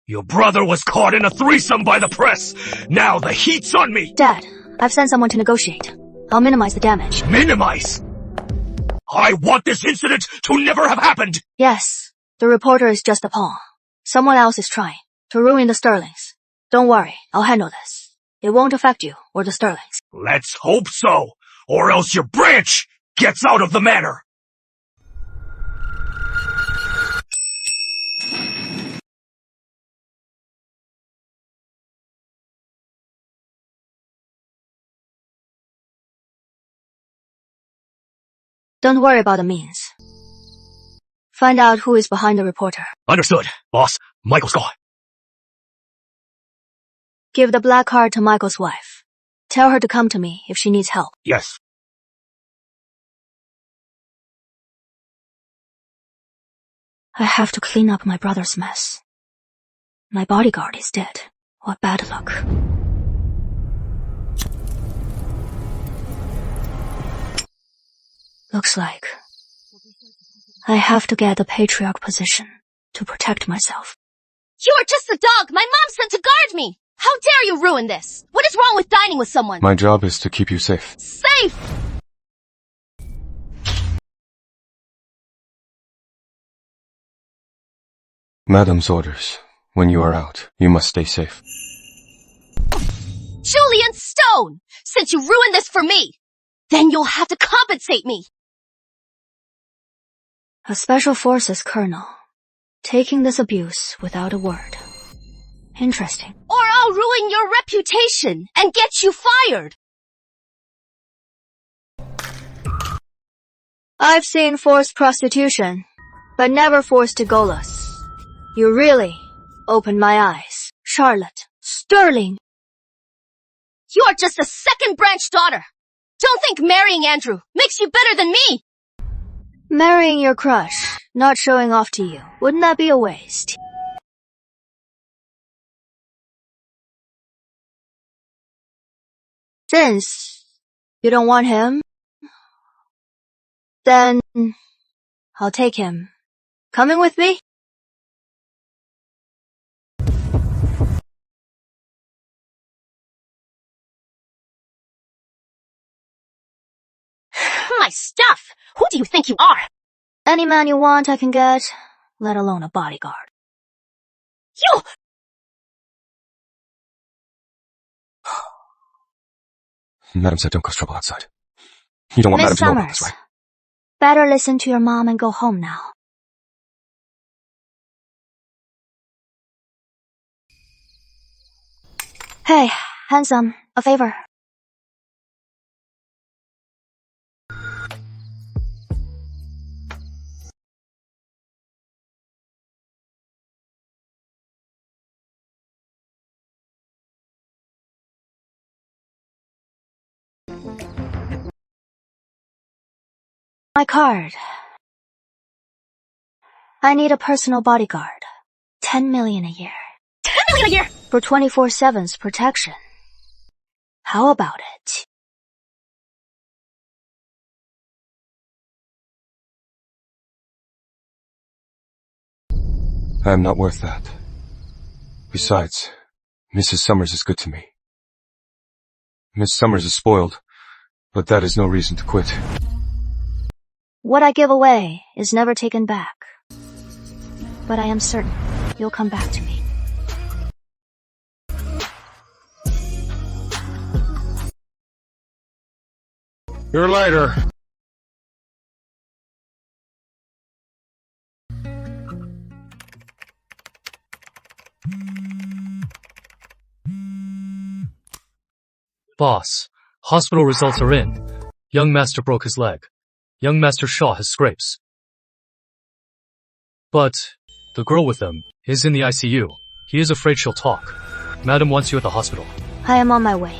Your brother was caught in a threesome by the press. Now the heat's on me. Dad, I've sent someone to negotiate. I'll minimize the damage. Minimize? I want this incident to never have happened. Yes, the reporter is just a pawn. Someone else is trying to ruin the Sterlings. Don't worry, I'll handle this. It won't affect you or the Sterlings. Let's hope so, or else your branch gets out of the manor. Don't worry about the means. Find out who is behind the reporter. Understood, boss. Michael's gone. Give the black card to Michael's wife. Tell her to come to me if she needs help. Yes. I have to clean up my brother's mess. My bodyguard is dead. What bad luck. Looks like I have to get the patriarch position to protect myself. You are just a dog my mom sent to guard me! How dare you ruin this? What is wrong with dining with someone? My job is to keep you safe. Safe! Madam's orders. When you are out, you must stay safe. Julian Stone! Since you ruined this for me, then you'll have to compensate me! A special forces colonel, taking this abuse without a word. Interesting. Or I'll ruin your reputation and get you fired! I've seen forced prostitution, but never forced Golas. You really opened my eyes. Charlotte, Sterling. You are just a second-branch daughter! Don't think marrying Andrew makes you better than me! Marrying your crush, not showing off to you, wouldn't that be a waste? Since you don't want him, then I'll take him. Coming with me? My stuff! Who do you think you are? Any man you want I can get, let alone a bodyguard. You! Madam said don't cause trouble outside. You don't want Madam Miss to know about Summers, this, right? better listen to your mom and go home now. Hey, handsome, a favor. My card. I need a personal bodyguard. 10 million a year. 10 million a year! For 24/7's protection. How about it? I am not worth that. Besides, Mrs. Summers is good to me. Miss Summers is spoiled, but that is no reason to quit. What I give away is never taken back. But I am certain you'll come back to me. Your lighter. Boss, hospital results are in. Young Master broke his leg. Young Master Shaw has scrapes. But the girl with them is in the ICU. He is afraid she'll talk. Madam wants you at the hospital. I am on my way.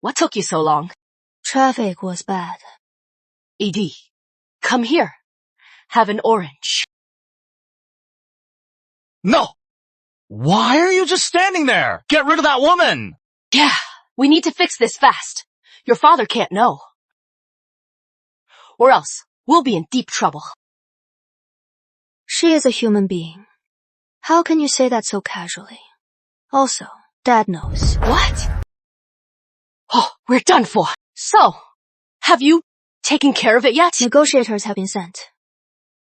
What took you so long? Traffic was bad. ED, come here. Have an orange. No! Why are you just standing there? Get rid of that woman! Yeah, we need to fix this fast. Your father can't know. Or else, we'll be in deep trouble. She is a human being. How can you say that so casually? Also, Dad knows. What? Oh, we're done for. So, have you taken care of it yet? Negotiators have been sent.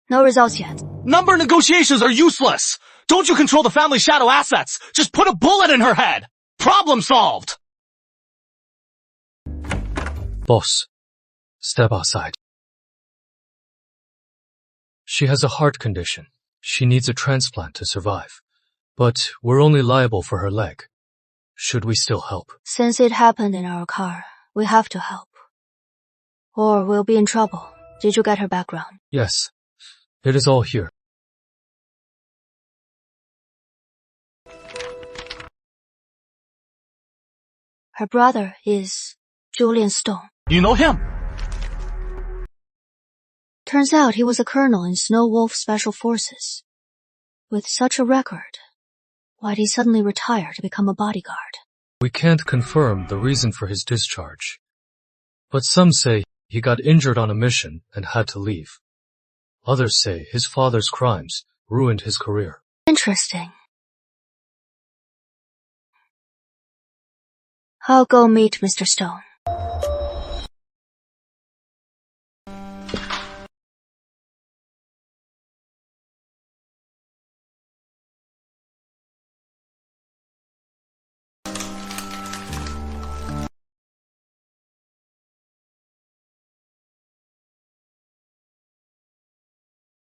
No results yet. Number negotiations are useless! Don't you control the family shadow assets? Just put a bullet in her head! Problem solved! Boss, step outside. She has a heart condition. She needs a transplant to survive. But we're only liable for her leg. Should we still help? Since it happened in our car, we have to help. Or we'll be in trouble. Did you get her background? Yes, it is all here. Her brother is Julian Stone. You know him? Turns out he was a colonel in Snow Wolf Special Forces. With such a record, why'd he suddenly retire to become a bodyguard? We can't confirm the reason for his discharge. But some say he got injured on a mission and had to leave. Others say his father's crimes ruined his career. Interesting. I'll go meet Mr. Stone.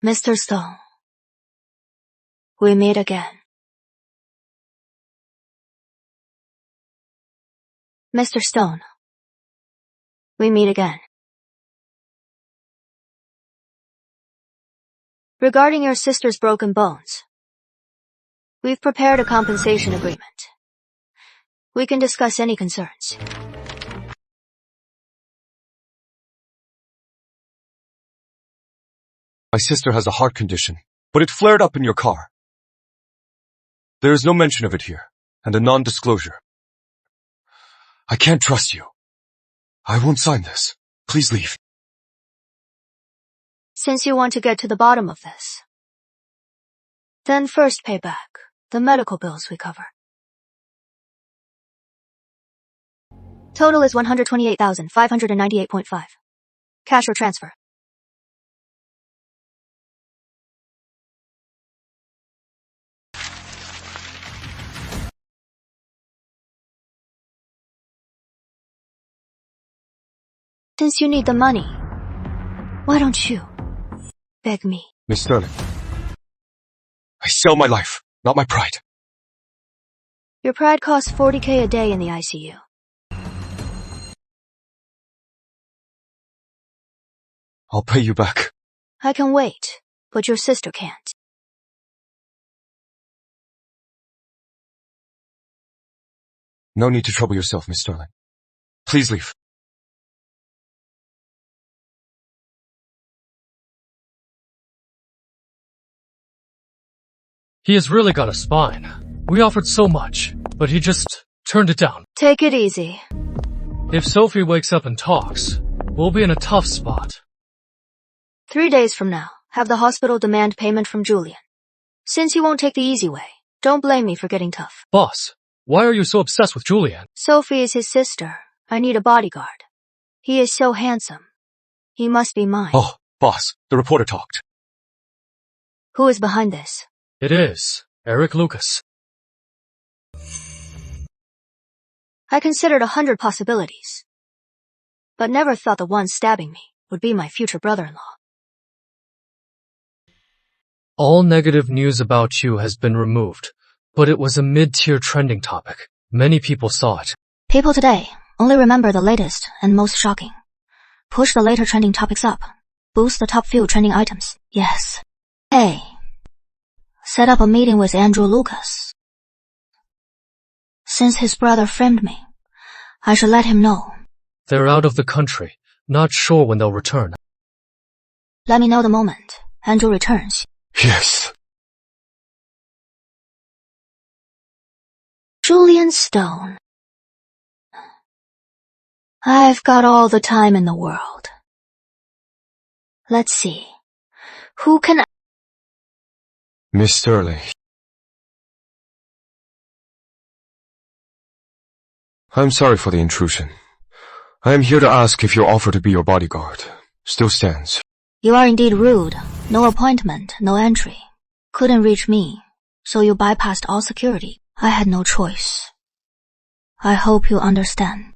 Mr. Stone, we meet again. Mr. Stone, we meet again. Regarding your sister's broken bones, we've prepared a compensation agreement. We can discuss any concerns. My sister has a heart condition, but it flared up in your car. There is no mention of it here, and a non-disclosure. I can't trust you. I won't sign this. Please leave. Since you want to get to the bottom of this, then first pay back the medical bills we cover. Total is 128,598.5. Cash or transfer? Since you need the money, why don't you beg me? Miss Sterling, I sell my life, not my pride. Your pride costs $40K a day in the ICU. I'll pay you back. I can wait, but your sister can't. No need to trouble yourself, Miss Sterling. Please leave. He has really got a spine. We offered so much, but he just turned it down. Take it easy. If Sophie wakes up and talks, we'll be in a tough spot. 3 days from now, have the hospital demand payment from Julian. Since he won't take the easy way, don't blame me for getting tough. Boss, why are you so obsessed with Julian? Sophie is his sister. I need a bodyguard. He is so handsome. He must be mine. Oh, boss, the reporter talked. Who is behind this? It is Eric Lucas. I considered 100 possibilities, but never thought the one stabbing me would be my future brother-in-law. All negative news about you has been removed, but it was a mid-tier trending topic. Many people saw it. People today only remember the latest and most shocking. Push the later trending topics up. Boost the top few trending items. Yes. Hey. Set up a meeting with Andrew Lucas. Since his brother framed me, I should let him know. They're out of the country. Not sure when they'll return. Let me know the moment Andrew returns. Yes. Julian Stone. I've got all the time in the world. Let's see. Who can... Miss Sterling. I'm sorry for the intrusion. I am here to ask if your offer to be your bodyguard still stands. You are indeed rude. No appointment, no entry. Couldn't reach me, so you bypassed all security. I had no choice. I hope you understand.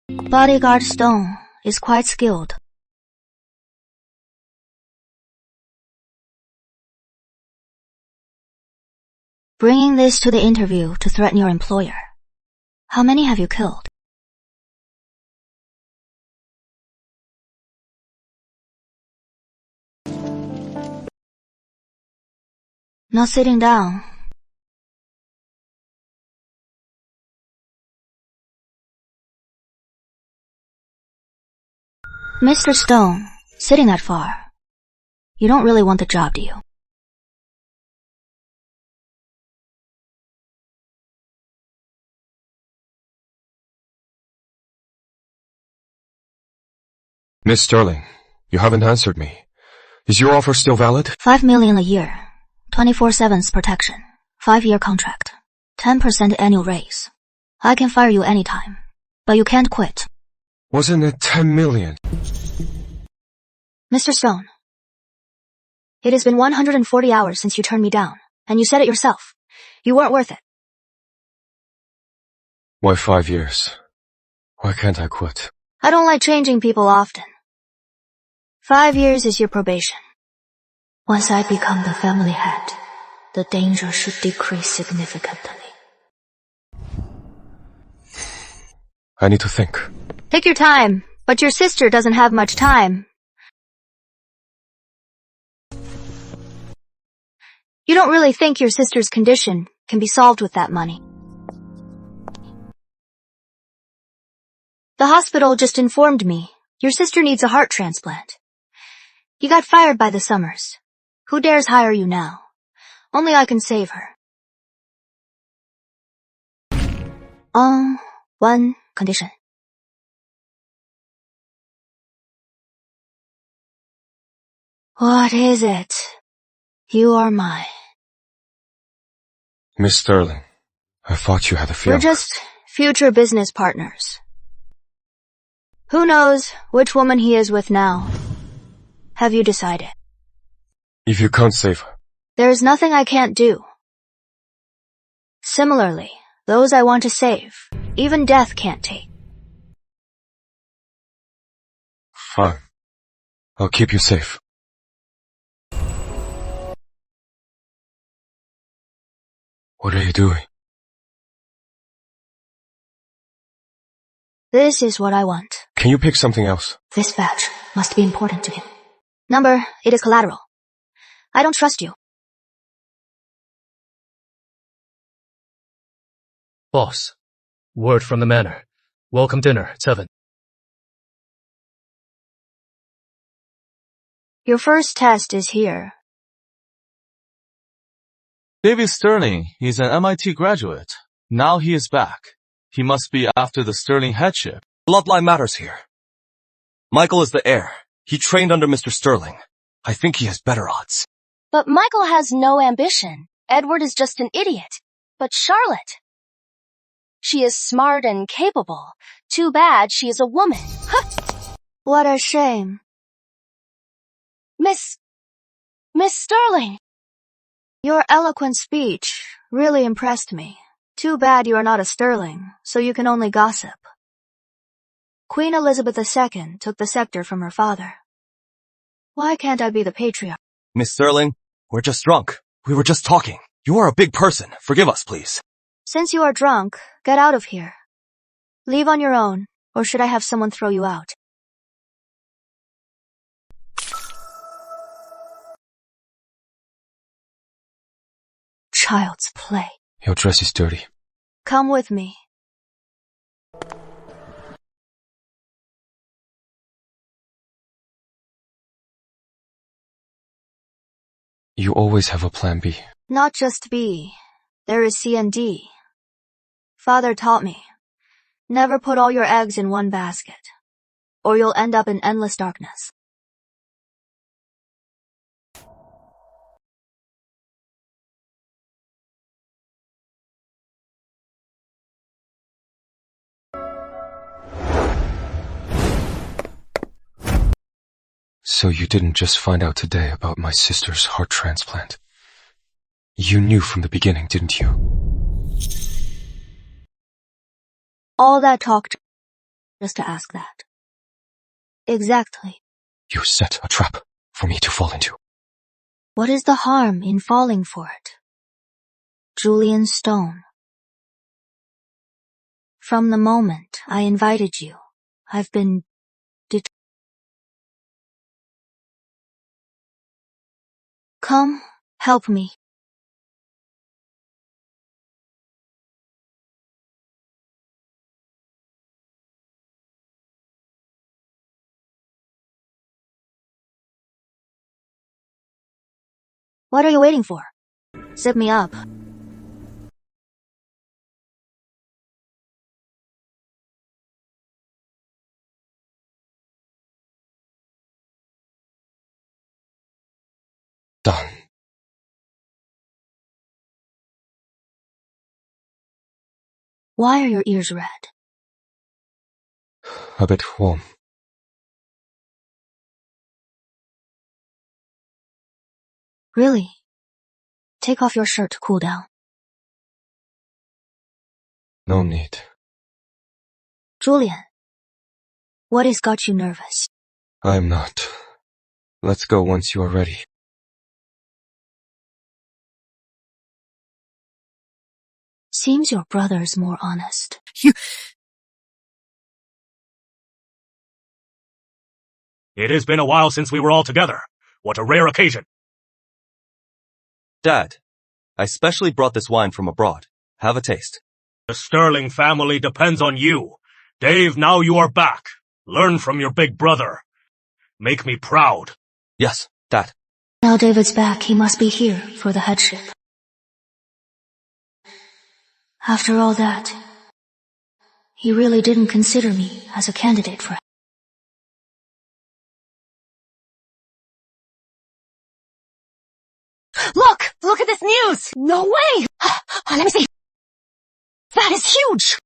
Bodyguard Stone is quite skilled. Bringing this to the interview to threaten your employer. How many have you killed? Not sitting down. Mr. Stone, sitting that far. You don't really want the job, do you? Miss Sterling, you haven't answered me. Is your offer still valid? $5 million a year. 24/7 protection. 5-year contract. 10% annual raise. I can fire you anytime, but you can't quit. Wasn't it 10 million? Mr. Stone, it has been 140 hours since you turned me down, and you said it yourself. You weren't worth it. Why 5 years? Why can't I quit? I don't like changing people often. 5 years is your probation. Once I become the family head, the danger should decrease significantly. I need to think. Take your time, but your sister doesn't have much time. You don't really think your sister's condition can be solved with that money. The hospital just informed me your sister needs a heart transplant. You got fired by the Summers. Who dares hire you now? Only I can save her. On one condition. What is it? You are mine. Miss Sterling, I thought you had a fiancé. We're just future business partners. Who knows which woman he is with now? Have you decided? If you can't save her. There's nothing I can't do. Similarly, those I want to save, even death can't take. Fine. I'll keep you safe. What are you doing? This is what I want. Can you pick something else? This badge must be important to him. Number, it is collateral. I don't trust you. Boss, word from the manor. Welcome dinner at 7. Your first test is here. David Sterling, he's an MIT graduate. Now he is back. He must be after the Sterling headship. Bloodline matters here. Michael is the heir. He trained under Mr. Sterling. I think he has better odds. But Michael has no ambition. Edward is just an idiot. But Charlotte, she is smart and capable. Too bad she is a woman. What a shame. Miss Sterling. Your eloquent speech really impressed me. Too bad you are not a Sterling, so you can only gossip. Queen Elizabeth II took the scepter from her father. Why can't I be the patriarch? Miss Sterling, we're just drunk. We were just talking. You are a big person. Forgive us, please. Since you are drunk, get out of here. Leave on your own, or should I have someone throw you out? Child's play. Your dress is dirty. Come with me. You You always have a plan B. Not just B. There is C and D. Father taught me, never put all your eggs in one basket, or you'll end up in endless darkness. So you didn't just find out today about my sister's heart transplant. You knew from the beginning, didn't you? All that talk just to ask that. Exactly. You set a trap for me to fall into. What is the harm in falling for it? Julian Stone. From the moment I invited you, I've been Come, help me. What are you waiting for? Zip me up. Done. Why are your ears red? A bit warm. Really? Take off your shirt to cool down. No need. Julian, what has got you nervous? I'm not. Let's go once you are ready. Seems your brother's more honest. It has been a while since we were all together. What a rare occasion. Dad, I specially brought this wine from abroad. Have a taste. The Sterling family depends on you. Dave, now you are back. Learn from your big brother. Make me proud. Yes, Dad. Now David's back, he must be here for the headship. After all that, he really didn't consider me as a candidate for it. Look at this news! No way! Let me see. That is huge!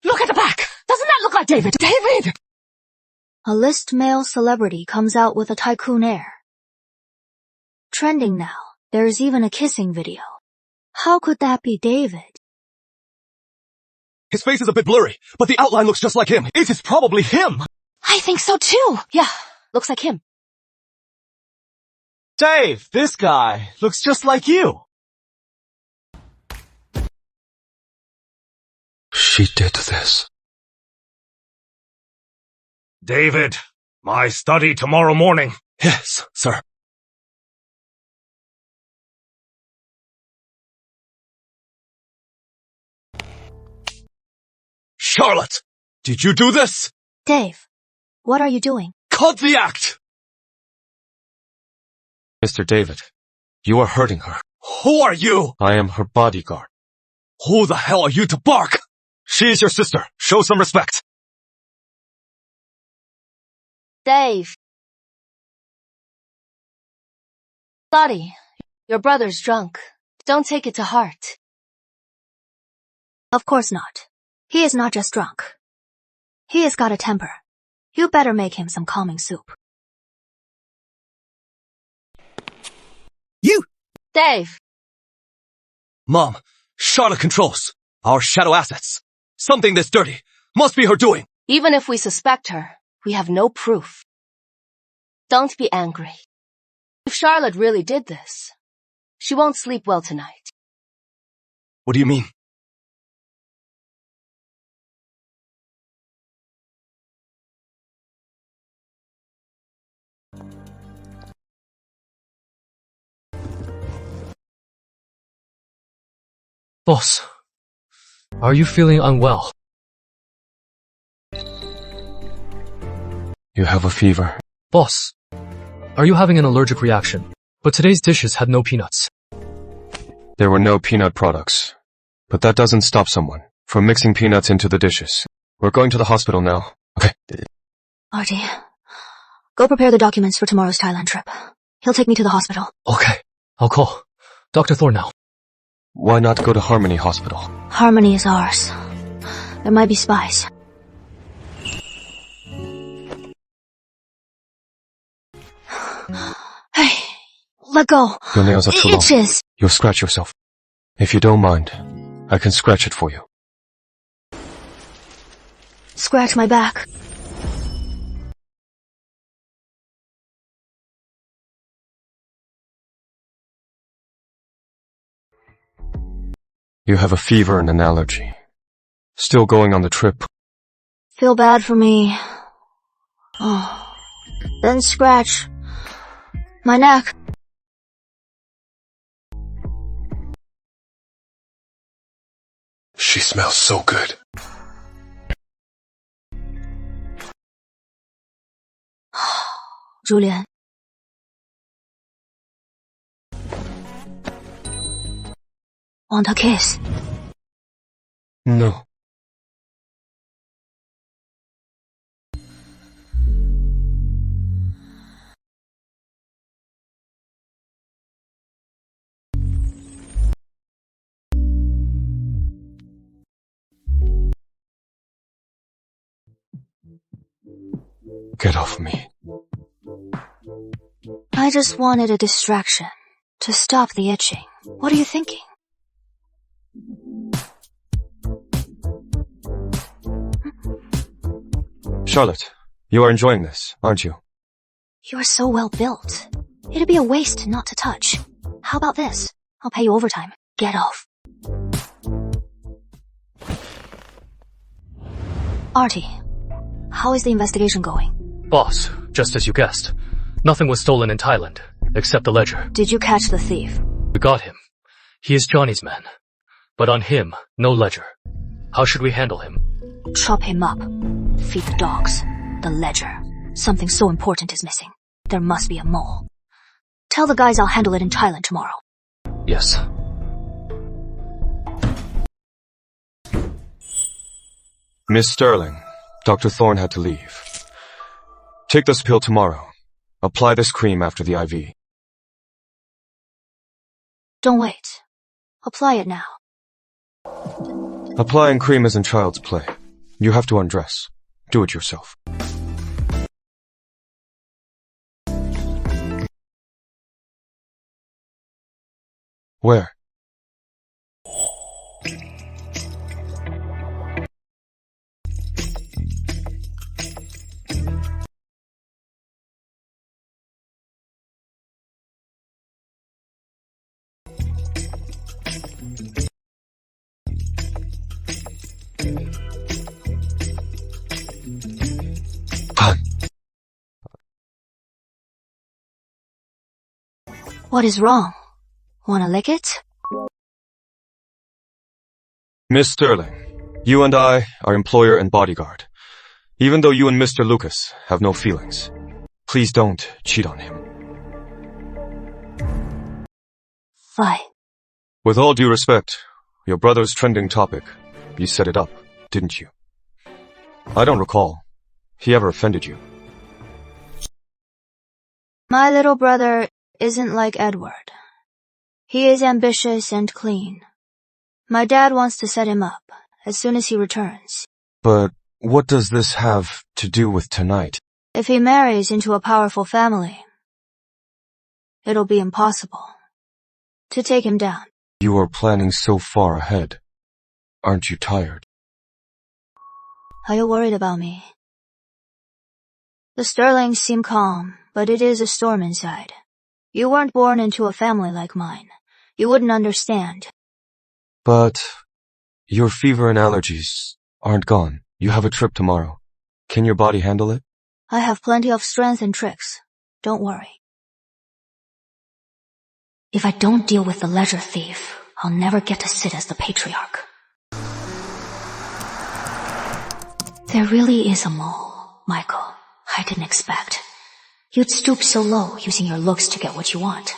Look at the back! Doesn't that look like David? David! A list male celebrity comes out with a tycoon heir. Trending now, there is even a kissing video. How could that be David? His face is a bit blurry, but the outline looks just like him. It is probably him! I think so too! Yeah, looks like him. Dave, this guy looks just like you. She did this. David, my study tomorrow morning. Yes, sir. Charlotte! Did you do this? Dave, what are you doing? Cut the act! Mr. David, you are hurting her. Who are you? I am her bodyguard. Who the hell are you to bark? She is your sister. Show some respect. Dave. Lottie, your brother's drunk. Don't take it to heart. Of course not. He is not just drunk. He has got a temper. You better make him some calming soup. You! Dave. Mom, Charlotte controls our shadow assets. Something this dirty must be her doing. Even if we suspect her, we have no proof. Don't be angry. If Charlotte really did this, she won't sleep well tonight. What do you mean? Boss, are you feeling unwell? You have a fever. Boss, are you having an allergic reaction? But today's dishes had no peanuts. There were no peanut products. But that doesn't stop someone from mixing peanuts into the dishes. We're going to the hospital now. Okay. Artie, go prepare the documents for tomorrow's Thailand trip. He'll take me to the hospital. Okay, I'll call Dr. Thorne now. Why not go to Harmony Hospital? Harmony is ours. There might be spies. Hey, let go. Your nails are too It long. itches. You'll scratch yourself. If you don't mind, I can scratch it for you. Scratch my back. You have a fever and an allergy. Still going on the trip. Feel bad for me. Oh. Then scratch my neck. She smells so good. Julian. Want a kiss? No. Get off me. I just wanted a distraction to stop the itching. What are you thinking? Charlotte, you are enjoying this, aren't you? You are so well built. It'd be a waste not to touch. How about this? I'll pay you overtime. Get off. Artie, how is the investigation going? Boss, just as you guessed, nothing was stolen in Thailand, except the ledger. Did you catch the thief? We got him. He is Johnny's man. But on him, no ledger. How should we handle him? Chop him up. Feed the dogs. The ledger. Something so important is missing. There must be a mole. Tell the guys I'll handle it in Thailand tomorrow. Yes. Miss Sterling, Dr. Thorne had to leave. Take this pill tomorrow. Apply this cream after the IV. Don't wait. Apply it now. Applying cream isn't child's play. You have to undress. Do it yourself. Where? What is wrong? Wanna lick it? Miss Sterling, you and I are employer and bodyguard. Even though you and Mr. Lucas have no feelings, please don't cheat on him. Fine. With all due respect, your brother's trending topic, you set it up, didn't you? I don't recall. He ever offended you? My little brother isn't like Edward. He is ambitious and clean. My dad wants to set him up as soon as he returns. But what does this have to do with tonight? If he marries into a powerful family, it'll be impossible to take him down. You are planning so far ahead. Aren't you tired? Are you worried about me? The Sterlings seem calm, but it is a storm inside. You weren't born into a family like mine. You wouldn't understand. But your fever and allergies aren't gone. You have a trip tomorrow. Can your body handle it? I have plenty of strength and tricks. Don't worry. If I don't deal with the ledger thief, I'll never get to sit as the patriarch. There really is a mole, Michael. I didn't expect. You'd stoop so low using your looks to get what you want.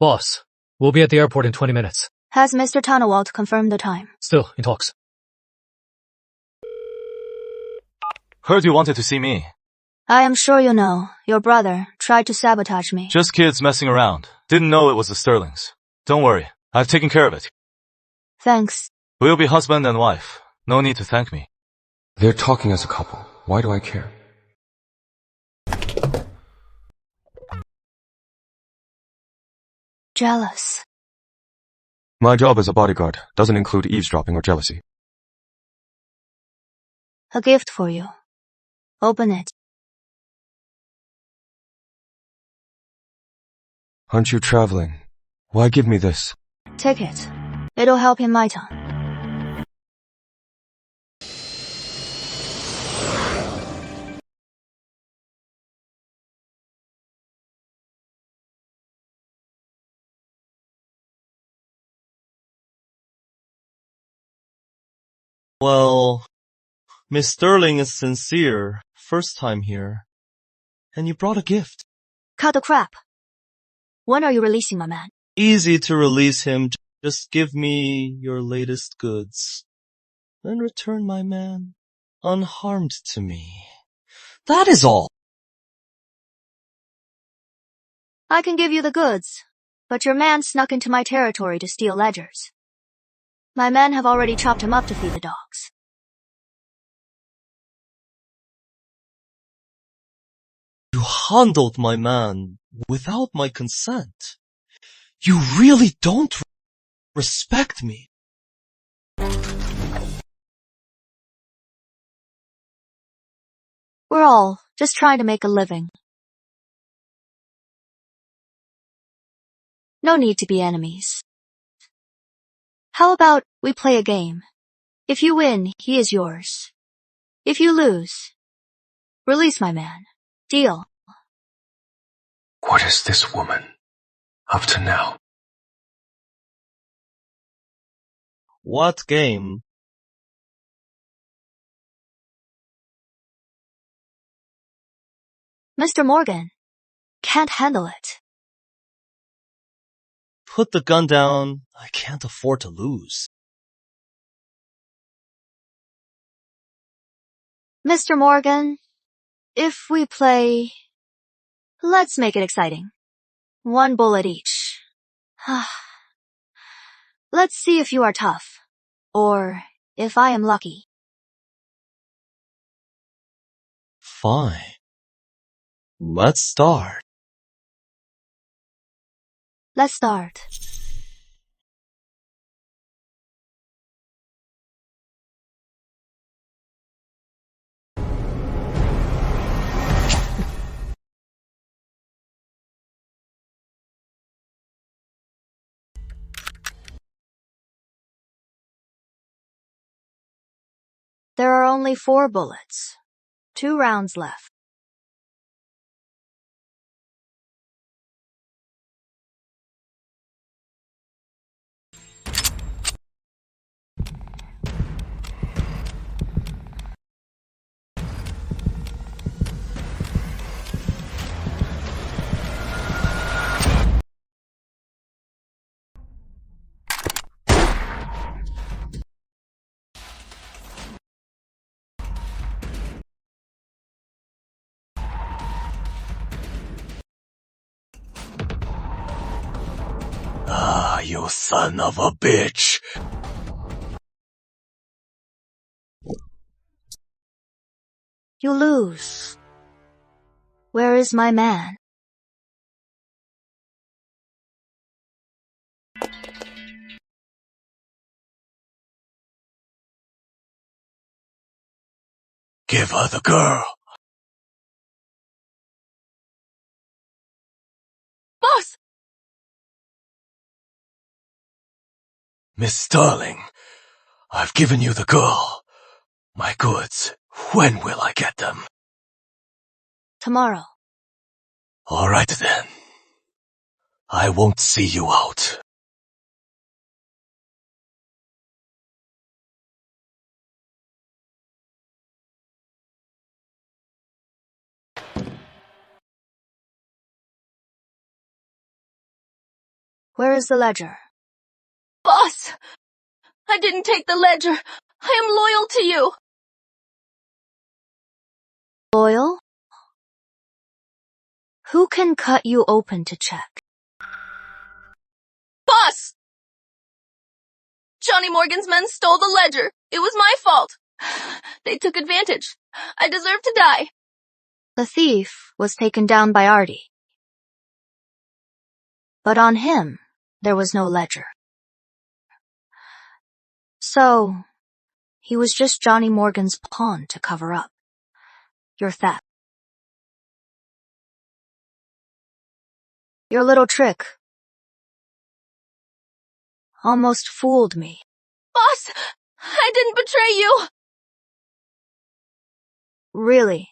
Boss, we'll be at the airport in 20 minutes. Has Mr. Tannewald confirmed the time? Still, in talks. Heard you wanted to see me. I am sure you know, your brother tried to sabotage me. Just kids messing around. Didn't know it was the Sterlings. Don't worry, I've taken care of it. Thanks. We'll be husband and wife. No need to thank me. They're talking as a couple. Why do I care? Jealous. My job as a bodyguard doesn't include eavesdropping or jealousy. A gift for you. Open it. Aren't you traveling? Why give me this? Take it. It'll help in my time. Well, Miss Sterling is sincere. First time here. And you brought a gift. Cut the crap. When are you releasing my man? Easy to release him. Just give me your latest goods. Then return my man unharmed to me. That is all. I can give you the goods, but your man snuck into my territory to steal ledgers. My men have already chopped him up to feed the dogs. You handled my man without my consent. You really don't respect me. We're all just trying to make a living. No need to be enemies. How about we play a game? If you win, he is yours. If you lose, release my man. Deal. What is this woman up to now? What game? Mr. Morgan can't handle it. Put the gun down. I can't afford to lose. Mr. Morgan, if we play, let's make it exciting. 1 bullet each. Let's see if you are tough, or if I am lucky. Fine. Let's start. Let's start. There are only 4 bullets. 2 rounds left. Ah, you son of a bitch. You lose. Where is my man? Give her the girl. Boss! Miss Sterling, I've given you the girl. My goods, when will I get them? Tomorrow. All right then. I won't see you out. Where is the ledger? Boss! I didn't take the ledger. I am loyal to you. Loyal? Who can cut you open to check? Boss! Johnny Morgan's men stole the ledger. It was my fault. They took advantage. I deserve to die. The thief was taken down by Artie. But on him, there was no ledger. So, he was just Johnny Morgan's pawn to cover up your theft. Your little trick almost fooled me. Boss! I didn't betray you! Really?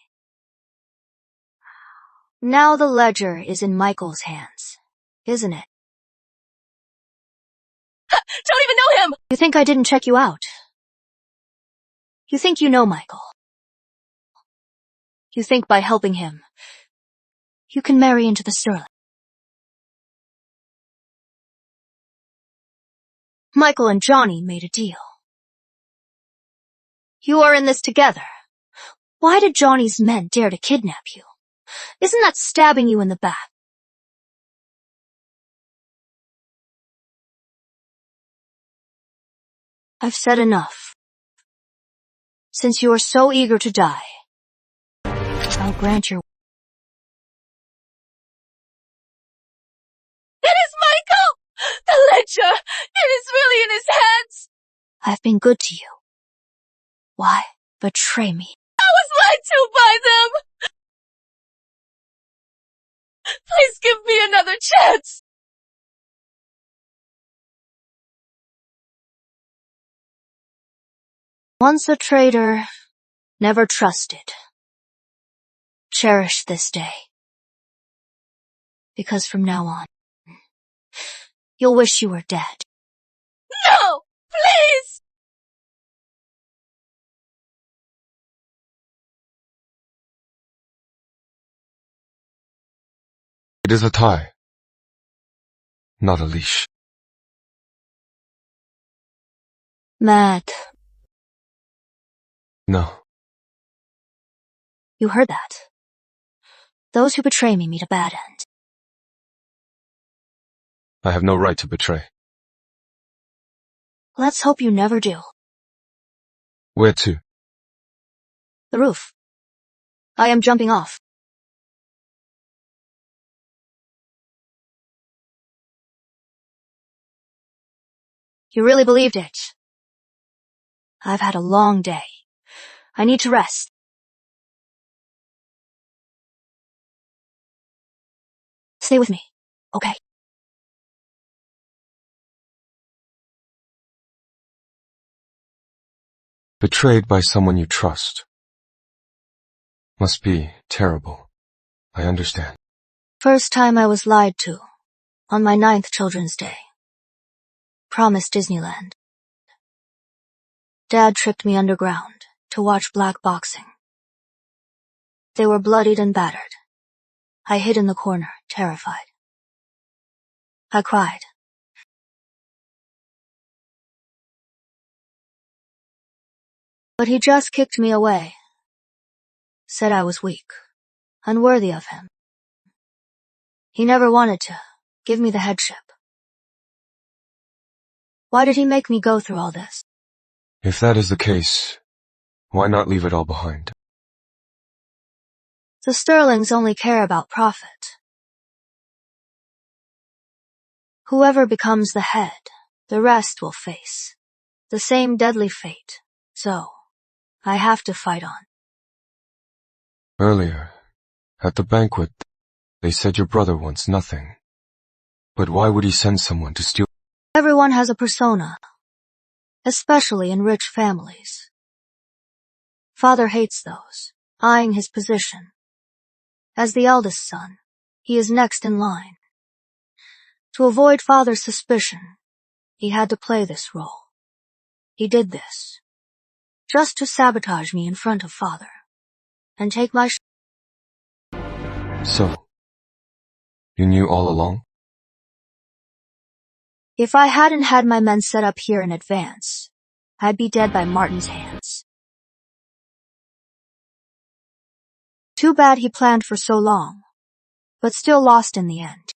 Now the ledger is in Michael's hands, isn't it? Don't even know him! You think I didn't check you out? You think you know Michael? You think by helping him, you can marry into the Sterling? Michael and Johnny made a deal. You are in this together. Why did Johnny's men dare to kidnap you? Isn't that stabbing you in the back? I've said enough. Since you are so eager to die, I'll grant your... It is Michael! The ledger! It is really in his hands! I've been good to you. Why betray me? I was lied to by them! Please give me another chance! Once a traitor, never trusted. Cherish this day. Because from now on, you'll wish you were dead. No! Please! It is a tie, not a leash. Matt, No. you heard that. Those who betray me meet a bad end. I have no right to betray. Let's hope you never do. Where to? The roof. I am jumping off. You really believed it. I've had a long day. I need to rest. Stay with me, okay? Betrayed by someone you trust. Must be terrible. I understand. First time I was lied to. On my 9th Children's Day. Promised Disneyland. Dad tricked me underground to watch black boxing. They were bloodied and battered. I hid in the corner, terrified. I cried. But he just kicked me away. Said I was weak, unworthy of him. He never wanted to give me the headship. Why did he make me go through all this? If that is the case, why not leave it all behind? The Sterlings only care about profit. Whoever becomes the head, the rest will face the same deadly fate. So, I have to fight on. Earlier, at the banquet, they said your brother wants nothing. But why would he send someone to steal? Everyone has a persona, especially in rich families. Father hates those, eyeing his position. As the eldest son, he is next in line. To avoid father's suspicion, he had to play this role. He did this, just to sabotage me in front of father, and take my So, you knew all along? If I hadn't had my men set up here in advance, I'd be dead by Martin's hands. Too bad he planned for so long, but still lost in the end.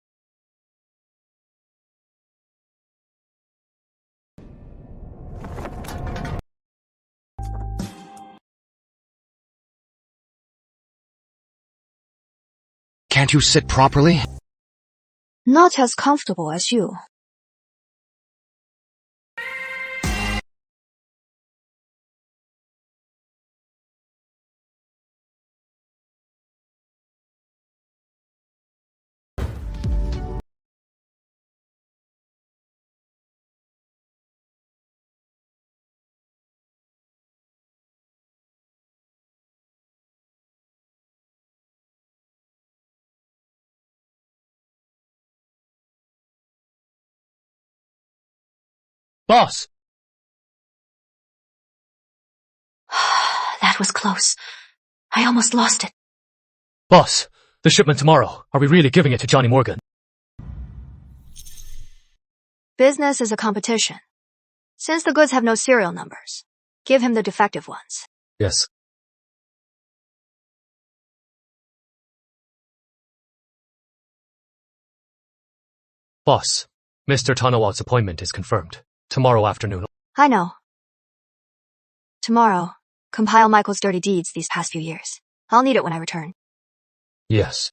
Can't you sit properly? Not as comfortable as you. Boss! That was close. I almost lost it. Boss, the shipment tomorrow. Are we really giving it to Johnny Morgan? Business is a competition. Since the goods have no serial numbers, give him the defective ones. Yes. Boss, Mr. Tanawat's appointment is confirmed. Tomorrow afternoon. I know. Tomorrow, compile Michael's dirty deeds these past few years. I'll need it when I return. Yes.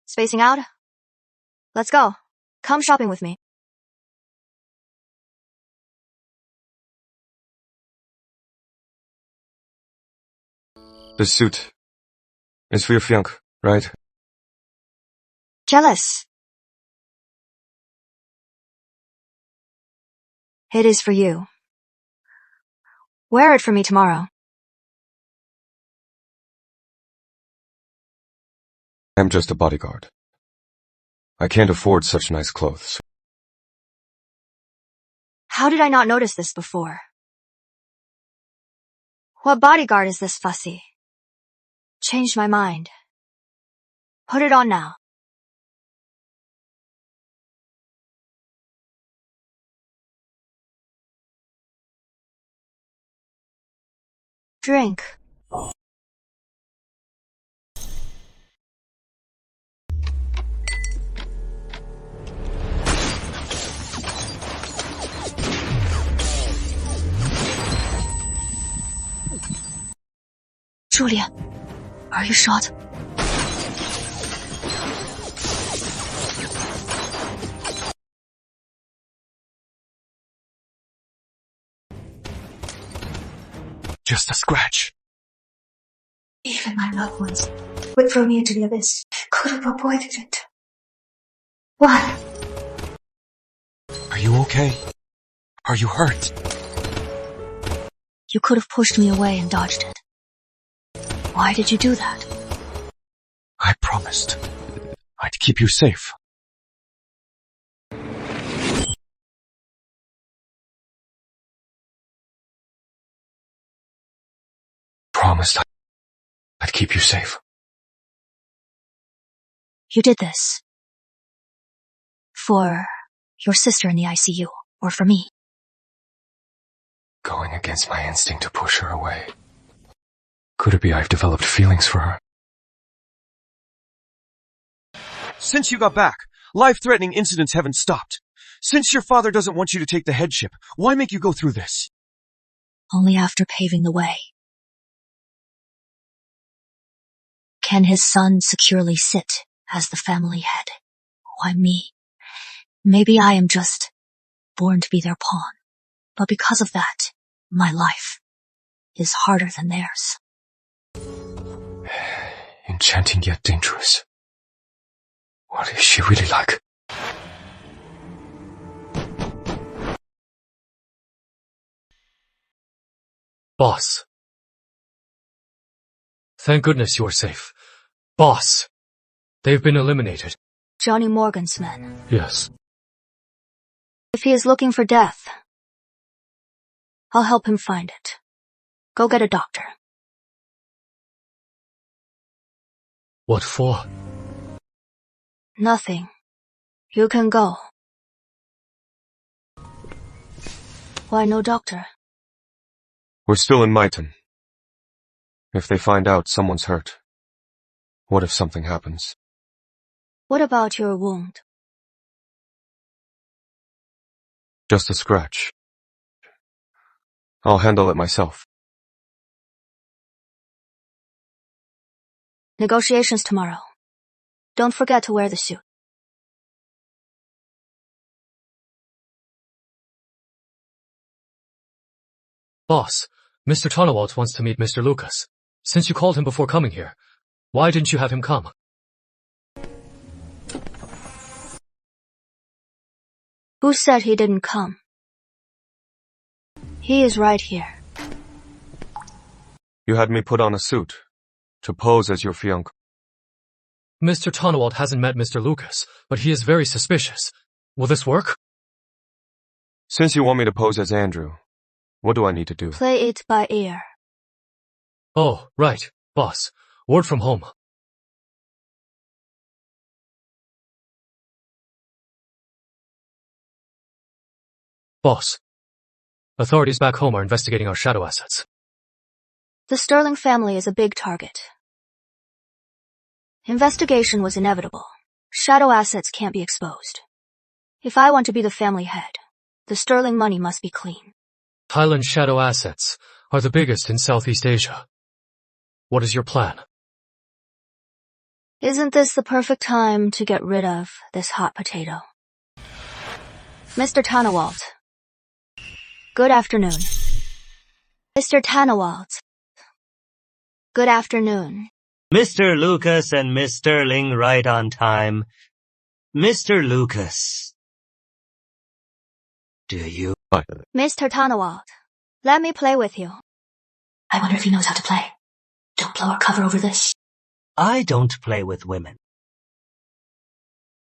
Spacing out? Let's go. Come shopping with me. This suit is for your fiancé, right? Jealous. It is for you. Wear it for me tomorrow. I'm just a bodyguard. I can't afford such nice clothes. How did I not notice this before? What bodyguard is this fussy? Changed my mind. Put it on now. Drink. Julian, are you shot? Just a scratch. Even my loved ones would throw me into the abyss. Could have avoided it. Why? Are you okay? Are you hurt? You could have pushed me away and dodged it. Why did you do that? I promised I'd keep you safe. Promised I'd keep you safe. You did this. For your sister in the ICU, or for me. Going against my instinct to push her away. Could it be I've developed feelings for her? Since you got back, life-threatening incidents haven't stopped. Since your father doesn't want you to take the headship, why make you go through this? Only after paving the way. Can his son securely sit as the family head? Why me? Maybe I am just born to be their pawn. But because of that, my life is harder than theirs. Enchanting yet dangerous. What is she really like? Boss. Thank goodness you are safe. Boss, they've been eliminated. Johnny Morgan's men. Yes. If he is looking for death, I'll help him find it. Go get a doctor. What for? Nothing. You can go. Why no doctor? We're still in Myton. If they find out someone's hurt, what if something happens? What about your wound? Just a scratch. I'll handle it myself. Negotiations tomorrow. Don't forget to wear the suit. Boss, Mr. Tonawalt wants to meet Mr. Lucas. Since you called him before coming here, why didn't you have him come? Who said he didn't come? He is right here. You had me put on a suit to pose as your fiancé. Mr. Tonawalt hasn't met Mr. Lucas, but he is very suspicious. Will this work? Since you want me to pose as Andrew, what do I need to do? Play it by ear. Oh, right, boss. Word from home. Boss, authorities back home are investigating our shadow assets. The Sterling family is a big target. Investigation was inevitable. Shadow assets can't be exposed. If I want to be the family head, the Sterling money must be clean. Thailand's shadow assets are the biggest in Southeast Asia. What is your plan? Isn't this the perfect time to get rid of this hot potato? Mr. Tonawalt. Good afternoon. Mr. Tonawalt. Good afternoon. Mr. Lucas and Miss Sterling right on time. Mr. Lucas. Do you? Mr. Tonawalt, let me play with you. I wonder if he knows how to play. Don't blow our cover over this. I don't play with women.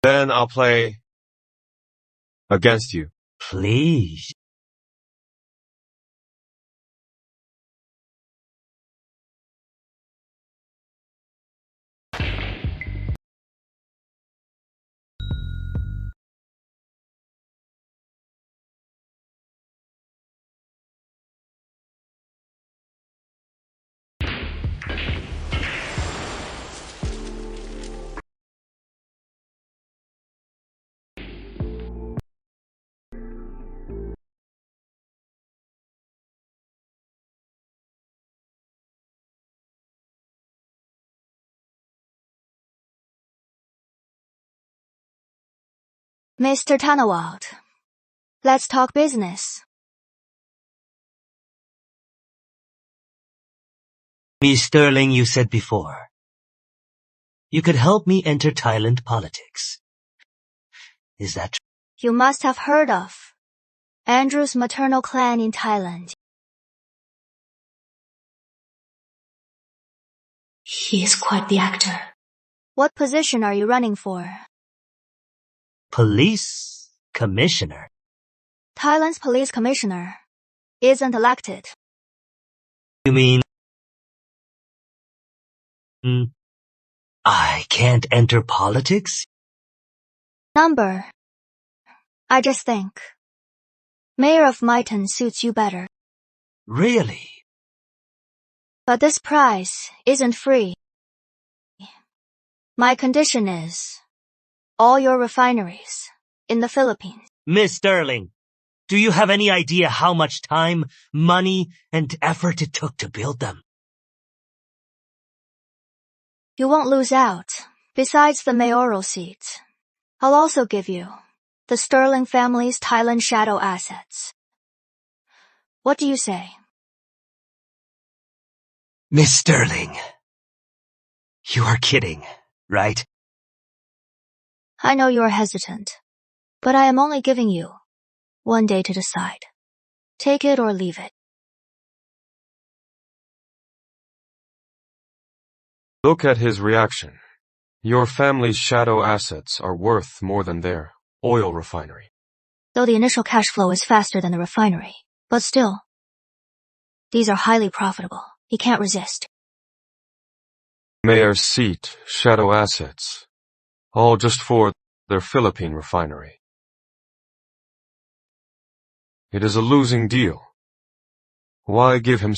Then I'll play against you. Please. Mr. Tonawalt, let's talk business. Miss Sterling, you said before, you could help me enter Thailand politics. Is that true? You must have heard of Andrew's maternal clan in Thailand. He is quite the actor. What position are you running for? Police commissioner. Thailand's police commissioner isn't elected. You mean I can't enter politics? Number. I just think Mayor of Myton suits you better. Really? But this prize isn't free. My condition is all your refineries in the Philippines. Miss Sterling, do you have any idea how much time, money, and effort it took to build them? You won't lose out. Besides the mayoral seat, I'll also give you the Sterling family's Thailand shadow assets. What do you say? Miss Sterling, you are kidding, right? I know you are hesitant, but I am only giving you one day to decide. Take it or leave it. Look at his reaction. Your family's shadow assets are worth more than their oil refinery. Though the initial cash flow is faster than the refinery, but still, these are highly profitable. He can't resist. Mayor's seat, shadow assets, all just for their Philippine refinery. It is a losing deal. Why give him?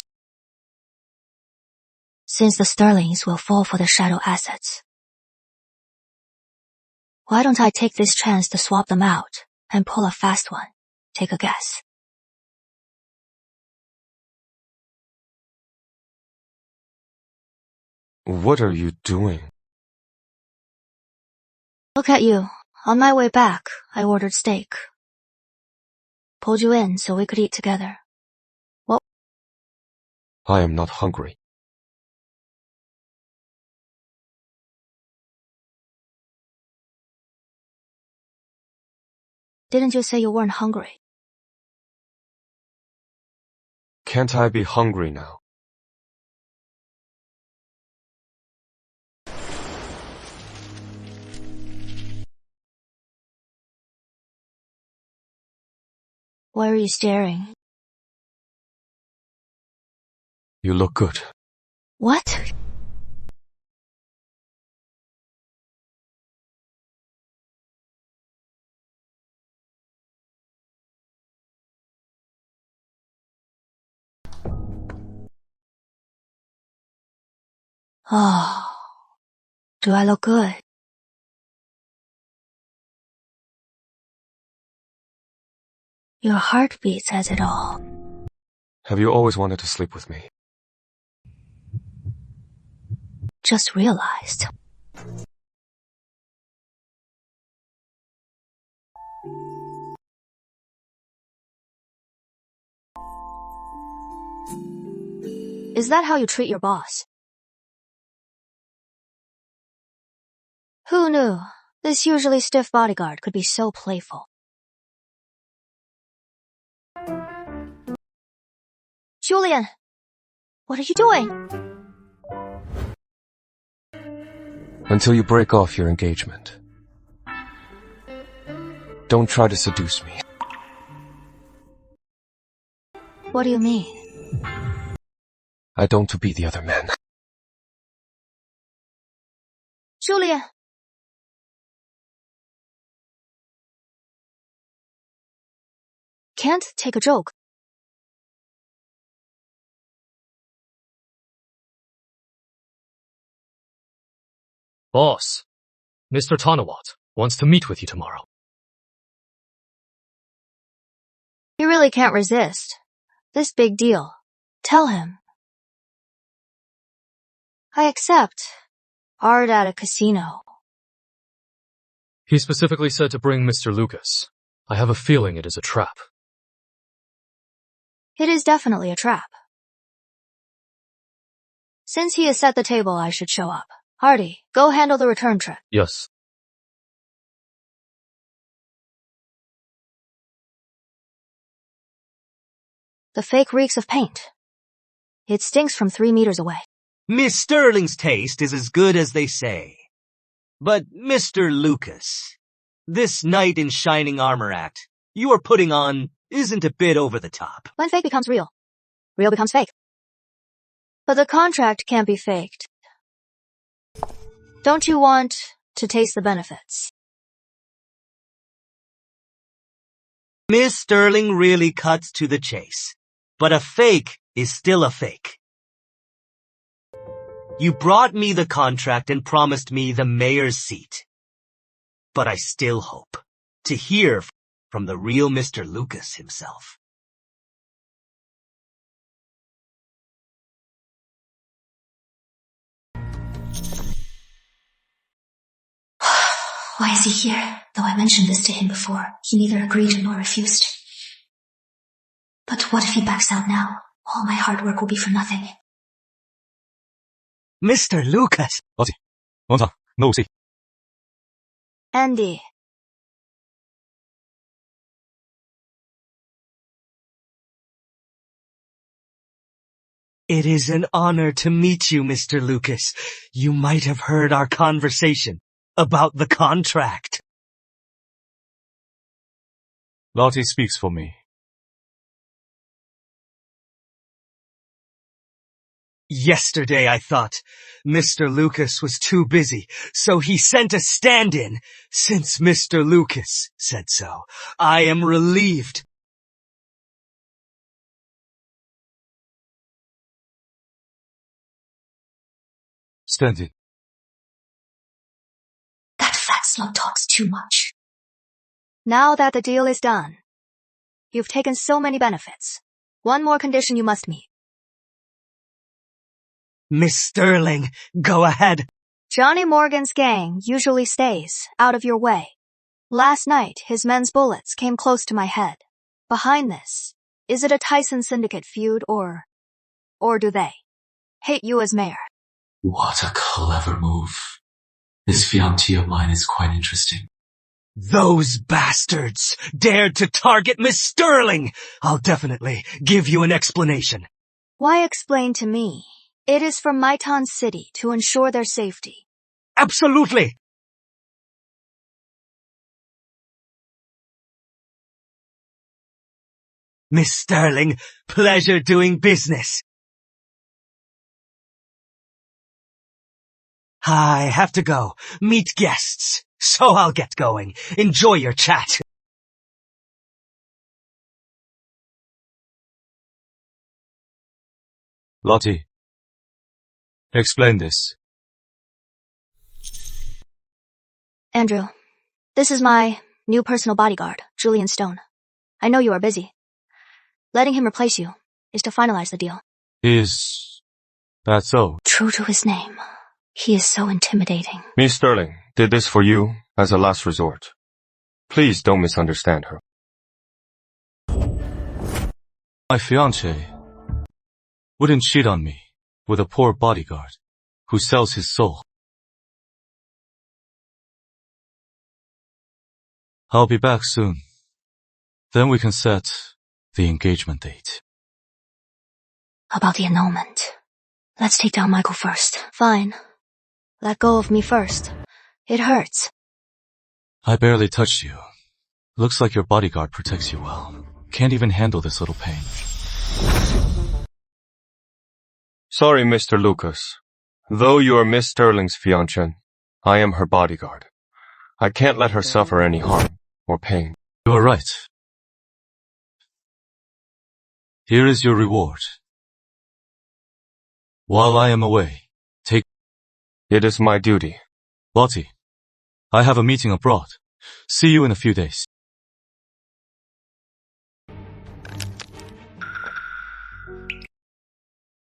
Since the sterlings will fall for the shadow assets, why don't I take this chance to swap them out and pull a fast one? Take a guess. What are you doing? Look at you. On my way back, I ordered steak. Pulled you in so we could eat together. What? I am not hungry. Didn't you say you weren't hungry? Can't I be hungry now? Why are you staring? You look good. What? Oh, do I look good? Your heartbeat says it all. Have you always wanted to sleep with me? Just realized. Is that how you treat your boss? Who knew? This usually stiff bodyguard could be so playful. Julian! What are you doing? Until you break off your engagement. Don't try to seduce me. What do you mean? I don't to be the other men. Julian! Can't take a joke. Boss, Mr. Tanawat wants to meet with you tomorrow. He really can't resist. This big deal. Tell him. I accept. Art at a casino. He specifically said to bring Mr. Lucas. I have a feeling it is a trap. It is definitely a trap. Since he has set the table, I should show up. Hardy, go handle the return trip. Yes. The fake reeks of paint. It stinks from 3 meters away. Miss Sterling's taste is as good as they say. But, Mr. Lucas, this knight in shining armor act you are putting on isn't a bit over the top. When fake becomes real, real becomes fake. But the contract can't be faked. Don't you want to taste the benefits? Miss Sterling really cuts to the chase. But a fake is still a fake. You brought me the contract and promised me the mayor's seat. But I still hope to hear from the real Mr. Lucas himself. Why is he here? Though I mentioned this to him before, he neither agreed nor refused. But what if he backs out now? All my hard work will be for nothing. Mr. Lucas! 어디? 원상, 너 오지? Andy. It is an honor to meet you, Mr. Lucas. You might have heard our conversation about the contract. Lottie speaks for me. Yesterday I thought Mr. Lucas was too busy, so he sent a stand-in. Since Mr. Lucas said so, I am relieved. Stand-in. That fat slut talks too much. Now that the deal is done, you've taken so many benefits. One more condition you must meet. Miss Sterling, go ahead. Johnny Morgan's gang usually stays out of your way. Last night, his men's bullets came close to my head. Behind this, is it a Tyson Syndicate feud or do they hate you as mayor? What a clever move. This fiancé of mine is quite interesting. Those bastards dared to target Miss Sterling. I'll definitely give you an explanation. Why explain to me? It is for Maitan City to ensure their safety. Absolutely. Miss Sterling, pleasure doing business. I have to go. Meet guests. So I'll get going. Enjoy your chat. Lottie, explain this. Andrew, this is my new personal bodyguard, Julian Stone. I know you are busy. Letting him replace you is to finalize the deal. Is that so? True to his name, he is so intimidating. Miss Sterling did this for you as a last resort. Please don't misunderstand her. My fiancé wouldn't cheat on me with a poor bodyguard who sells his soul. I'll be back soon. Then we can set the engagement date. About the annulment. Let's take down Michael first. Fine. Let go of me first. It hurts. I barely touched you. Looks like your bodyguard protects you well. Can't even handle this little pain. Sorry, Mr. Lucas. Though you are Miss Sterling's fiancé, I am her bodyguard. I can't let her suffer any harm or pain. You are right. Here is your reward. While I am away, take... It is my duty. Lottie, I have a meeting abroad. See you in a few days.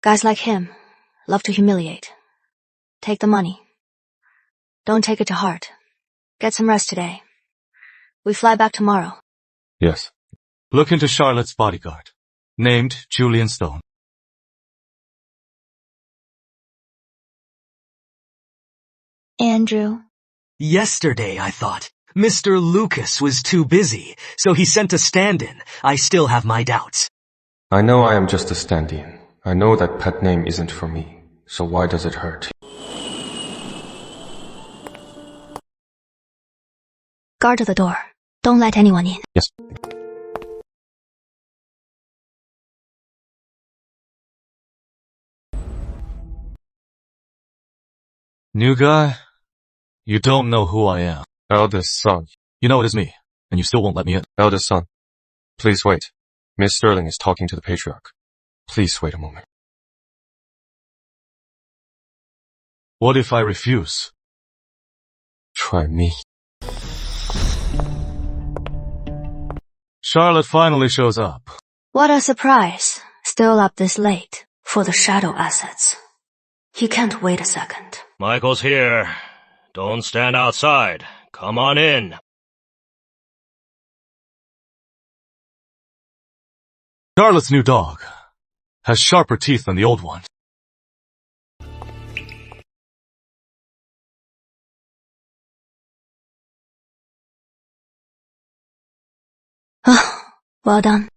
Guys like him love to humiliate. Take the money. Don't take it to heart. Get some rest today. We fly back tomorrow. Yes. Look into Charlotte's bodyguard, named Julian Stone. Andrew. Yesterday I thought Mr. Lucas was too busy, so he sent a stand-in. I still have my doubts. I know I am just a stand-in. I know that pet name isn't for me, so why does it hurt? Guard the door. Don't let anyone in. Yes. New guy? You don't know who I am. Eldest son. You know it is me, and you still won't let me in. Eldest son. Please wait. Miss Sterling is talking to the patriarch. Please wait a moment. What if I refuse? Try me. Charlotte finally shows up. What a surprise. Still up this late for the shadow assets. You can't wait a second. Michael's here. Don't stand outside. Come on in. Charlotte's new dog has sharper teeth than the old one. Well done.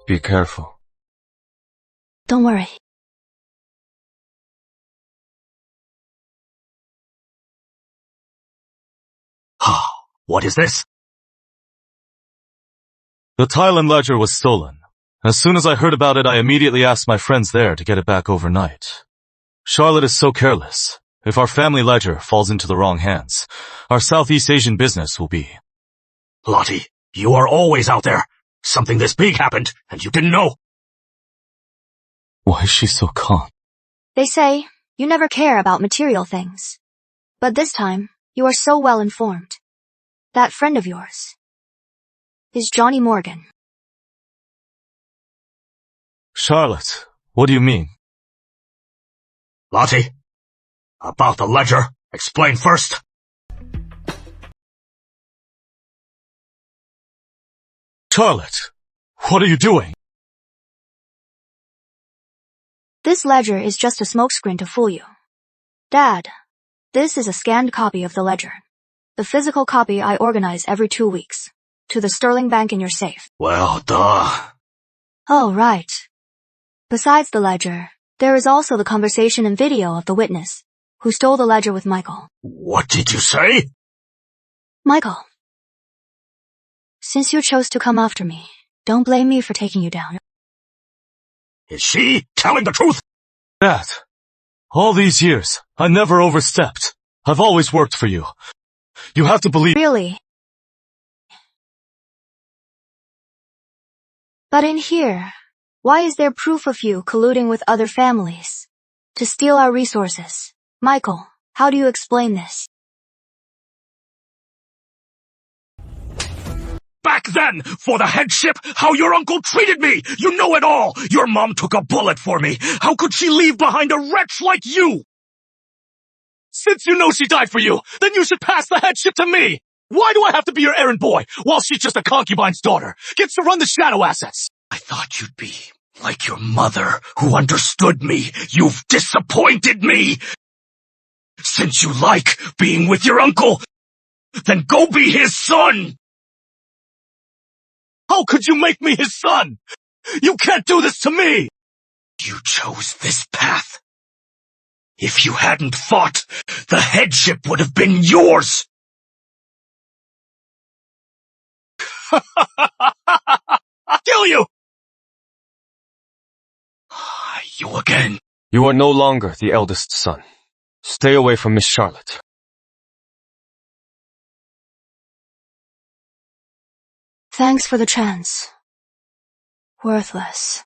Be careful. Don't worry. What is this? The Thailand ledger was stolen. As soon as I heard about it, I immediately asked my friends there to get it back overnight. Charlotte is so careless. If our family ledger falls into the wrong hands, our Southeast Asian business will be. Lottie, you are always out there. Something this big happened, and you didn't know. Why is she so calm? They say you never care about material things. But this time, you are so well informed. That friend of yours is Johnny Morgan. Charlotte, what do you mean? Lottie, about the ledger, explain first. Charlotte, what are you doing? This ledger is just a smokescreen to fool you. Dad, this is a scanned copy of the ledger. The physical copy I organize every 2 weeks. To the Sterling Bank in your safe. Well, duh. Oh, right. Besides the ledger, there is also the conversation and video of the witness, who stole the ledger with Michael. What did you say? Michael, since you chose to come after me, don't blame me for taking you down. Is she telling the truth? Dad, all these years, I never overstepped. I've always worked for you. You have to believe— Really? But in here, why is there proof of you colluding with other families to steal our resources? Michael, how do you explain this? Back then, for the headship, how your uncle treated me! You know it all! Your mom took a bullet for me! How could she leave behind a wretch like you? Since you know she died for you, then you should pass the headship to me! Why do I have to be your errand boy, while she's just a concubine's daughter? Gets to run the shadow assets! I thought you'd be like your mother, who understood me. You've disappointed me! Since you like being with your uncle, then go be his son! How could you make me his son? You can't do this to me! You chose this path. If you hadn't fought, the headship would have been yours! I'll kill you! You again. You are no longer the eldest son. Stay away from Miss Charlotte. Thanks for the chance. Worthless.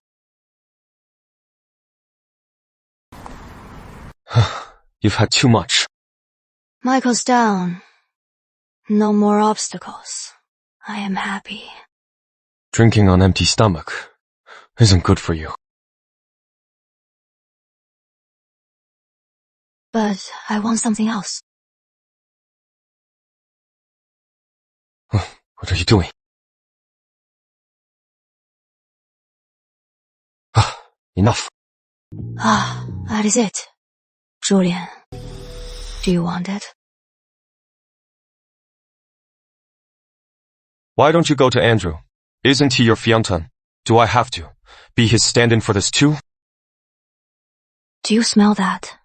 You've had too much. Michael's down. No more obstacles. I am happy. Drinking on empty stomach isn't good for you. But I want something else. What are you doing? Enough. That is it. Julian, do you want it? Why don't you go to Andrew? Isn't he your fiancé? Do I have to be his stand-in for this too? Do you smell that?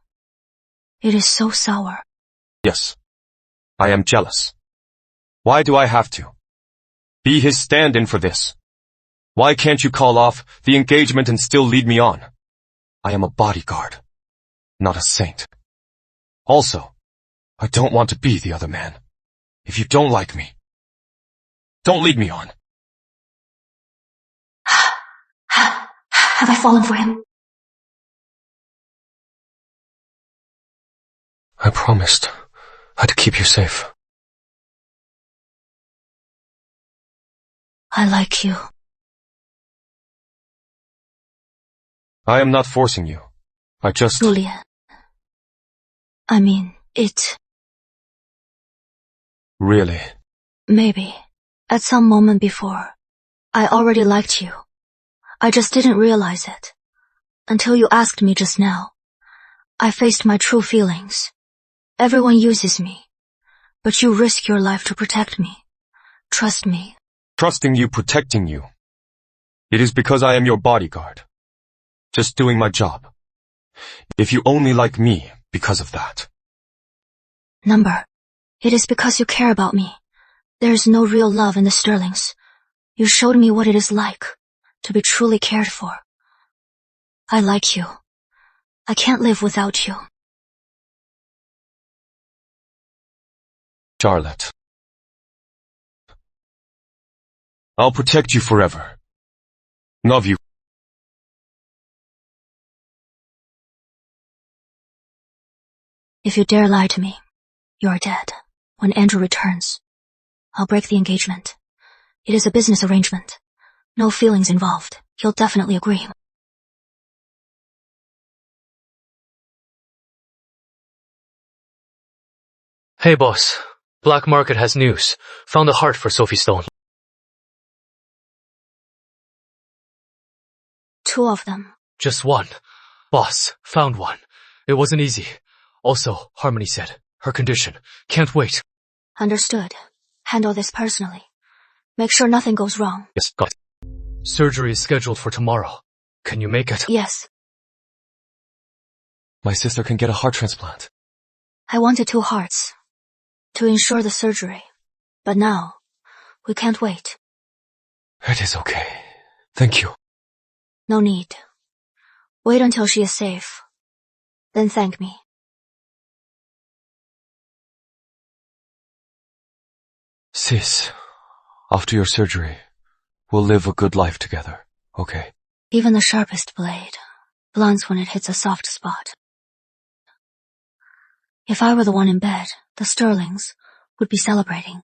It is so sour. Yes. I am jealous. Why do I have to be his stand-in for this? Why can't you call off the engagement and still lead me on? I am a bodyguard, not a saint. Also, I don't want to be the other man. If you don't like me, don't lead me on. Have I fallen for him? I promised I'd keep you safe. I like you. I am not forcing you. I just— Julian. I mean, it. Really? Maybe. At some moment before, I already liked you. I just didn't realize it. Until you asked me just now. I faced my true feelings. Everyone uses me. But you risk your life to protect me. Trust me. Trusting you, protecting you. It is because I am your bodyguard. Just doing my job. If you only like me because of that. Number, it is because you care about me. There is no real love in the Sterlings. You showed me what it is like to be truly cared for. I like you. I can't live without you. Charlotte. I'll protect you forever. Love you. If you dare lie to me, you are dead. When Andrew returns, I'll break the engagement. It is a business arrangement. No feelings involved. He'll definitely agree. Hey boss, Black Market has news. Found a heart for Sophie Stone. 2 of them. Just one. Boss, found one. It wasn't easy. Also, Harmony said, her condition. Can't wait. Understood. Handle this personally. Make sure nothing goes wrong. Yes, got it. Surgery is scheduled for tomorrow. Can you make it? Yes. My sister can get a heart transplant. I wanted 2 hearts to ensure the surgery. But now, we can't wait. It is okay. Thank you. No need. Wait until she is safe. Then thank me. Sis, after your surgery, we'll live a good life together, okay? Even the sharpest blade blunts when it hits a soft spot. If I were the one in bed, the Sterlings would be celebrating.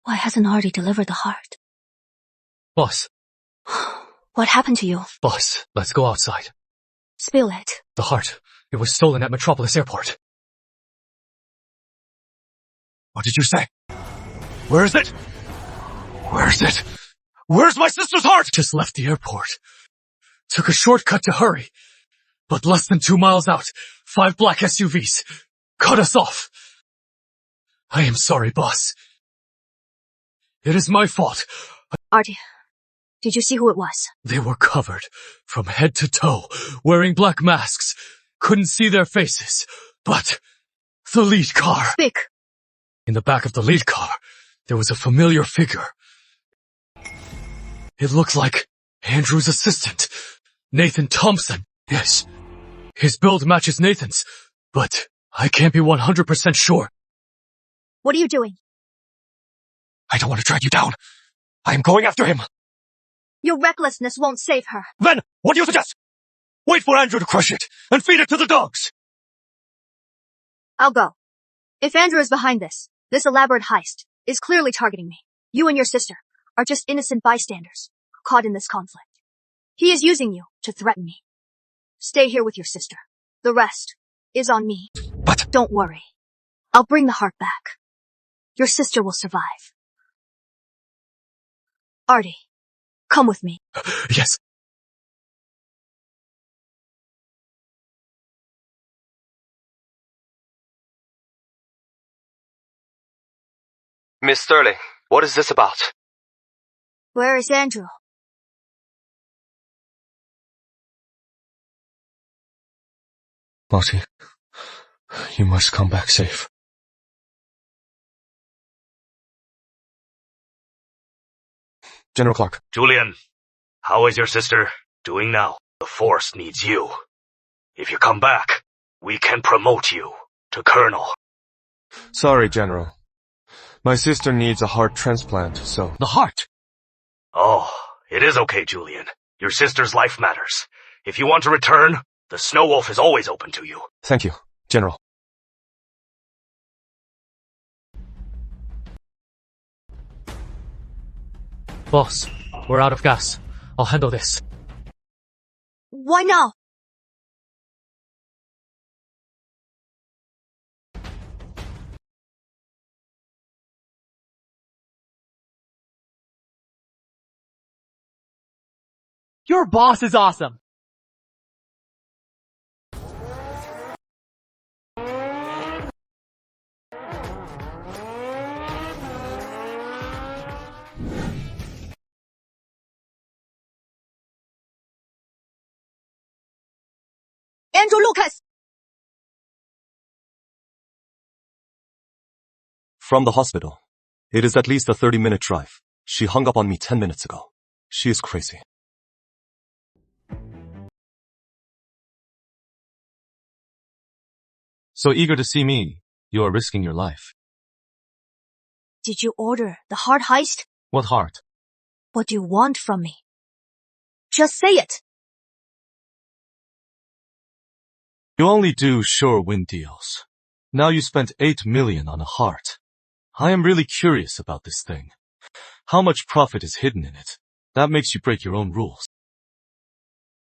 Why hasn't Artie delivered the heart? Boss. What happened to you? Boss, let's go outside. Spill it. The heart. It was stolen at Metropolis Airport. What did you say? Where is it? Where's it? Where's my sister's heart? Just left the airport. Took a shortcut to hurry. But less than 2 miles out, 5 black SUVs cut us off. I am sorry, boss. It is my fault. Artie, did you see who it was? They were covered from head to toe, wearing black masks. Couldn't see their faces. But the lead car. Speak. In the back of the lead car, there was a familiar figure. It looked like Andrew's assistant, Nathan Thompson. Yes, his build matches Nathan's, but I can't be 100% sure. What are you doing? I don't want to drag you down. I am going after him. Your recklessness won't save her. Then, what do you suggest? Wait for Andrew to crush it and feed it to the dogs. I'll go. If Andrew is behind this elaborate heist is clearly targeting me. You and your sister are just innocent bystanders caught in this conflict. He is using you to threaten me. Stay here with your sister. The rest is on me. But don't worry. I'll bring the heart back. Your sister will survive. Artie, come with me. Yes. Miss Sterling, what is this about? Where is Andrew? Marty, you must come back safe. General Clark. Julian, how is your sister doing now? The Force needs you. If you come back, we can promote you to Colonel. Sorry, General. My sister needs a heart transplant, so... The heart? Oh, it is okay, Julian. Your sister's life matters. If you want to return, the Snow Wolf is always open to you. Thank you, General. Boss, we're out of gas. I'll handle this. Why now? Your boss is awesome. Andrew Lucas! From the hospital. It is at least a 30-minute drive. She hung up on me 10 minutes ago. She is crazy. So eager to see me, you are risking your life. Did you order the heart heist? What heart? What do you want from me? Just say it! You only do sure win deals. Now you spent 8 million on a heart. I am really curious about this thing. How much profit is hidden in it? That makes you break your own rules.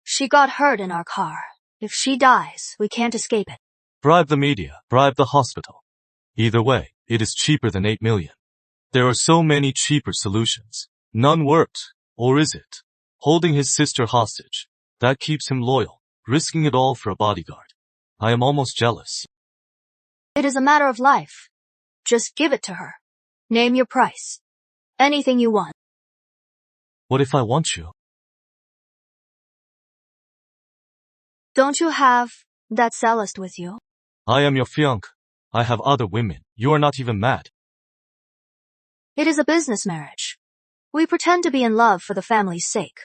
She got hurt in our car. If she dies, we can't escape it. Bribe the media, bribe the hospital. Either way, it is cheaper than 8 million. There are so many cheaper solutions. None worked. Or is it? Holding his sister hostage. That keeps him loyal, risking it all for a bodyguard. I am almost jealous. It is a matter of life. Just give it to her. Name your price. Anything you want. What if I want you? Don't you have that cellist with you? I am your fiancé. I have other women. You are not even mad. It is a business marriage. We pretend to be in love for the family's sake.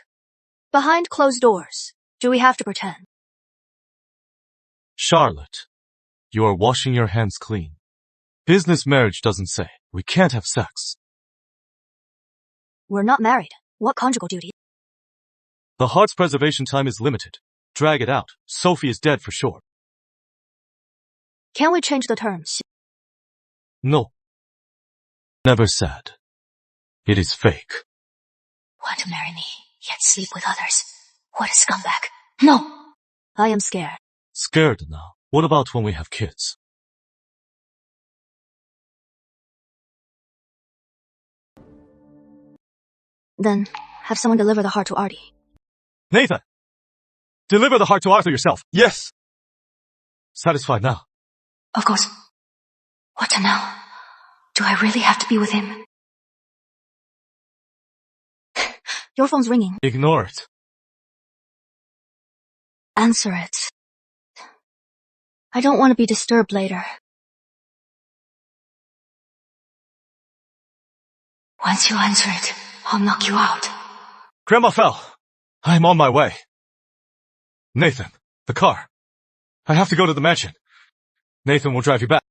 Behind closed doors, do we have to pretend? Charlotte, you are washing your hands clean. Business marriage doesn't say we can't have sex. We're not married. What conjugal duty? The heart's preservation time is limited. Drag it out. Sophie is dead for sure. Can we change the terms? No. Never said. It is fake. Want to marry me, yet sleep with others. What a scumbag. No! I am scared. Scared now. What about when we have kids? Then, have someone deliver the heart to Artie. Nathan! Deliver the heart to Arthur yourself. Yes! Satisfied now? Of course. What now? Do I really have to be with him? Your phone's ringing. Ignore it. Answer it. I don't want to be disturbed later. Once you answer it, I'll knock you out. Grandma fell. I'm on my way. Nathan, the car. I have to go to the mansion. Nathan will drive you back.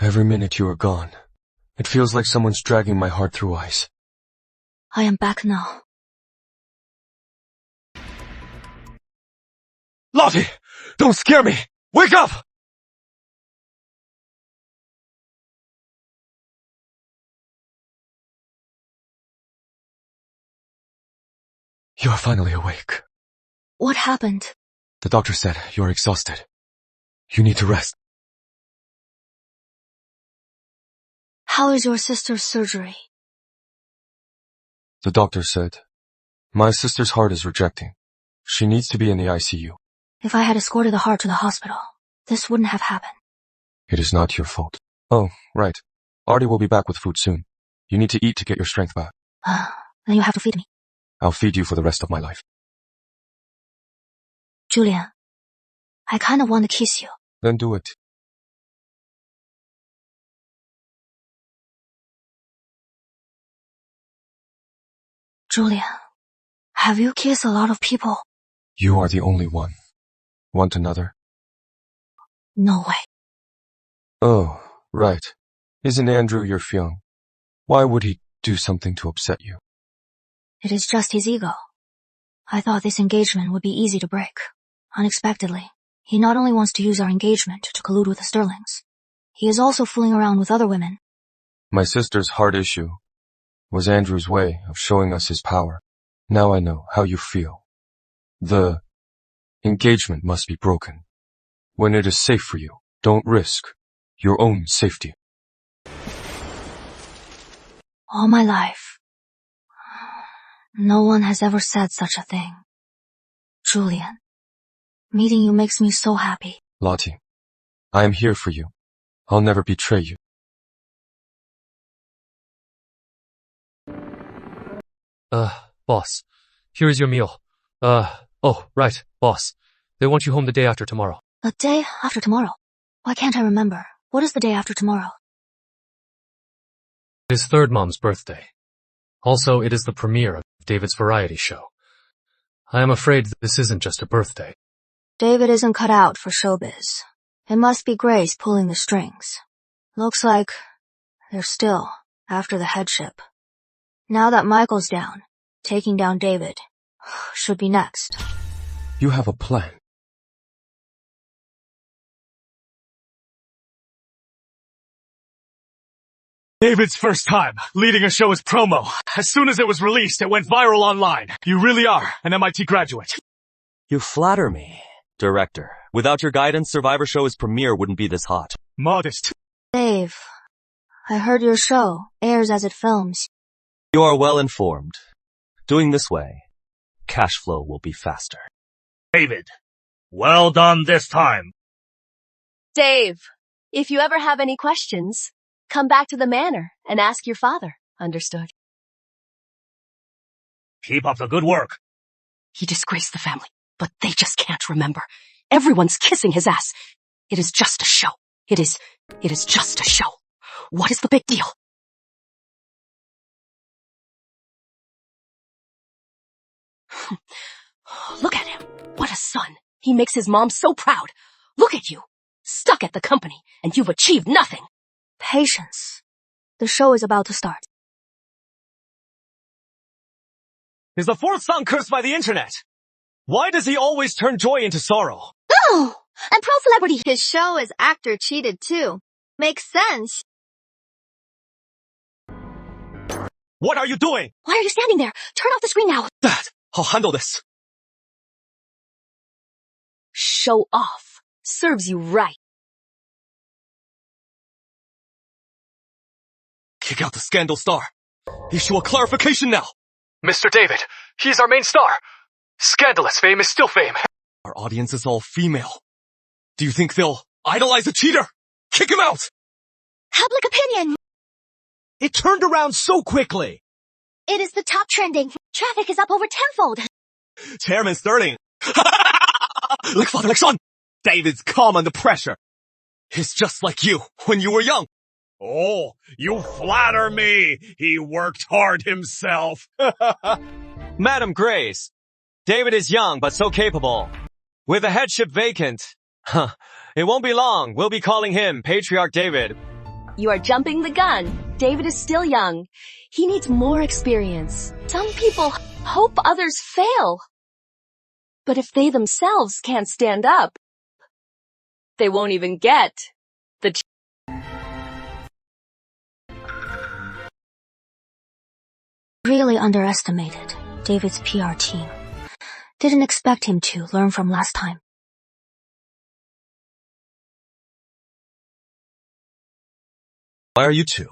Every minute you are gone, it feels like someone's dragging my heart through ice. I am back now. Lottie! Don't scare me! Wake up! You are finally awake. What happened? The doctor said you are exhausted. You need to rest. How is your sister's surgery? The doctor said, my sister's heart is rejecting. She needs to be in the ICU. If I had escorted the heart to the hospital, this wouldn't have happened. It is not your fault. Oh, right. Artie will be back with food soon. You need to eat to get your strength back. Then you have to feed me. I'll feed you for the rest of my life. Julian, I kind of want to kiss you. Then do it. Julian, have you kissed a lot of people? You are the only one. Want another? No way. Oh, right. Isn't Andrew your fiancé? Why would he do something to upset you? It is just his ego. I thought this engagement would be easy to break. Unexpectedly, he not only wants to use our engagement to collude with the Sterlings, he is also fooling around with other women. My sister's heart issue was Andrew's way of showing us his power. Now I know how you feel. The engagement must be broken. When it is safe for you, don't risk your own safety. All my life, no one has ever said such a thing. Julian, Meeting you makes me so happy. Lottie, I am here for you. I'll never betray you. Boss, here is your meal. Oh, right, boss. They want you home the day after tomorrow. The day after tomorrow? Why can't I remember? What is the day after tomorrow? It is third mom's birthday. Also, it is the premiere of David's variety show. I am afraid this isn't just a birthday. David isn't cut out for showbiz. It must be Grace pulling the strings. Looks like they're still after the headship. Now that Michael's down, taking down David should be next. You have a plan. David's first time leading a show as promo. As soon as it was released, it went viral online. You really are an MIT graduate. You flatter me, director. Without your guidance, Survivor Show's premiere wouldn't be this hot. Modest. Dave, I heard your show airs as it films. You are well informed. Doing this way, cash flow will be faster. David, well done this time. Dave, if you ever have any questions, come back to the manor and ask your father. Understood? Keep up the good work. He disgraced the family, but they just can't remember. Everyone's kissing his ass. It is just a show. It is just a show. What is the big deal? Look at him. What a son. He makes his mom so proud. Look at you. Stuck at the company, and you've achieved nothing. Patience. The show is about to start. Is the fourth son cursed by the internet? Why does he always turn joy into sorrow? Oh! And pro celebrity. His show is actor cheated too. Makes sense. What are you doing? Why are you standing there? Turn off the screen now. Dad, I'll handle this. Show off. Serves you right. Kick out the scandal star. Issue a clarification now. Mr. David, he's our main star. Scandalous fame is still fame. Our audience is all female. Do you think they'll idolize a cheater? Kick him out! Public opinion. It turned around so quickly. It is the top trending. Traffic is up over tenfold. Chairman Sterling. Like father, like son. David's calm under pressure. He's just like you when you were young. Oh, you flatter me. He worked hard himself. Madam Grace, David is young but so capable. With the headship vacant, it won't be long. We'll be calling him Patriarch David. You are jumping the gun. David is still young. He needs more experience. Some people hope others fail. But if they themselves can't stand up, they won't even get the Really underestimated David's PR team. Didn't expect him to learn from last time. Why are you two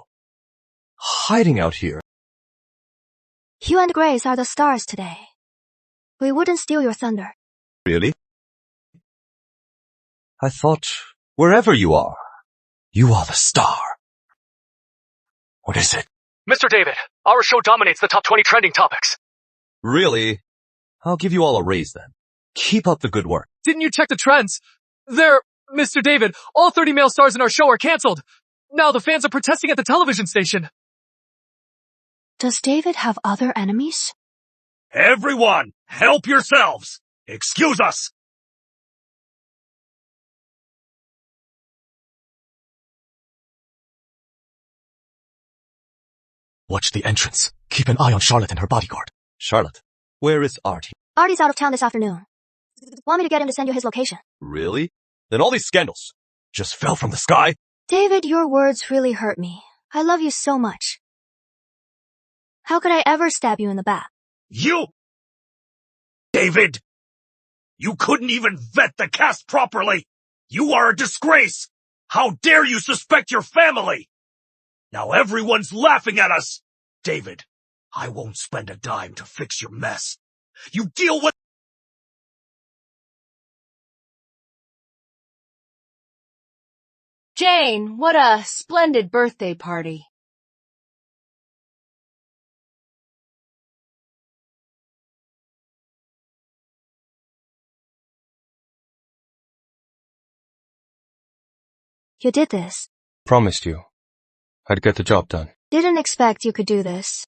hiding out here? You and Grace are the stars today. We wouldn't steal your thunder. Really? I thought wherever you are the star. What is it? Mr. David, our show dominates the top 20 trending topics. Really? I'll give you all a raise then. Keep up the good work. Didn't you check the trends? There, Mr. David, all 30 male stars in our show are cancelled. Now the fans are protesting at the television station. Does David have other enemies? Everyone, help yourselves. Excuse us. Watch the entrance. Keep an eye on Charlotte and her bodyguard. Charlotte, where is Artie? Artie's out of town this afternoon. Want me to get him to send you his location? Really? Then all these scandals just fell from the sky? David, your words really hurt me. I love you so much. How could I ever stab you in the back? You! David! You couldn't even vet the cast properly! You are a disgrace! How dare you suspect your family! Now everyone's laughing at us! David, I won't spend a dime to fix your mess. You deal with Jane, what a splendid birthday party. You did this. Promised you. I'd get the job done. Didn't expect you could do this.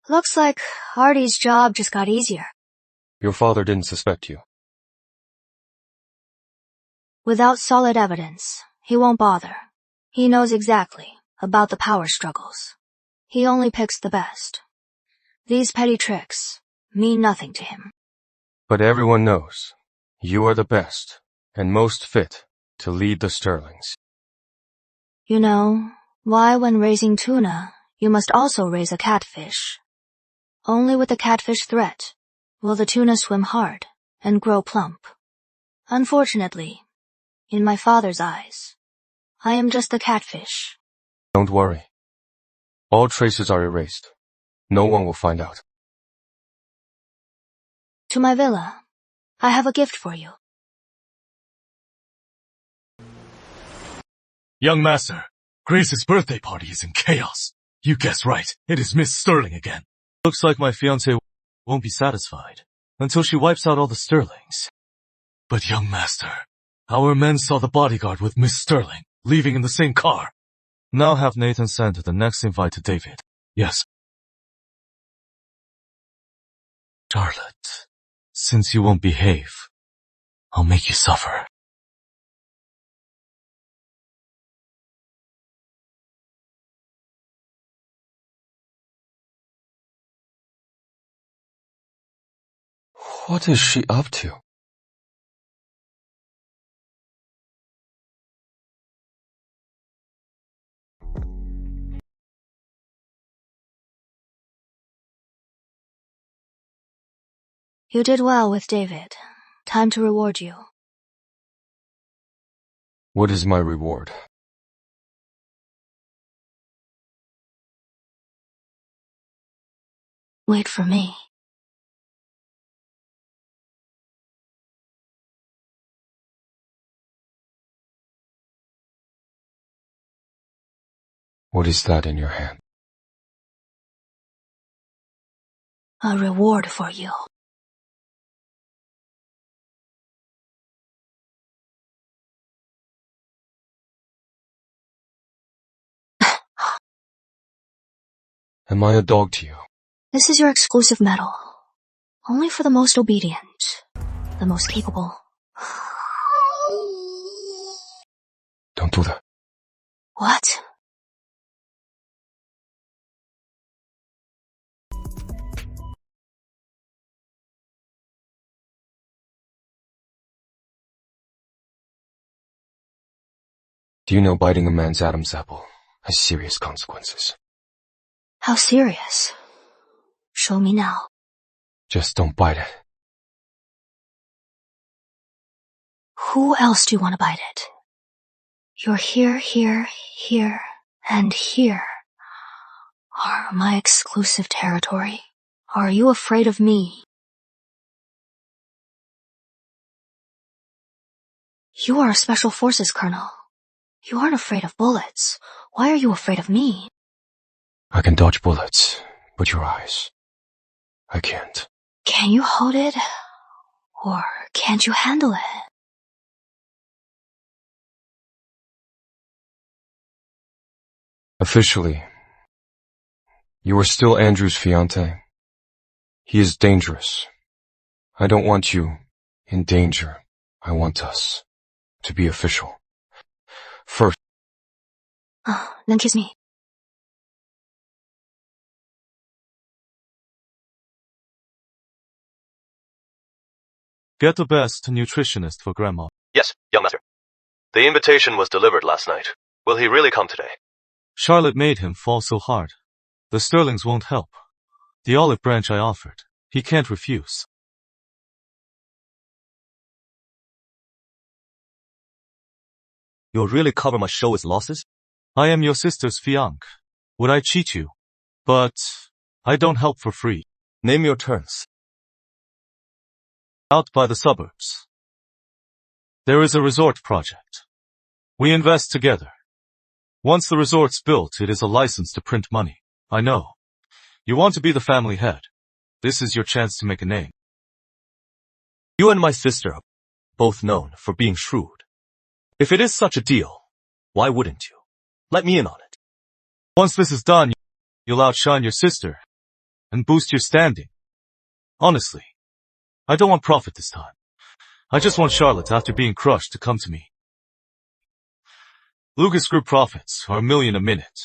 Looks like Artie's job just got easier. Your father didn't suspect you. Without solid evidence, he won't bother. He knows exactly about the power struggles. He only picks the best. These petty tricks mean nothing to him. But everyone knows you are the best and most fit to lead the Sterlings. You know why when raising tuna, you must also raise a catfish. Only with the catfish threat will the tuna swim hard and grow plump. Unfortunately, in my father's eyes, I am just a catfish. Don't worry. All traces are erased. No one will find out. To my villa, I have a gift for you. Young master, Grace's birthday party is in chaos. You guessed right, it is Miss Sterling again. Looks like my fiancé won't be satisfied until she wipes out all the Sterlings. But young master, our men saw the bodyguard with Miss Sterling leaving in the same car. Now have Nathan send the next invite to David. Yes. Charlotte, since you won't behave, I'll make you suffer. What is she up to? You did well with David. Time to reward you. What is my reward? Wait for me. What is that in your hand? A reward for you. Am I a dog to you? This is your exclusive medal. Only for the most obedient, the most capable. Don't do that. What? Do you know biting a man's Adam's apple has serious consequences? How serious? Show me now. Just don't bite it. Who else do you want to bite it? You're here, here, and here are my exclusive territory. Are you afraid of me? You are a special forces colonel. You aren't afraid of bullets. Why are you afraid of me? I can dodge bullets, but your eyes, I can't. Can you hold it? Or can't you handle it? Officially, you are still Andrew's fiancé. He is dangerous. I don't want you in danger. I want us to be official. First. Then kiss me. Get the best nutritionist for Grandma. Yes, young master. The invitation was delivered last night. Will he really come today? Charlotte made him fall so hard. The Sterlings won't help. The olive branch I offered, he can't refuse. You'll really cover my show as losses? I am your sister's fiancé. Would I cheat you? But I don't help for free. Name your terms. Out by the suburbs, there is a resort project. We invest together. Once the resort's built, it is a license to print money. I know. You want to be the family head. This is your chance to make a name. You and my sister are both known for being shrewd. If it is such a deal, why wouldn't you? Let me in on it. Once this is done, you'll outshine your sister and boost your standing. Honestly, I don't want profit this time. I just want Charlotte, after being crushed, to come to me. Lucas Group profits are $1 million a minute.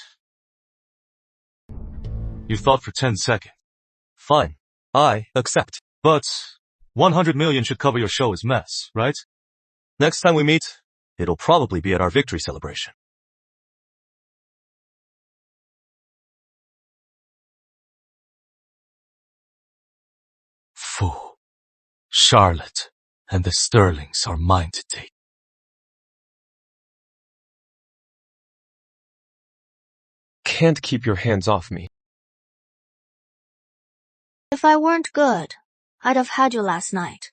You thought for 10 seconds. Fine. I accept. But 100 million should cover your show as mess, right? Next time we meet, it'll probably be at our victory celebration. Fool. Charlotte and the Sterlings are mine to take. Can't keep your hands off me. If I weren't good, I'd have had you last night.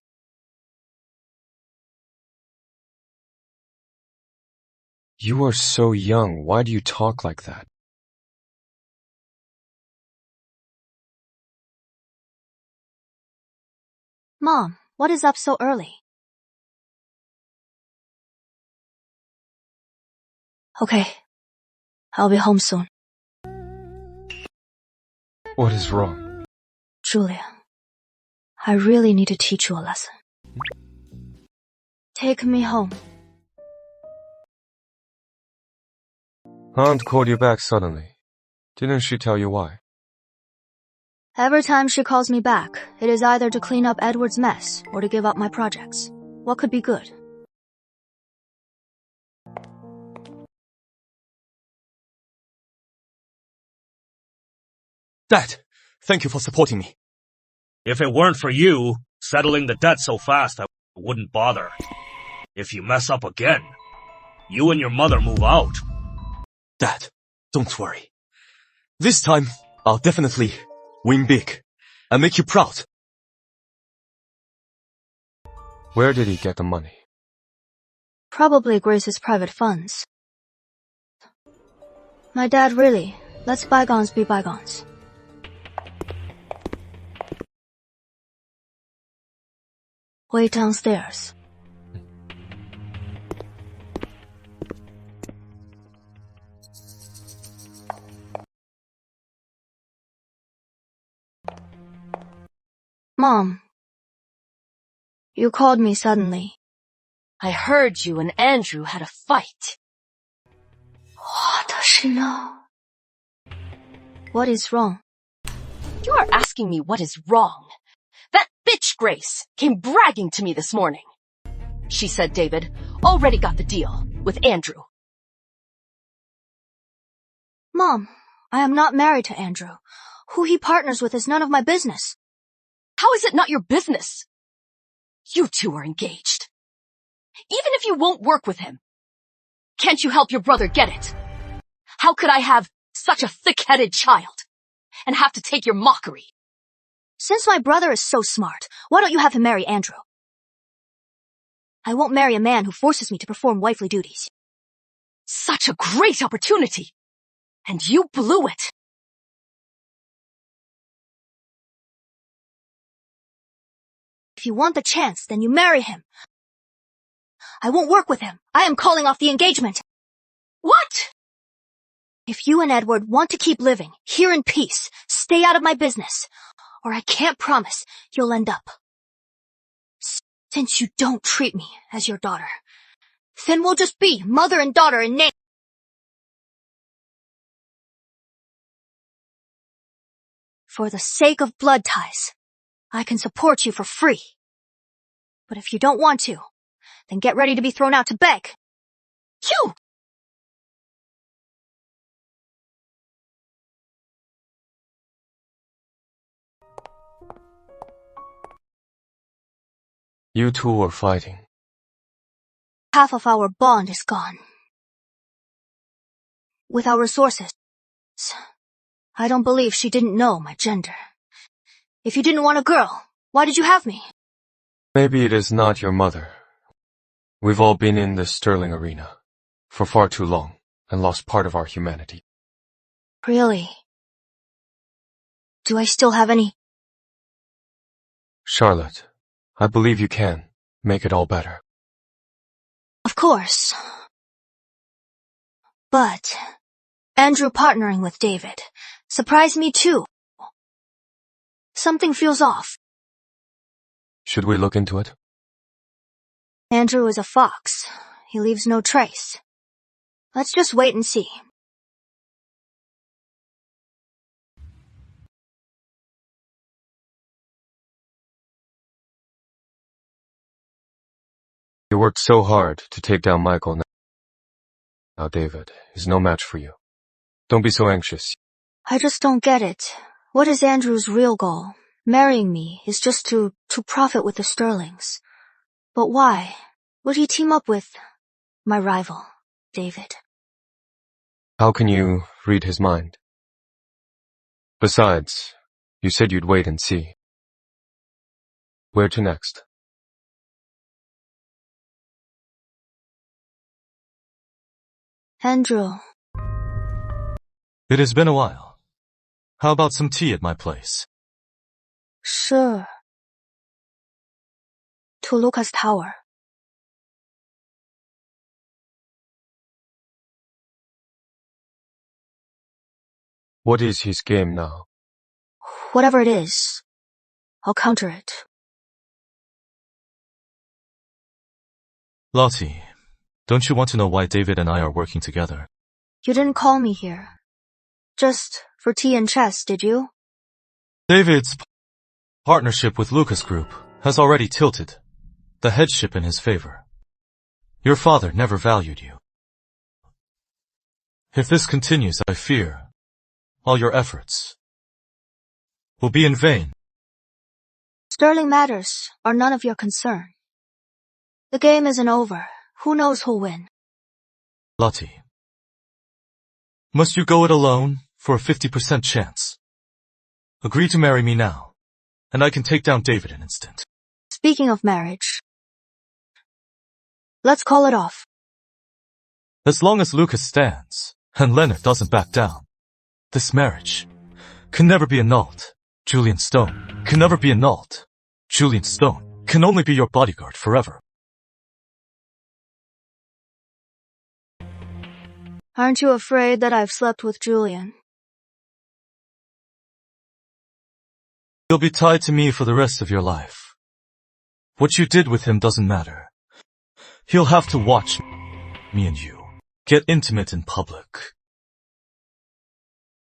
You are so young. Why do you talk like that? Mom, what is up so early? Okay, I'll be home soon. What is wrong? Julia, I really need to teach you a lesson. Take me home. Aunt called you back suddenly. Didn't she tell you why? Every time she calls me back, it is either to clean up Edward's mess or to give up my projects. What could be good? Dad, thank you for supporting me. If it weren't for you settling the debt so fast, I wouldn't bother. If you mess up again, you and your mother move out. Dad, don't worry. This time, I'll definitely win big and make you proud. Where did he get the money? Probably Grace's private funds. My dad really lets bygones be bygones. Wait downstairs. Mom, you called me suddenly. I heard you and Andrew had a fight. What does she know? What is wrong? You are asking me what is wrong. That bitch Grace came bragging to me this morning. She said David already got the deal with Andrew. Mom, I am not married to Andrew. Who he partners with is none of my business. How is it not your business? You two are engaged. Even if you won't work with him, can't you help your brother get it? How could I have such a thick-headed child and have to take your mockery? Since my brother is so smart, why don't you have him marry Andrew? I won't marry a man who forces me to perform wifely duties. Such a great opportunity, and you blew it. If you want the chance, then you marry him. I won't work with him. I am calling off the engagement. What? If you and Edward want to keep living here in peace, stay out of my business, or I can't promise you'll end up. Since you don't treat me as your daughter, then we'll just be mother and daughter in name. For the sake of blood ties, I can support you for free. But if you don't want to, then get ready to be thrown out to beg. You! You two are fighting. Half of our bond is gone. With our resources, I don't believe she didn't know my gender. If you didn't want a girl, why did you have me? Maybe it is not your mother. We've all been in the Sterling arena for far too long and lost part of our humanity. Really? Do I still have any? Charlotte, I believe you can make it all better. Of course. But Andrew partnering with David surprised me too. Something feels off. Should we look into it? Andrew is a fox. He leaves no trace. Let's just wait and see. You worked so hard to take down Michael. Now David is no match for you. Don't be so anxious. I just don't get it. What is Andrew's real goal? Marrying me is just to profit with the Sterlings. But why would he team up with my rival, David? How can you read his mind? Besides, you said you'd wait and see. Where to next? Andrew. It has been a while. How about some tea at my place? Sure. To Lucas Tower. What is his game now? Whatever it is, I'll counter it. Lottie, don't you want to know why David and I are working together? You didn't call me here. Just for tea and chess, did you? David's partnership with Lucas Group has already tilted the headship in his favor. Your father never valued you. If this continues, I fear all your efforts will be in vain. Sterling matters are none of your concern. The game isn't over. Who knows who'll win? Lottie, must you go it alone for a 50% chance? Agree to marry me now, and I can take down David in an instant. Speaking of marriage, let's call it off. As long as Lucas stands, and Leonard doesn't back down, this marriage can never be annulled. Julian Stone can never be annulled. Julian Stone can only be your bodyguard forever. Aren't you afraid that I've slept with Julian? You'll be tied to me for the rest of your life. What you did with him doesn't matter. He'll have to watch me and you get intimate in public.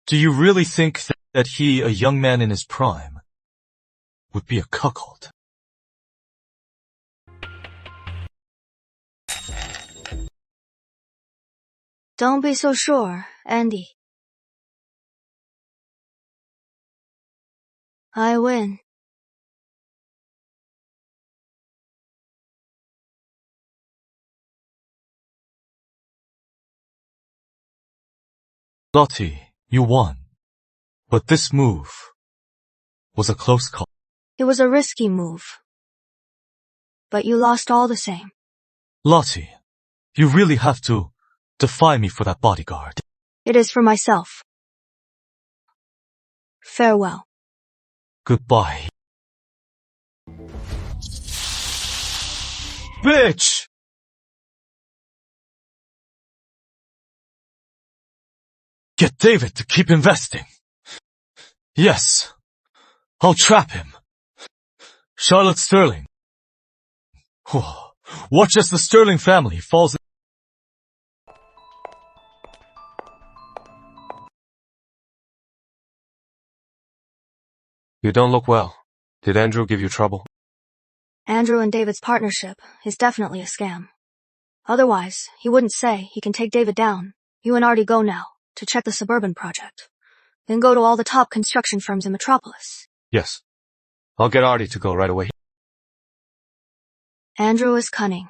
Do you really think that he, a young man in his prime, would be a cuckold? Don't be so sure, Andy. I win. Lottie, you won. But this move was a close call. It was a risky move. But you lost all the same. Lottie, you really have to defy me for that bodyguard. It is for myself. Farewell. Goodbye. Bitch! Get David to keep investing. Yes, I'll trap him. Charlotte Sterling. Watch as the Sterling family falls. You don't look well. Did Andrew give you trouble? Andrew and David's partnership is definitely a scam. Otherwise, he wouldn't say he can take David down. You and Artie go now to check the suburban project. Then go to all the top construction firms in Metropolis. Yes. I'll get Artie to go right away. Andrew is cunning.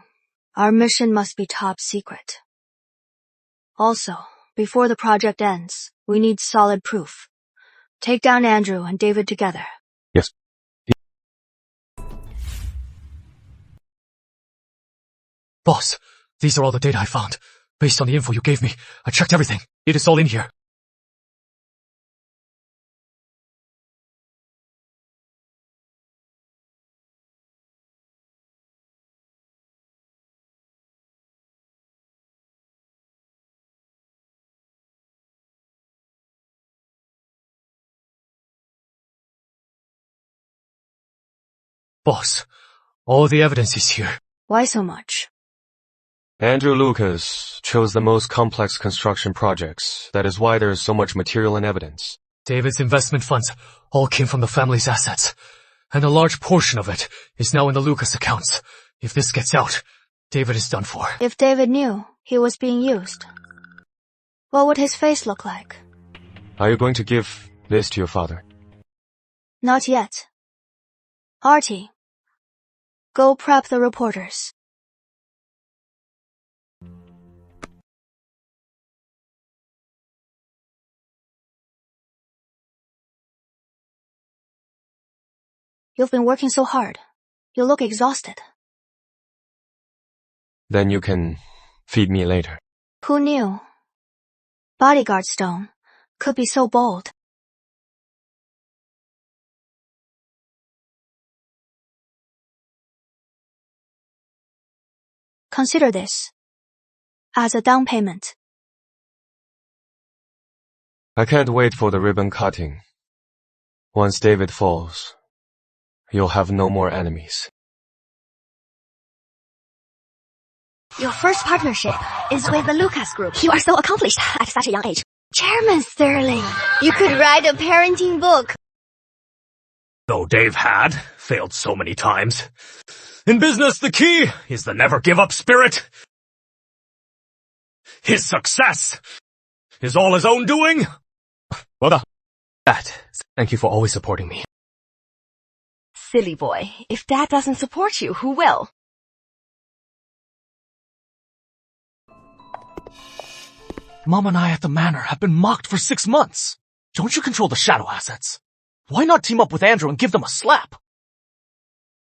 Our mission must be top secret. Also, before the project ends, we need solid proof. Take down Andrew and David together. Yes. Boss, these are all the data I found. Based on the info you gave me, I checked everything. It is all in here. Boss, all the evidence is here. Why so much? Andrew Lucas chose the most complex construction projects. That is why there is so much material and evidence. David's investment funds all came from the family's assets, and a large portion of it is now in the Lucas accounts. If this gets out, David is done for. If David knew he was being used, what would his face look like? Are you going to give this to your father? Not yet. Artie, go prep the reporters. You've been working so hard. You look exhausted. Then you can feed me later. Who knew? Bodyguard Stone could be so bold. Consider this as a down payment. I can't wait for the ribbon cutting. Once David falls, you'll have no more enemies. Your first partnership is with the Lucas Group. You are so accomplished at such a young age. Chairman Sterling, you could write a parenting book. Though Dave had failed so many times. In business, the key is the never-give-up spirit. His success is all his own doing. Dad, thank you for always supporting me. Silly boy. If Dad doesn't support you, who will? Mom and I at the manor have been mocked for 6 months. Don't you control the shadow assets? Why not team up with Andrew and give them a slap?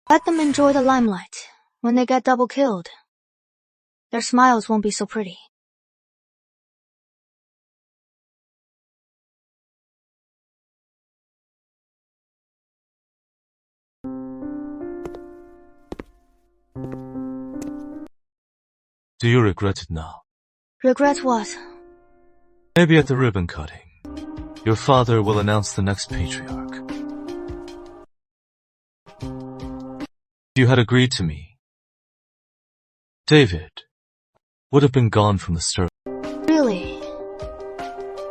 Let them enjoy the limelight. When they get double killed, their smiles won't be so pretty. Do you regret it now? Regret what? Maybe at the ribbon cutting, your father will announce the next patriarch. You had agreed to me. David would have been gone from the start. Really?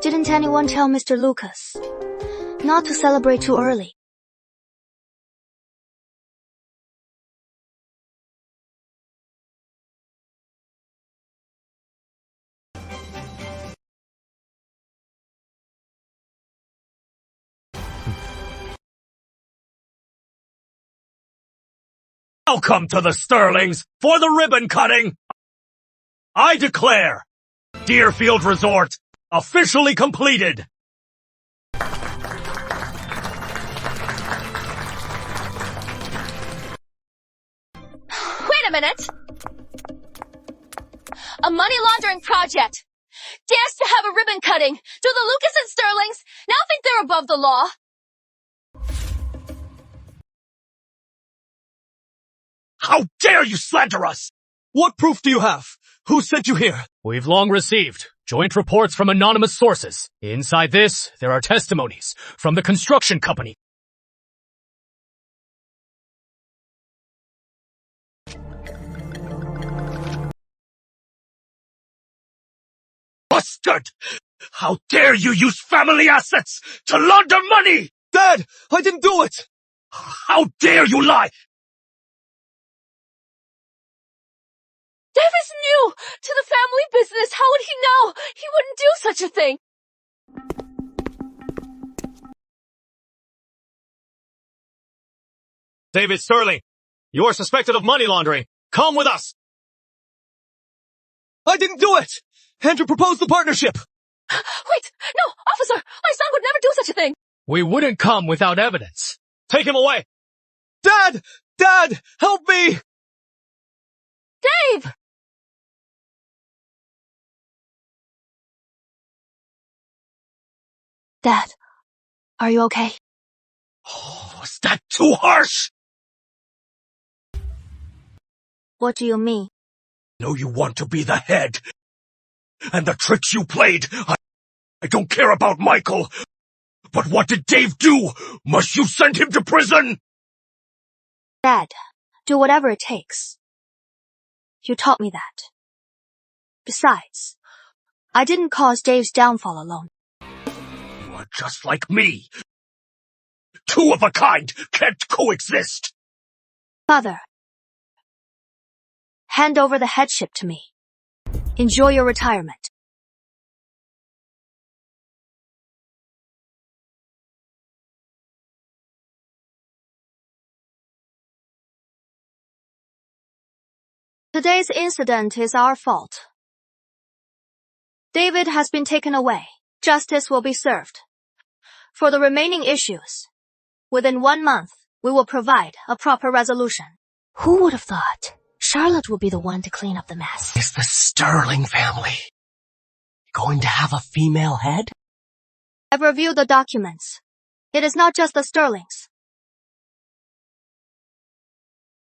Didn't anyone tell Mr. Lucas not to celebrate too early? Welcome to the Sterlings for the ribbon cutting. I declare Deerfield Resort officially completed. Wait a minute. A money laundering project. Dares to have a ribbon cutting. Do the Lucas and Sterlings now think they're above the law? How dare you slander us? What proof do you have? Who sent you here? We've long received joint reports from anonymous sources. Inside this, there are testimonies from the construction company. Bastard! How dare you use family assets to launder money? Dad, I didn't do it! How dare you lie? Davis new to the family business. How would he know? He wouldn't do such a thing. David Sterling, you are suspected of money laundering. Come with us. I didn't do it! Andrew proposed the partnership. Wait, no, officer, my son would never do such a thing. We wouldn't come without evidence. Take him away. Dad! Dad! Help me! Dave! Dad, are you okay? Oh, is that too harsh? What do you mean? No, you want to be the head. And the tricks you played. I don't care about Michael. But what did Dave do? Must you send him to prison? Dad, do whatever it takes. You taught me that. Besides, I didn't cause Dave's downfall alone. You are just like me. Two of a kind can't coexist. Father, hand over the headship to me. Enjoy your retirement. Today's incident is our fault. David has been taken away. Justice will be served. For the remaining issues, within 1 month, we will provide a proper resolution. Who would have thought Charlotte would be the one to clean up the mess? Is the Sterling family going to have a female head? I've reviewed the documents. It is not just the Sterlings.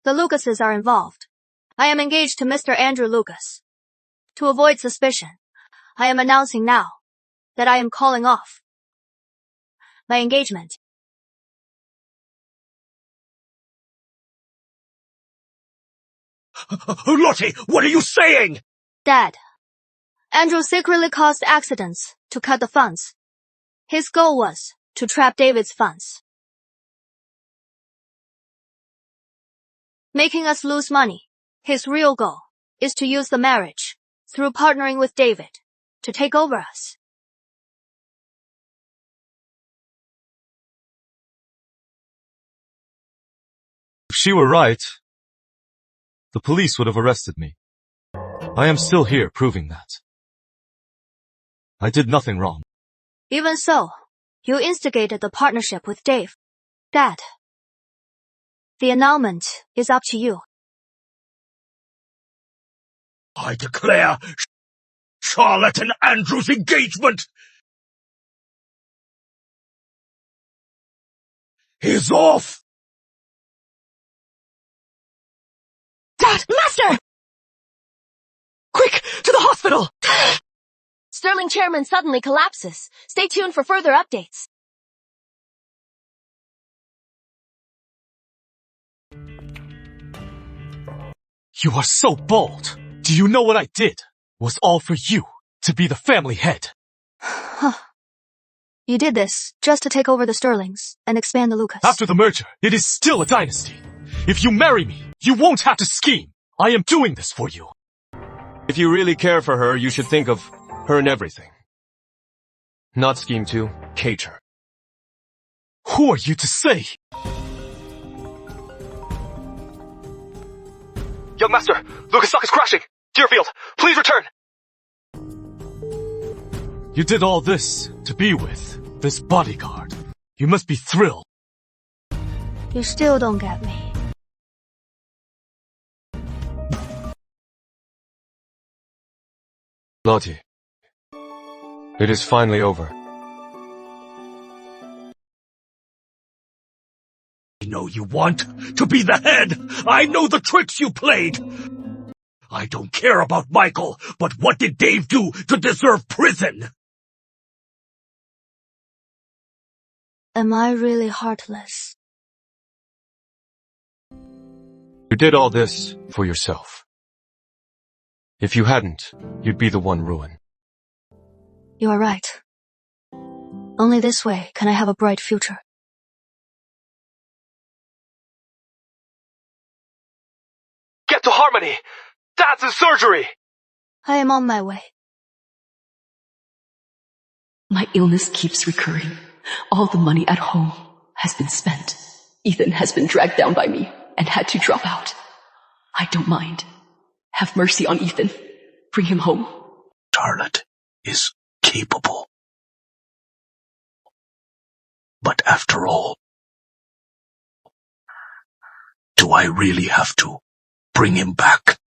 The Lucases are involved. I am engaged to Mr. Andrew Lucas. To avoid suspicion, I am announcing now that I am calling off my engagement. Lottie, what are you saying? Dad, Andrew secretly caused accidents to cut the funds. His goal was to trap David's funds, making us lose money. His real goal is to use the marriage, through partnering with David, to take over us. If she were right, the police would have arrested me. I am still here proving that. I did nothing wrong. Even so, you instigated the partnership with Dave. Dad, the annulment is up to you. I declare Charlotte and Andrew's engagement is off. Dad! Master! Quick, to the hospital! Sterling chairman suddenly collapses. Stay tuned for further updates. You are so bold. Do you know what I did? Was all for you, to be the family head. You did this just to take over the Sterlings and expand the Lucas. After the merger, it is still a dynasty. If you marry me, you won't have to scheme. I am doing this for you. If you really care for her, you should think of her and everything. Not scheme to cage her. Who are you to say? Young master, Lucas stock is crashing. Deerfield, please return. You did all this to be with this bodyguard. You must be thrilled. You still don't get me. Lottie, it is finally over. I know you want to be the head. I know the tricks you played. I don't care about Michael, but what did Dave do to deserve prison? Am I really heartless? You did all this for yourself. If you hadn't, you'd be the one ruined. You are right. Only this way can I have a bright future. Get to Harmony. Dad's in surgery. I am on my way. My illness keeps recurring. All the money at home has been spent. Ethan has been dragged down by me and had to drop out. I don't mind. Have mercy on Ethan. Bring him home. Charlotte is capable. But after all, do I really have to bring him back?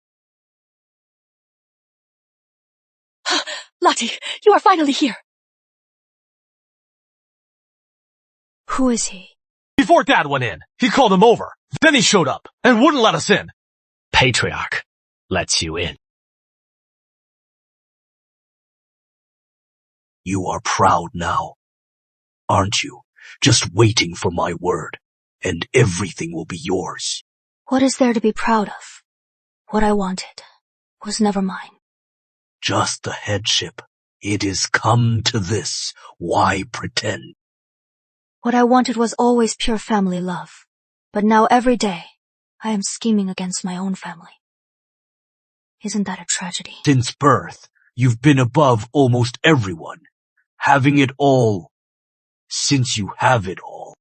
Lottie, you are finally here. Who is he? Before Dad went in, he called him over. Then he showed up and wouldn't let us in. Patriarch lets you in. You are proud now, aren't you? Just waiting for my word, and everything will be yours. What is there to be proud of? What I wanted was never mine. Just the headship. It is come to this. Why pretend? What I wanted was always pure family love. But now every day, I am scheming against my own family. Isn't that a tragedy? Since birth, you've been above almost everyone, having it all. Since you have it all,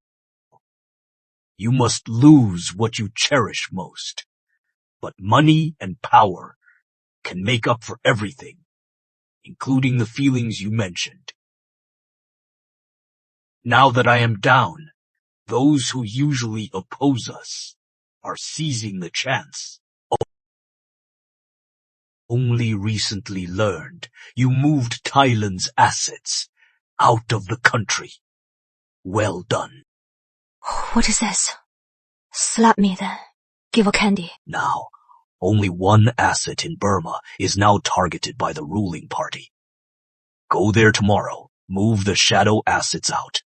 you must lose what you cherish most. But money and power can make up for everything, including the feelings you mentioned. Now that I am down, those who usually oppose us are seizing the chance. Only recently learned you moved Thailand's assets out of the country. Well done. What is this? Slap me then. Give a candy. Now, only one asset in Burma is now targeted by the ruling party. Go there tomorrow. Move the shadow assets out.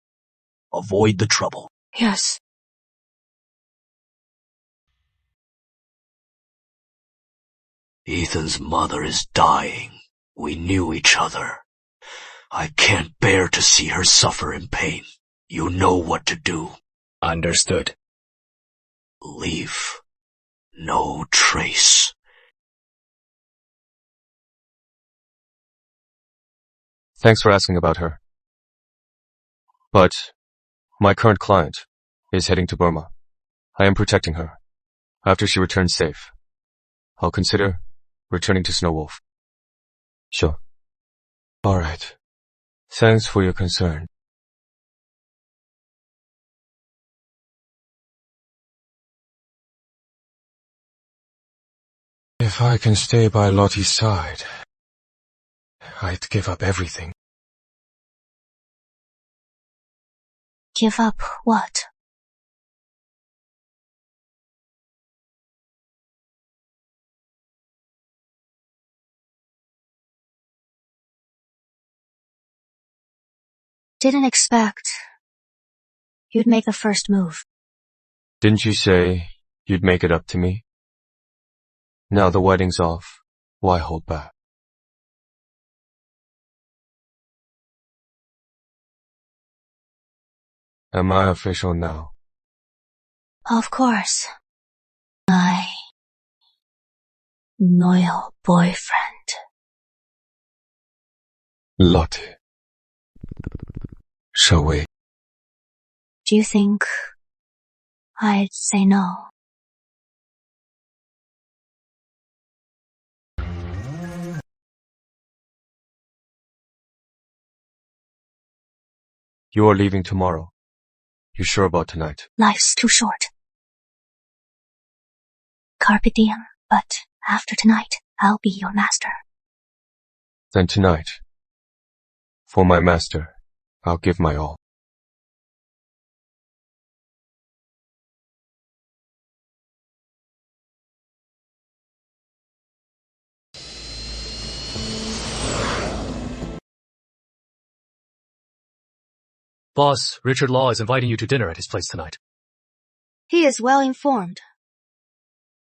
Avoid the trouble. Yes. Ethan's mother is dying. We knew each other. I can't bear to see her suffer in pain. You know what to do. Understood. Leave no trace. Thanks for asking about her. But my current client is heading to Burma. I am protecting her. After she returns safe, I'll consider returning to Snow Wolf. Sure. All right. Thanks for your concern. If I can stay by Lottie's side, I'd give up everything. Give up what? Didn't expect you'd make the first move. Didn't you say you'd make it up to me? Now the wedding's off. Why hold back? Am I official now? Of course. My loyal boyfriend. Lottie. Shall we? Do you think I'd say no? You are leaving tomorrow. You sure about tonight? Life's too short. Carpe diem, but after tonight, I'll be your master. Then tonight, for my master, I'll give my all. Boss, Richard Law is inviting you to dinner at his place tonight. He is well informed.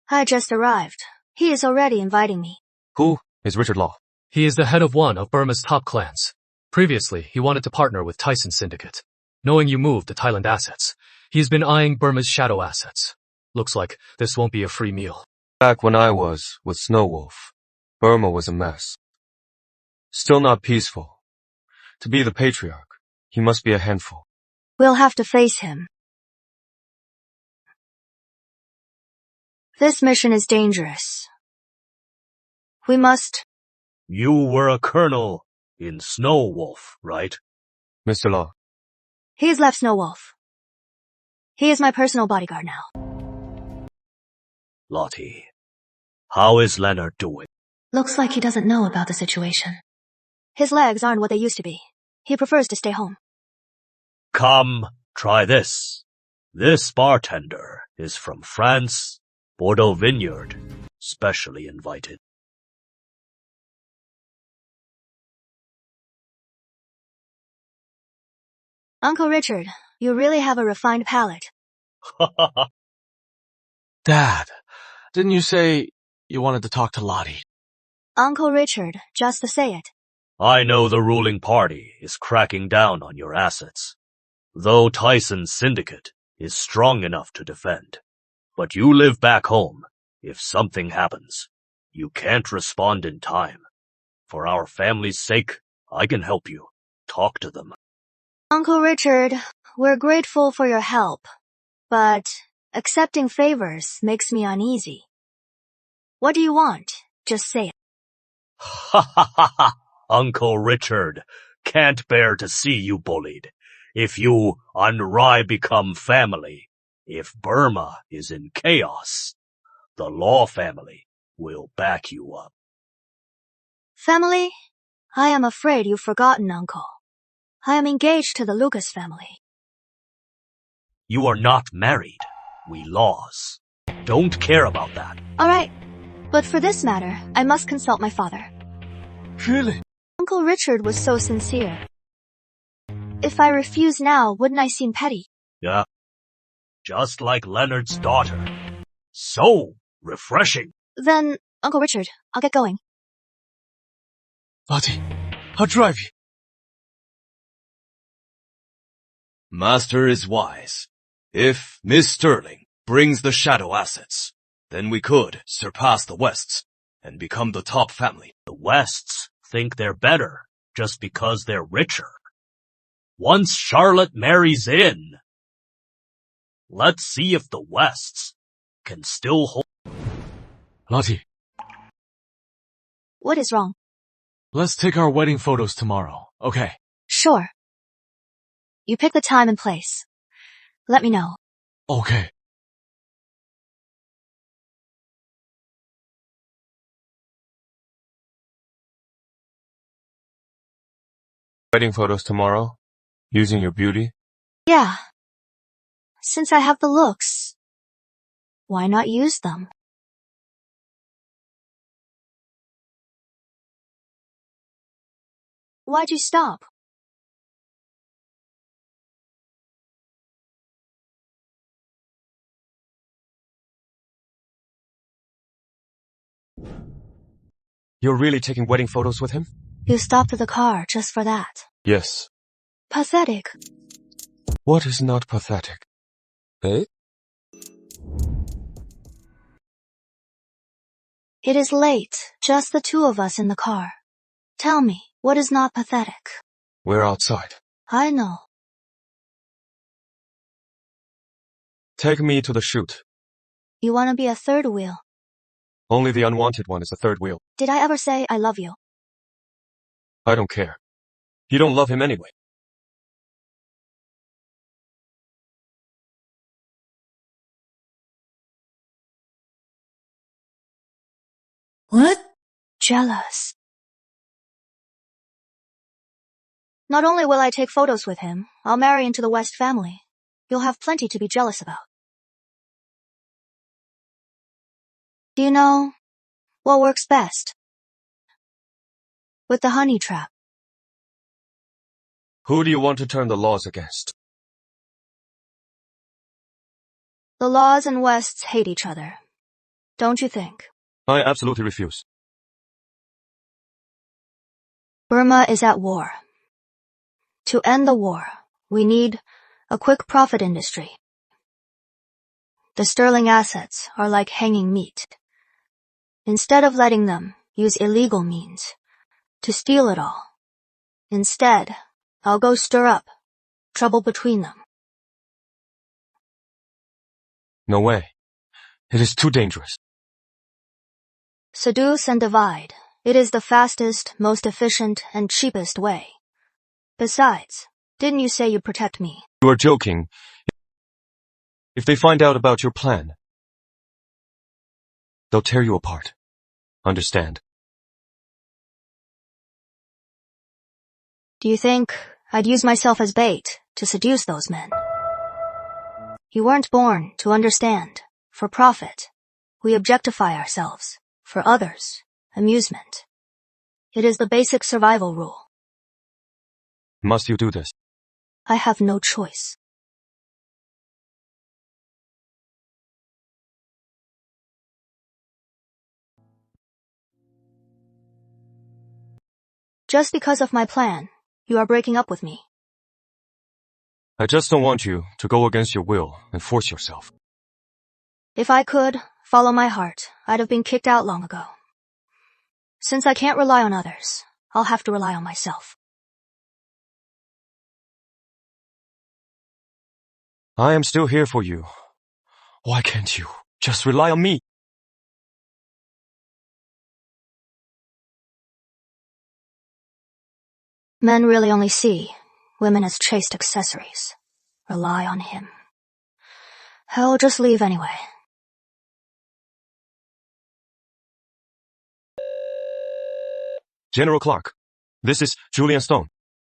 I just arrived. He is already inviting me. Who is Richard Law? He is the head of one of Burma's top clans. Previously, he wanted to partner with Tyson's syndicate. Knowing you moved the Thailand assets, he's been eyeing Burma's shadow assets. Looks like this won't be a free meal. Back when I was with Snow Wolf, Burma was a mess. Still not peaceful. To be the patriarch, he must be a handful. We'll have to face him. This mission is dangerous. We must... You were a colonel in Snow Wolf, right? Mr. Law. He's left Snow Wolf. He is my personal bodyguard now. Lottie, how is Leonard doing? Looks like he doesn't know about the situation. His legs aren't what they used to be. He prefers to stay home. Come, Try this. This bartender is from France, Bordeaux Vineyard, specially invited. Uncle Richard, you really have a refined palate. Dad, didn't you say you wanted to talk to Lottie? Uncle Richard, just to say it. I know the ruling party is cracking down on your assets, though Tyson's syndicate is strong enough to defend. But you live back home. If something happens, you can't respond in time. For our family's sake, I can help you. Talk to them. Uncle Richard, we're grateful for your help, but accepting favors makes me uneasy. What do you want? Just say it. Ha ha ha ha! Uncle Richard can't bear to see you bullied. If you and Rai become family, if Burma is in chaos, the Law family will back you up. Family? I am afraid you've forgotten, Uncle. I am engaged to the Lucas family. You are not married. We Laws don't care about that. Alright, but for this matter, I must consult my father. Really? Uncle Richard was so sincere. If I refuse now, wouldn't I seem petty? Yeah, just like Leonard's daughter. So refreshing. Then, Uncle Richard, I'll get going. Lottie, I'll drive you. Master is wise. If Miss Sterling brings the shadow assets, then we could surpass the Wests and become the top family. The Wests think they're better just because they're richer. Once Charlotte marries in, let's see if the Wests can still hold. Lottie. What is wrong? Let's take our wedding photos tomorrow, okay? Sure. You pick the time and place. Let me know. Okay. Wedding photos tomorrow? Using your beauty? Yeah. Since I have the looks, why not use them? Why'd you stop? You're really taking wedding photos with him? You stopped at the car just for that. Yes. Pathetic. What is not pathetic? Eh? It is late, just the two of us in the car. Tell me, what is not pathetic? We're outside. I know. Take me to the chute. You want to be a third wheel. Only the unwanted one is a third wheel. Did I ever say I love you? I don't care. You don't love him anyway. What? Jealous. Not only will I take photos with him, I'll marry into the West family. You'll have plenty to be jealous about. Do you know what works best? With the honey trap. Who do you want to turn the Laws against? The Laws and Wests hate each other. Don't you think? I absolutely refuse. Burma is at war. To end the war, we need a quick profit industry. The sterling assets are like hanging meat. Instead of letting them use illegal means to steal it all, instead, I'll go stir up trouble between them. No way. It is too dangerous. Seduce and divide. It is the fastest, most efficient, and cheapest way. Besides, didn't you say you'd protect me? You are joking. If they find out about your plan, they'll tear you apart. Understand? Do you think I'd use myself as bait to seduce those men? You weren't born to understand. For profit, we objectify ourselves. For others, amusement. It is the basic survival rule. Must you do this? I have no choice. Just because of my plan, you are breaking up with me. I just don't want you to go against your will and force yourself. If I could follow my heart, I'd have been kicked out long ago. Since I can't rely on others, I'll have to rely on myself. I am still here for you. Why can't you just rely on me? Men really only see women as chaste accessories. Rely on him. I'll just leave anyway. General Clark, this is Julian Stone.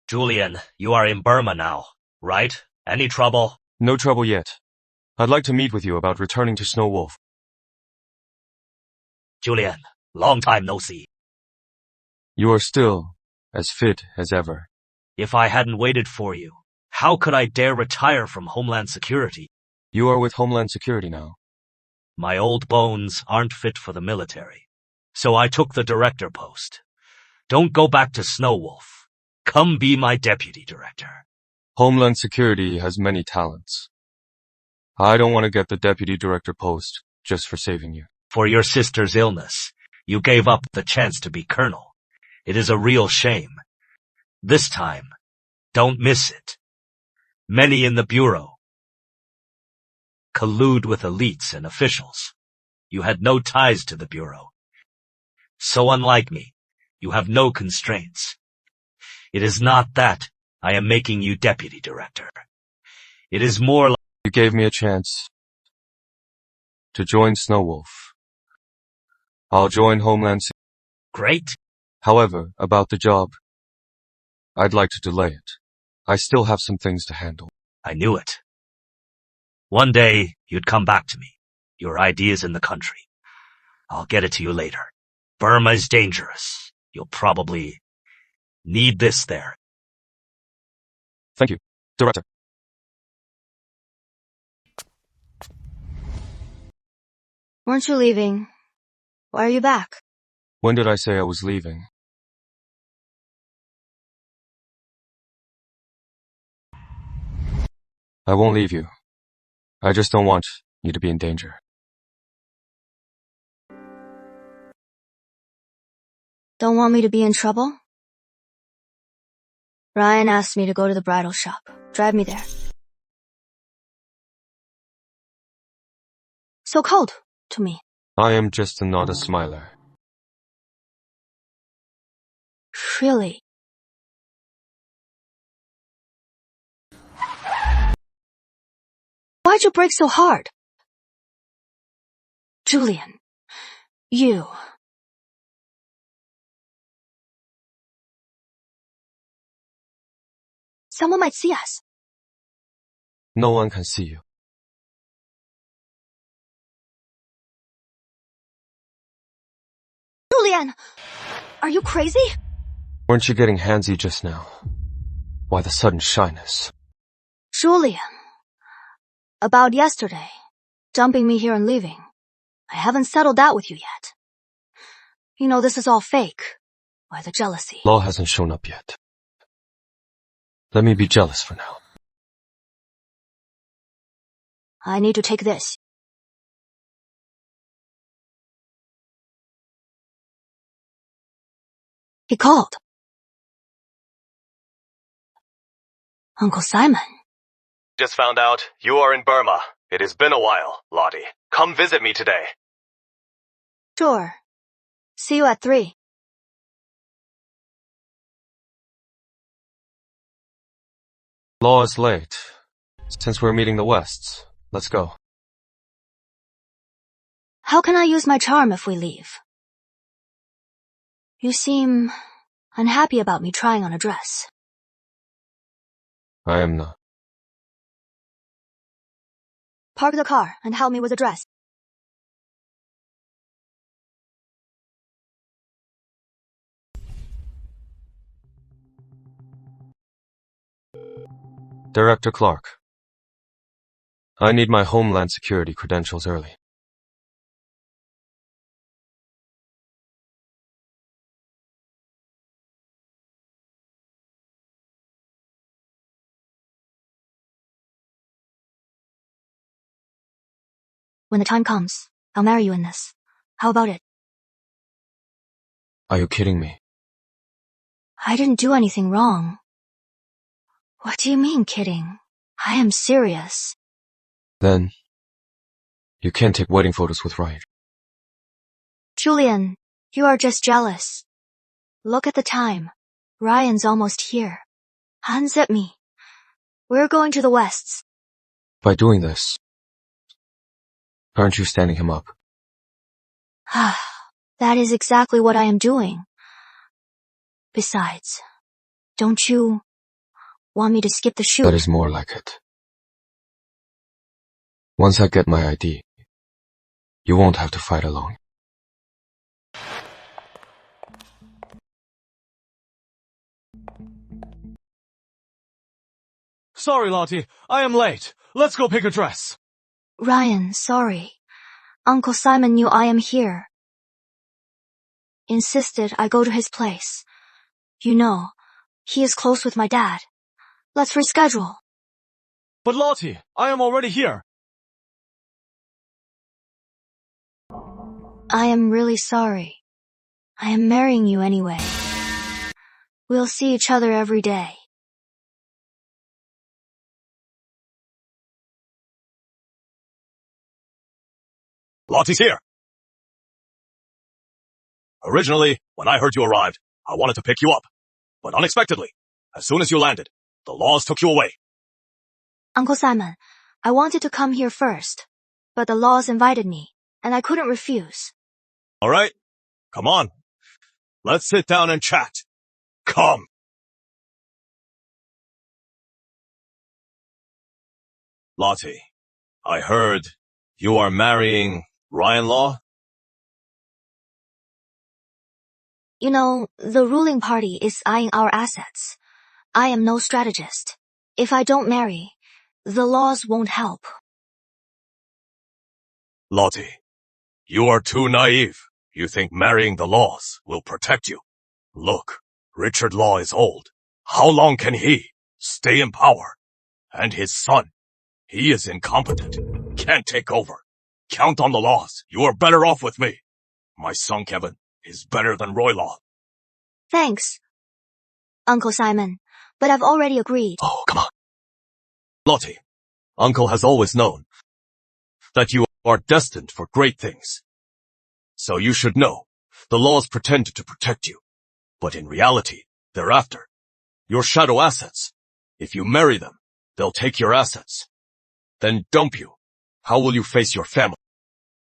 Julian, you are in Burma now, right? Any trouble? No trouble yet. I'd like to meet with you about returning to Snow Wolf. Julian, long time no see. You are still as fit as ever. If I hadn't waited for you, how could I dare retire from Homeland Security? You are with Homeland Security now. My old bones aren't fit for the military, so I took the director post. Don't go back to Snow Wolf. Come be my deputy director. Homeland Security has many talents. I don't want to get the deputy director post just for saving you. For your sister's illness, you gave up the chance to be colonel. It is a real shame. This time, don't miss it. Many in the bureau collude with elites and officials. You had no ties to the bureau. So unlike me, you have no constraints. It is not that I am making you deputy director. It is more like you gave me a chance to join Snow Wolf. I'll join Homeland Security. Great. However, about the job, I'd like to delay it. I still have some things to handle. I knew it. One day, you'd come back to me. Your ideas in the country. I'll get it to you later. Burma is dangerous. You'll probably need this there. Thank you, Director. Weren't you leaving? Why are you back? When did I say I was leaving? I won't leave you. I just don't want you to be in danger. Don't want me to be in trouble? Ryan asked me to go to the bridal shop. Drive me there. So cold to me. I am just not a smiler. Really? Why'd you break so hard? Julian, you. Someone might see us. No one can see you. Julian! Are you crazy? Weren't you getting handsy just now? Why the sudden shyness? Julian. About yesterday. Dumping me here and leaving. I haven't settled that with you yet. You know this is all fake. Why the jealousy? Law hasn't shown up yet. Let me be jealous for now. I need to take this. He called. Uncle Simon. Just found out you are in Burma. It has been a while, Lottie. Come visit me today. Sure. See you at 3. Law is late. Since we're meeting the Wests, let's go. How can I use my charm if we leave? You seem unhappy about me trying on a dress. I am not. Park the car and help me with the dress. Director Clark. I need my Homeland Security credentials early. When the time comes, I'll marry you in this. How about it? Are you kidding me? I didn't do anything wrong. What do you mean, kidding? I am serious. Then, you can't take wedding photos with Ryan. Julian, you are just jealous. Look at the time. Ryan's almost here. Unzip me. We're going to the Wests. By doing this, aren't you standing him up? That is exactly what I am doing. Besides, don't you want me to skip the shoot? That is more like it. Once I get my ID, you won't have to fight alone. Sorry, Lottie. I am late. Let's go pick a dress. Ryan, sorry. Uncle Simon knew I am here. Insisted I go to his place. You know, he is close with my dad. Let's reschedule. But Lottie, I am already here. I am really sorry. I am marrying you anyway. We'll see each other every day. Lottie's here. Originally, when I heard you arrived, I wanted to pick you up. But unexpectedly, as soon as you landed, the laws took you away. Uncle Simon, I wanted to come here first, but the laws invited me, and I couldn't refuse. All right, come on. Let's sit down and chat. Come. Lottie, I heard you are marrying Ryan Law? You know, the ruling party is eyeing our assets. I am no strategist. If I don't marry, the laws won't help. Lottie, you are too naive. You think marrying the Laws will protect you. Look, Richard Law is old. How long can he stay in power? And his son, he is incompetent. Can't take over. Count on the Laws. You are better off with me. My son Kevin is better than Roy Law. Thanks, Uncle Simon, but I've already agreed. Oh, come on. Lottie, Uncle has always known that you are destined for great things. So you should know, the Laws pretend to protect you. But in reality, they're after your shadow assets. If you marry them, they'll take your assets. Then dump you. How will you face your family?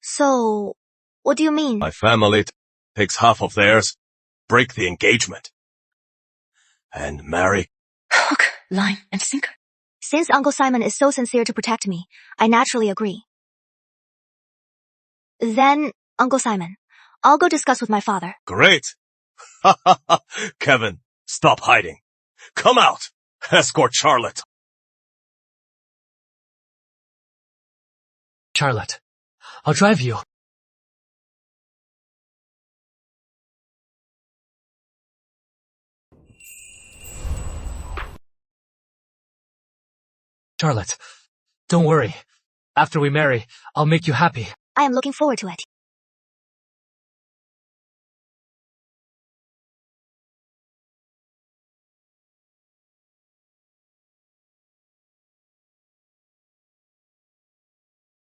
So, what do you mean? My family takes half of theirs, break the engagement, and marry. Hook, line, and sinker. Since Uncle Simon is so sincere to protect me, I naturally agree. Then, Uncle Simon, I'll go discuss with my father. Great. Kevin, stop hiding. Come out. Escort Charlotte. Charlotte, I'll drive you. Charlotte, don't worry. After we marry, I'll make you happy. I am looking forward to it.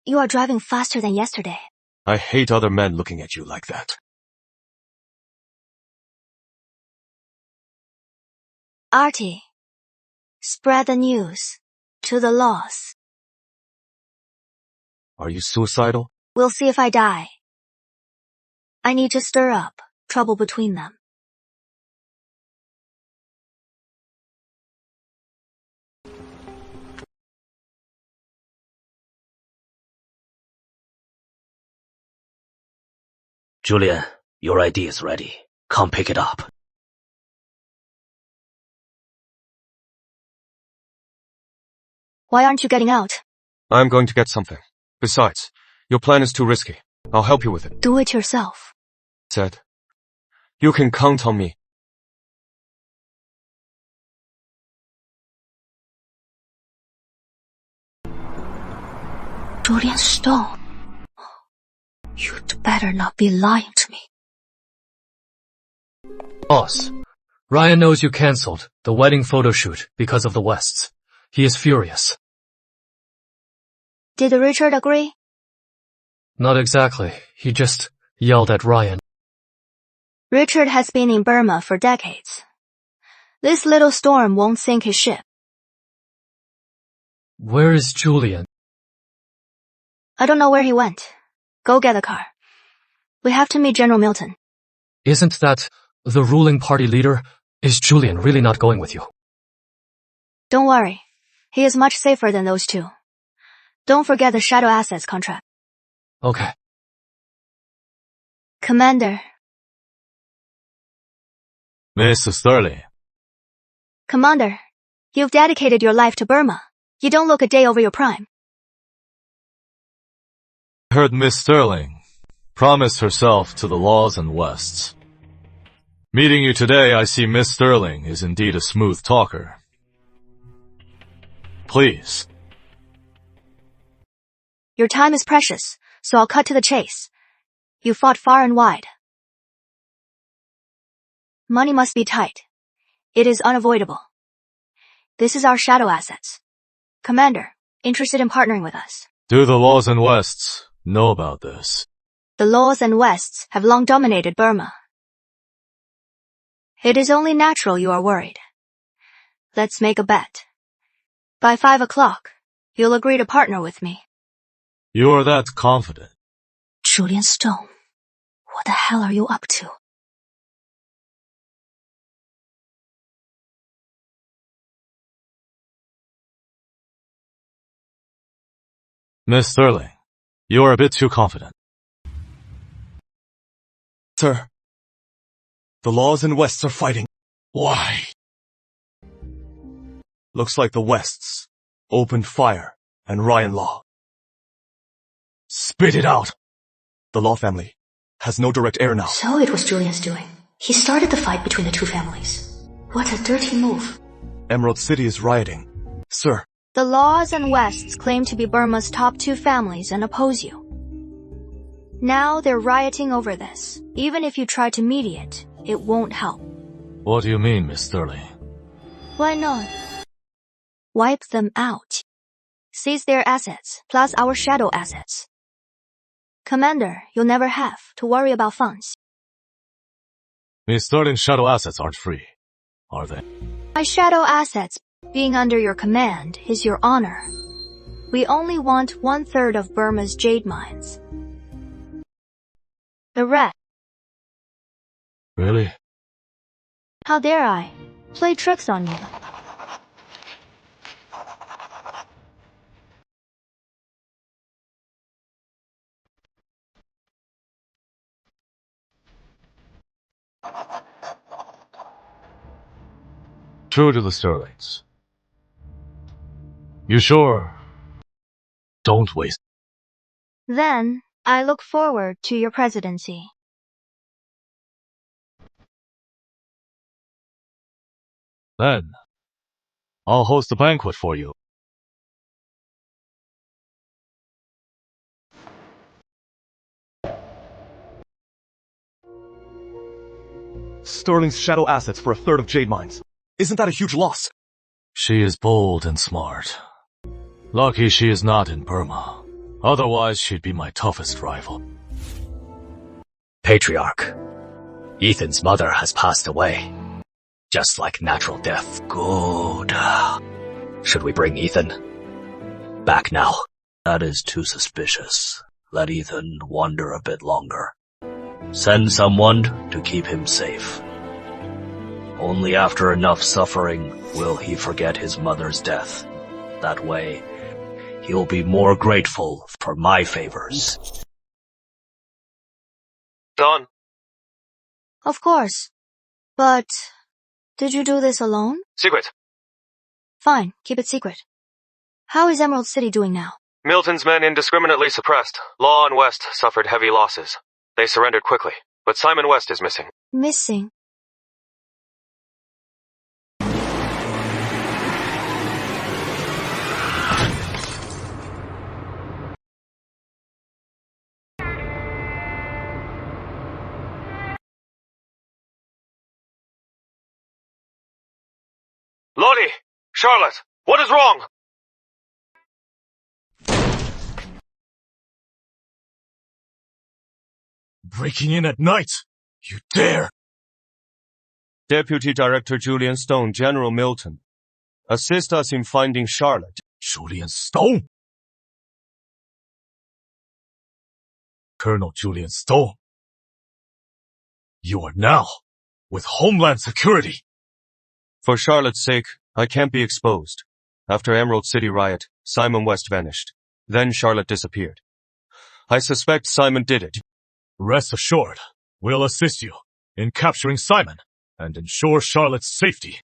You are driving faster than yesterday. I hate other men looking at you like that. Artie, spread the news to the Laws. Are you suicidal? We'll see if I die. I need to stir up trouble between them. Julian, your ID is ready. Come pick it up. Why aren't you getting out? I'm going to get something. Besides, your plan is too risky. I'll help you with it. Do it yourself. Said. You can count on me. Julian Stone. You'd better not be lying to me. Boss, Ryan knows you cancelled the wedding photo shoot because of the Wests. He is furious. Did Richard agree? Not exactly. He just yelled at Ryan. Richard has been in Burma for decades. This little storm won't sink his ship. Where is Julian? I don't know where he went. Go get a car. We have to meet General Milton. Isn't that the ruling party leader? Is Julian really not going with you? Don't worry. He is much safer than those two. Don't forget the shadow assets contract. Okay. Commander. Mr. Sterling. Commander, you've dedicated your life to Burma. You don't look a day over your prime. I heard Miss Sterling promised herself to the laws and Wests. Meeting you today, I see Miss Sterling is indeed a smooth talker. Please. Your time is precious, so I'll cut to the chase. You fought far and wide. Money must be tight. It is unavoidable. This is our shadow assets. Commander, interested in partnering with us? Do the laws and Wests know about this? The laws and Wests have long dominated Burma. It is only natural you are worried. Let's make a bet. By 5 o'clock, you'll agree to partner with me. You are that confident? Julian Stone, what the hell are you up to? Miss Sterling, you are a bit too confident. Sir, the laws and Wests are fighting. Why? Looks like the Wests opened fire and Ryan Law. Spit it out. The Law family has no direct heir now. So it was Julian's doing. He started the fight between the two families. What a dirty move. Emerald City is rioting. Sir. The laws and Wests claim to be Burma's top 2 families and oppose you. Now they're rioting over this. Even if you try to mediate, it won't help. What do you mean, Miss Sterling? Why not? Wipe them out. Seize their assets, plus our shadow assets. Commander, you'll never have to worry about funds. Miss Sterling's shadow assets aren't free, are they? My shadow assets being under your command is your honor. We only want 1/3 of Burma's jade mines. The rest. Really? How dare I play tricks on you? True to the Sterlings. You sure? Don't waste. Then, I look forward to your presidency. Then, I'll host a banquet for you. Sterling's shadow assets for 1/3 of jade mines. Isn't that a huge loss? She is bold and smart. Lucky she is not in Burma. Otherwise, she'd be my toughest rival. Patriarch, Ethan's mother has passed away. Just like natural death. Good. Should we bring Ethan back now? That is too suspicious. Let Ethan wander a bit longer. Send someone to keep him safe. Only after enough suffering will he forget his mother's death. That way, he'll be more grateful for my favors. done. Of course. But did you do this alone? Secret. Fine, keep it secret. How is Emerald City doing now? Milton's men indiscriminately suppressed. Law and West suffered heavy losses. They surrendered quickly, but Simon West is missing. Missing? Lottie! Charlotte! What is wrong? Breaking in at night? You dare! Deputy Director Julian Stone, General Milton. Assist us in finding Charlotte. Julian Stone? Colonel Julian Stone. You are now with Homeland Security. For Charlotte's sake, I can't be exposed. After Emerald City riot, Simon West vanished. Then Charlotte disappeared. I suspect Simon did it. Rest assured, we'll assist you in capturing Simon and ensure Charlotte's safety.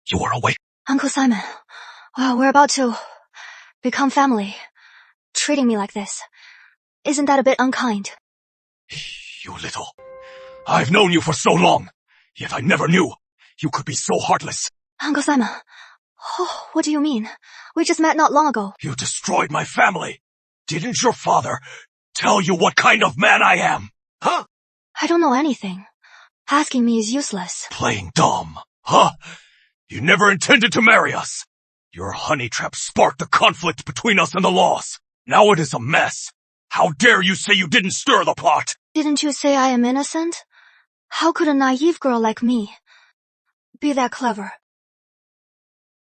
You are awake. Uncle Simon, we're about to become family. Treating me like this. Isn't that a bit unkind? You little. I've known you for so long, yet I never knew you could be so heartless. Uncle Simon, what do you mean? We just met not long ago. You destroyed my family. Didn't your father tell you what kind of man I am? Huh? I don't know anything. Asking me is useless. Playing dumb, huh? You never intended to marry us. Your honey trap sparked the conflict between us and the laws. Now it is a mess. How dare you say you didn't stir the pot? Didn't you say I am innocent? How could a naive girl like me be that clever?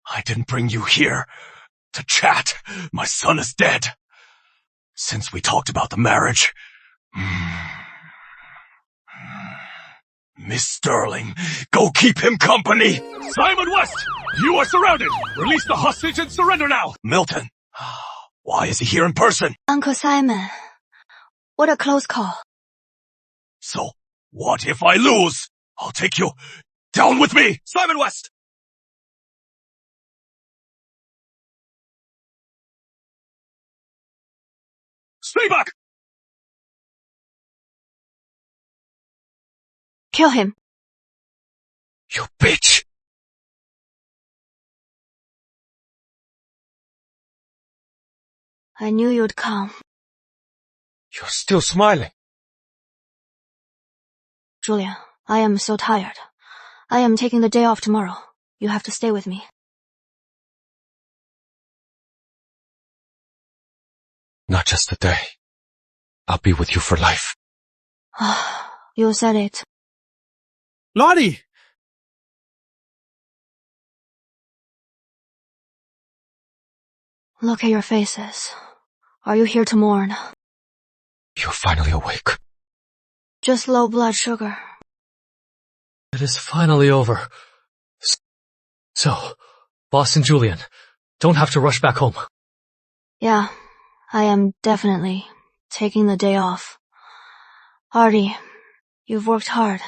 I didn't bring you here to chat. My son is dead. Since we talked about the marriage. Miss Sterling, go keep him company. Simon West, you are surrounded. Release the hostage and surrender now. Milton, why is he here in person? Uncle Simon, what a close call. So, what if I lose? I'll take you down with me. Simon West! Stay back! Kill him. You bitch! I knew you'd come. You're still smiling. Julia, I am so tired. I am taking the day off tomorrow. You have to stay with me. Not just a day. I'll be with you for life. You said it. Lottie! Look at your faces. Are you here to mourn? You're finally awake. Just low blood sugar. It is finally over. So, Boss and Julian, don't have to rush back home. Yeah, I am definitely taking the day off. Artie, you've worked hard.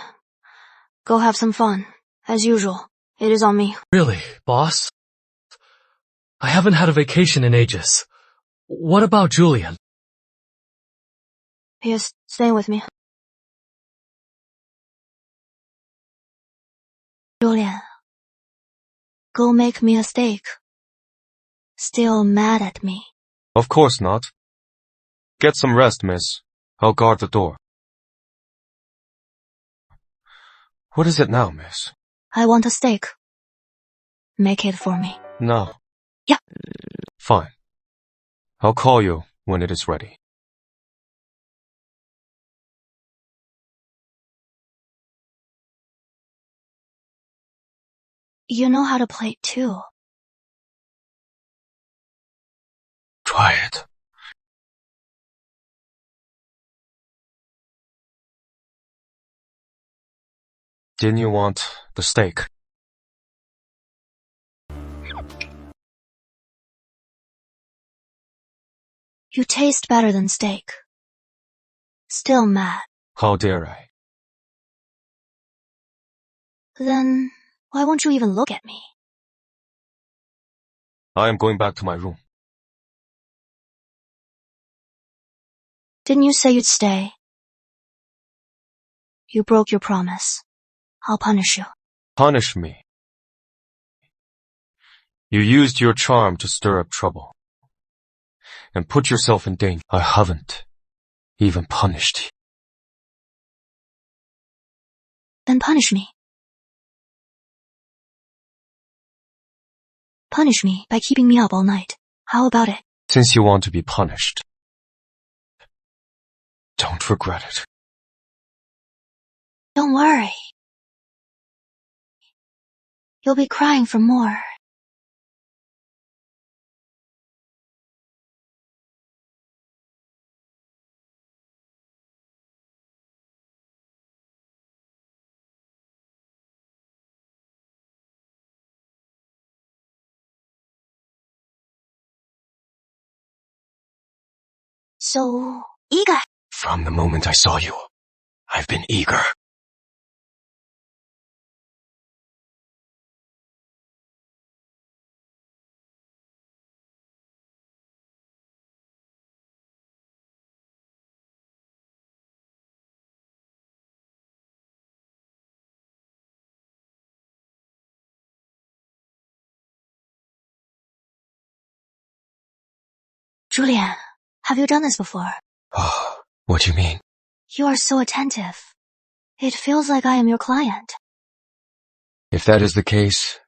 Go have some fun. As usual, it is on me. Really, boss? I haven't had a vacation in ages. What about Julian? He is staying with me. Julian, go make me a steak. Still mad at me? Of course not. Get some rest, miss. I'll guard the door. What is it now, miss? I want a steak. Make it for me. No. Yeah. Fine. I'll call you when it is ready. You know how to play it too. Try it. Didn't you want the steak? You taste better than steak. Still mad. How dare I? Then why won't you even look at me? I am going back to my room. Didn't you say you'd stay? You broke your promise. I'll punish you. Punish me. You used your charm to stir up trouble and put yourself in danger. I haven't even punished you. Then punish me. Punish me by keeping me up all night. How about it? Since you want to be punished, don't regret it. Don't worry. You'll be crying for more. So eager. From the moment I saw you, I've been eager. Julian, have you done this before? Oh, what do you mean? You are so attentive. It feels like I am your client. If that is the case,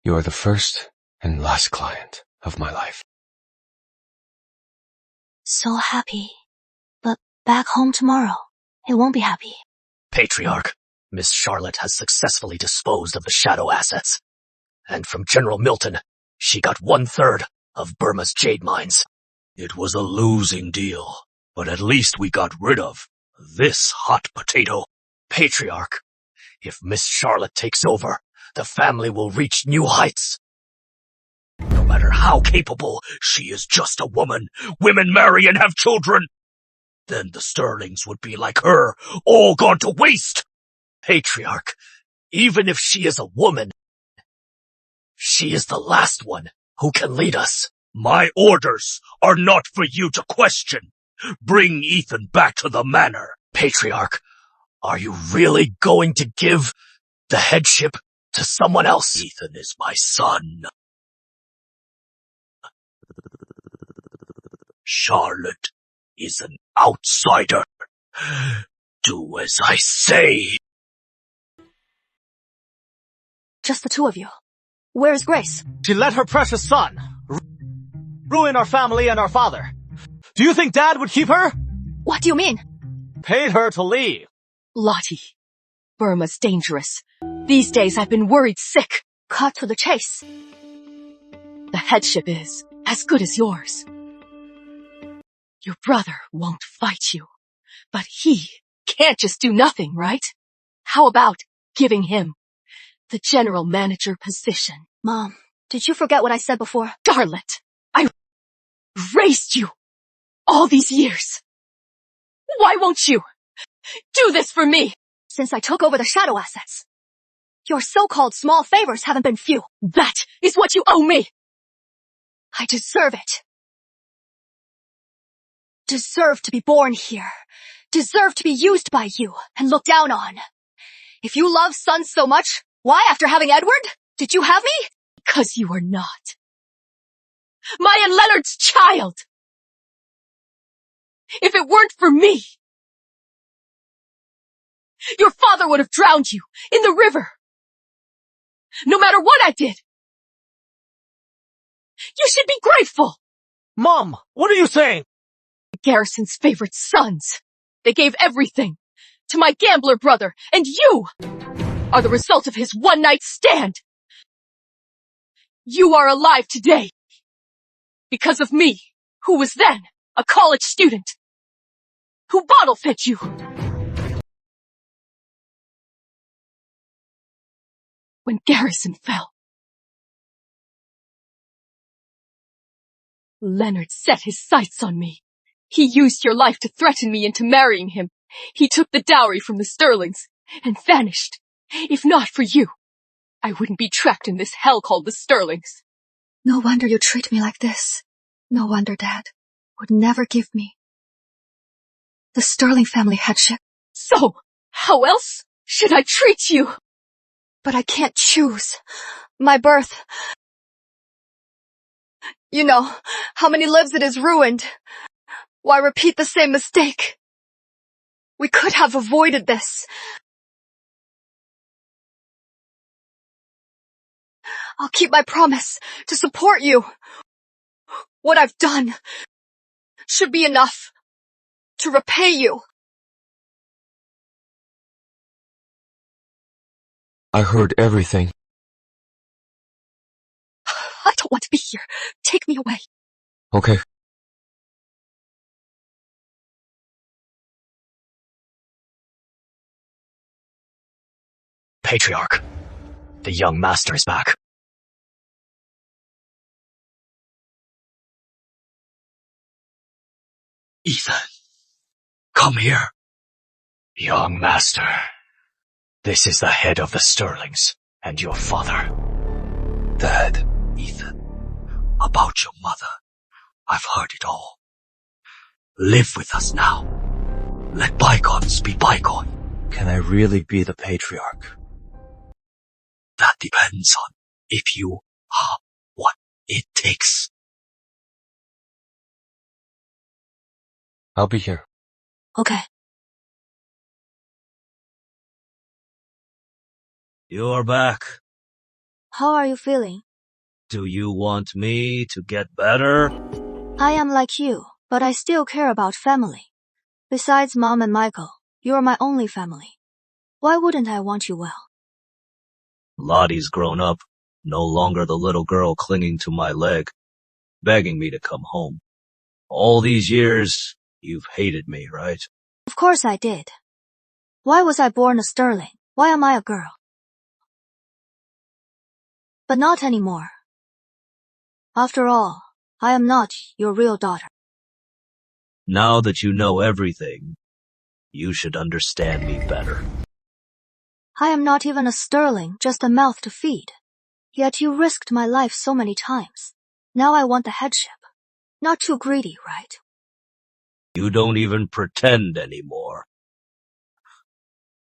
you are the first and last client of my life. So happy. But back home tomorrow, it won't be happy. Patriarch, Miss Charlotte has successfully disposed of the shadow assets. And from General Milton, she got 1/3 of Burma's jade mines. It was a losing deal, but at least we got rid of this hot potato. Patriarch, if Miss Charlotte takes over, the family will reach new heights. No matter how capable, she is just a woman. Women marry and have children. Then the Sterlings would be like her, all gone to waste. Patriarch, even if she is a woman, she is the last one who can lead us. My orders are not for you to question. Bring Ethan back to the manor. Patriarch, are you really going to give the headship to someone else? Ethan is my son. Charlotte is an outsider. Do as I say. Just the two of you. Where's Grace? She let her precious son ruin our family and our father. Do you think Dad would keep her? What do you mean? Paid her to leave. Lottie, Burma's dangerous. These days I've been worried sick. Cut to the chase. The headship is as good as yours. Your brother won't fight you, but he can't just do nothing, right? How about giving him the general manager position? Mom, did you forget what I said before? Charlotte, I raised you all these years. Why won't you do this for me? Since I took over the shadow assets, your so-called small favors haven't been few. That is what you owe me. I deserve it. Deserve to be born here. Deserve to be used by you and looked down on. If you love sons so much, why, after having Edward, did you have me? Because you are not my and Leonard's child. If it weren't for me, your father would have drowned you in the river. No matter what I did. You should be grateful. Mom, what are you saying? Garrison's favorite sons. They gave everything to my gambler brother, and you are the result of his one-night stand. You are alive today because of me, who was then a college student, who bottle-fed you. When Garrison fell, Leonard set his sights on me. He used your life to threaten me into marrying him. He took the dowry from the Sterlings and vanished. If not for you, I wouldn't be trapped in this hell called the Sterlings. No wonder you treat me like this. No wonder Dad would never give me the Sterling family headship. So, how else should I treat you? But I can't choose. My birth. You know how many lives it has ruined. Why repeat the same mistake? We could have avoided this. I'll keep my promise to support you. What I've done should be enough to repay you. I heard everything. I don't want to be here. Take me away. Okay. Patriarch, the young master is back. Ethan, come here. Young master, this is the head of the Sterlings and your father. Dad. Ethan, about your mother, I've heard it all. Live with us now. Let bygones be bygone. Can I really be the patriarch? That depends on if you have what it takes. I'll be here. Okay. You're back. How are you feeling? Do you want me to get better? I am like you, but I still care about family. Besides Mom and Michael, you're my only family. Why wouldn't I want you well? Lottie's grown up, no longer the little girl clinging to my leg, begging me to come home. All these years, you've hated me, right? Of course I did. Why was I born a Sterling? Why am I a girl? But not anymore. After all, I am not your real daughter. Now that you know everything, you should understand me better. I am not even a Sterling, just a mouth to feed. Yet you risked my life so many times. Now I want the headship. Not too greedy, right? You don't even pretend anymore.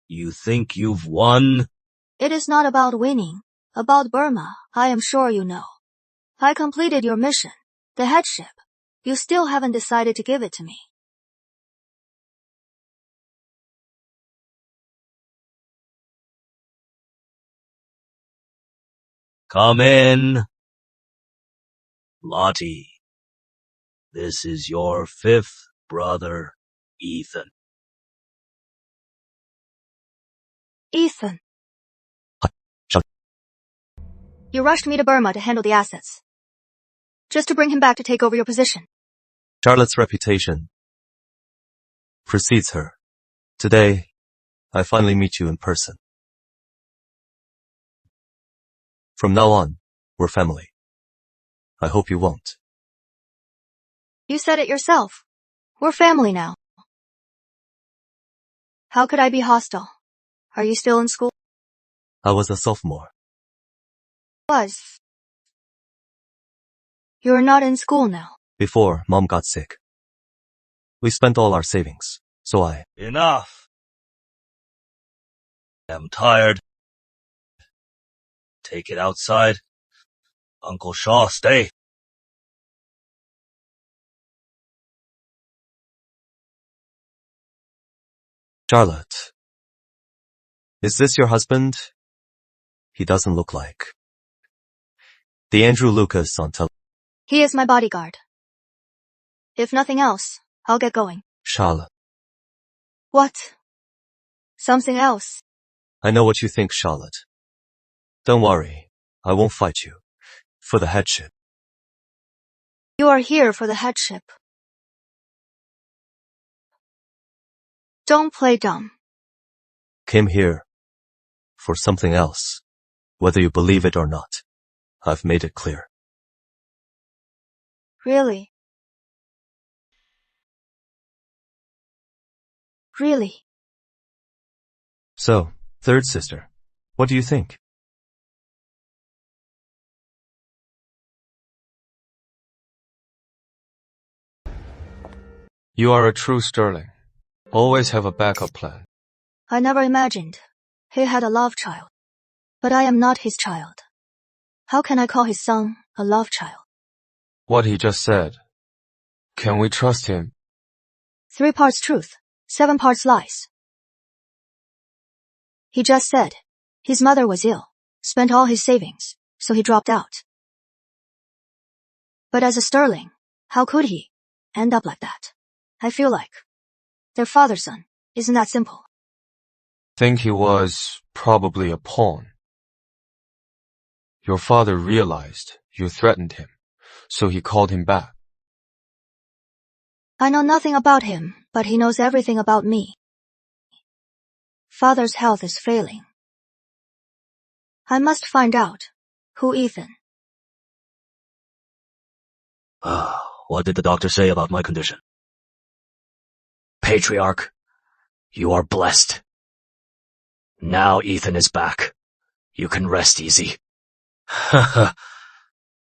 You think you've won? It is not about winning. About Burma, I am sure you know. I completed your mission, the headship. You still haven't decided to give it to me. Come in. Lottie, this is your fifth brother, Ethan. Ethan. You rushed me to Burma to handle the assets. Just to bring him back to take over your position. Charlotte's reputation precedes her. Today, I finally meet you in person. From now on, we're family. I hope you won't. You said it yourself. We're family now. How could I be hostile? Are you still in school? I was a sophomore. Was. You're not in school now. Before Mom got sick. We spent all our savings, so Enough. I'm tired. Take it outside. Uncle Shaw, stay. Charlotte. Is this your husband? He doesn't look like. The Andrew Lucas on television. He is my bodyguard. If nothing else, I'll get going. Charlotte. What? Something else? I know what you think, Charlotte. Don't worry, I won't fight you. For the headship. You are here for the headship. Don't play dumb. Came here for something else. Whether you believe it or not, I've made it clear. Really? Really? So, third sister, what do you think? You are a true Sterling. Always have a backup plan. I never imagined he had a love child. But I am not his child. How can I call his son a love child? What he just said. Can we trust him? 3 parts truth, 7 parts lies. He just said his mother was ill, spent all his savings, so he dropped out. But as a Sterling, how could he end up like that? I feel like their father-son isn't that simple. Think he was probably a pawn. Your father realized you threatened him, so he called him back. I know nothing about him, but he knows everything about me. Father's health is failing. I must find out who Ethan. What did the doctor say about my condition? Patriarch, you are blessed. Now Ethan is back. You can rest easy.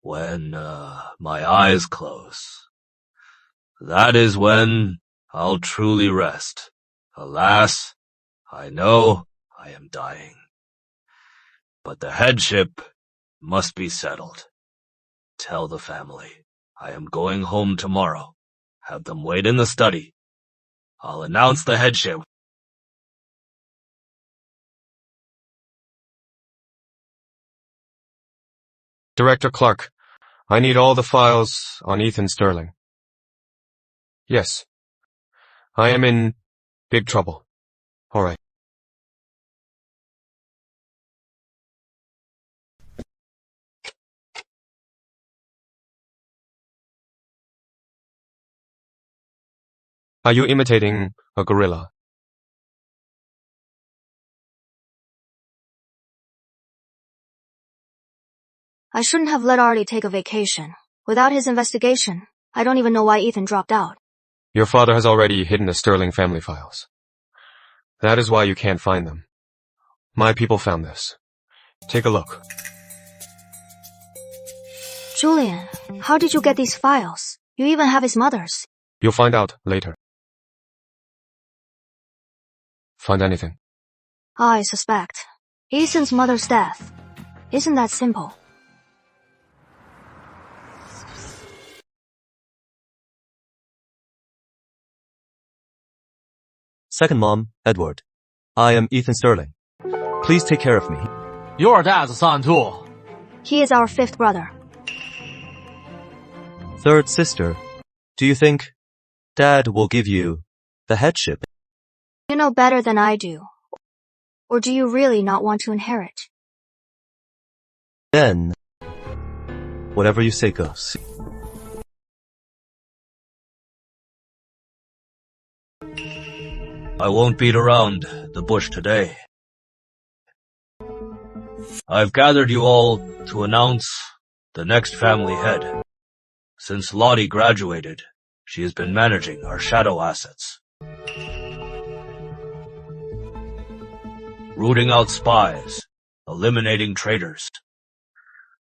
When my eyes close, that is when I'll truly rest. Alas, I know I am dying. But the headship must be settled. Tell the family I am going home tomorrow. Have them wait in the study. I'll announce the headship. Director Clark, I need all the files on Ethan Sterling. Yes. I am in big trouble. All right. Are you imitating a gorilla? I shouldn't have let Artie take a vacation. Without his investigation, I don't even know why Ethan dropped out. Your father has already hidden the Sterling family files. That is why you can't find them. My people found this. Take a look. Julian, how did you get these files? You even have his mother's. You'll find out later. Find anything? I suspect. Ethan's mother's death. Isn't that simple? Second mom, Edward. I am Ethan Sterling. Please take care of me. Your dad's son too. He is our 5th brother. Third sister, do you think Dad will give you the headship? You know better than I do. Or do you really not want to inherit? Then, whatever you say goes. I won't beat around the bush today. I've gathered you all to announce the next family head. Since Lottie graduated, she has been managing our shadow assets. Rooting out spies, eliminating traitors,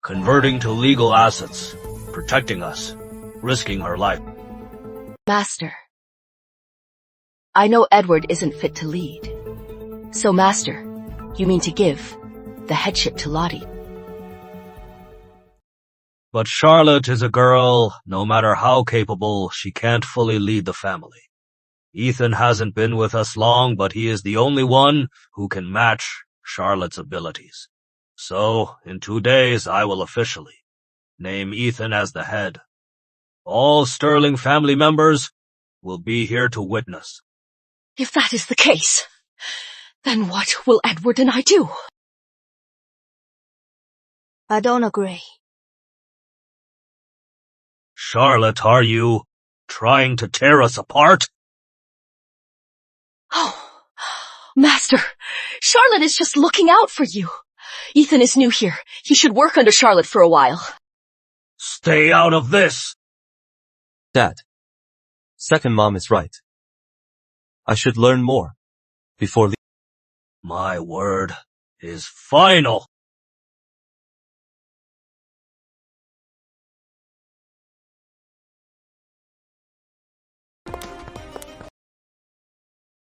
converting to legal assets, protecting us, risking her life. Master, I know Edward isn't fit to lead. So, Master, you mean to give the headship to Lottie? But Charlotte is a girl, no matter how capable, she can't fully lead the family. Ethan hasn't been with us long, but he is the only one who can match Charlotte's abilities. So, in 2 days, I will officially name Ethan as the head. All Sterling family members will be here to witness. If that is the case, then what will Edward and I do? I don't agree. Charlotte, are you trying to tear us apart? Oh, Master, Charlotte is just looking out for you. Ethan is new here. He should work under Charlotte for a while. Stay out of this. Dad, second mom is right. I should learn more before My word is final.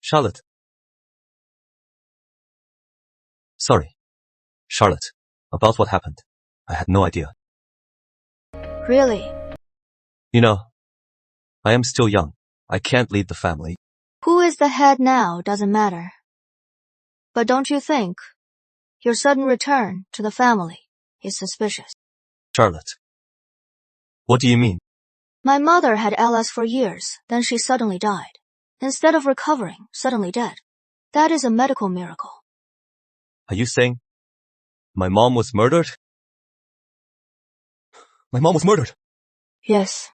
Charlotte. Sorry, Charlotte, about what happened. I had no idea. Really? You know, I am still young. I can't lead the family. Who is the head now doesn't matter. But don't you think your sudden return to the family is suspicious? Charlotte, what do you mean? My mother had LS for years, then she suddenly died. Instead of recovering, suddenly dead. That is a medical miracle. Are you saying my mom was murdered? My mom was murdered? Yes.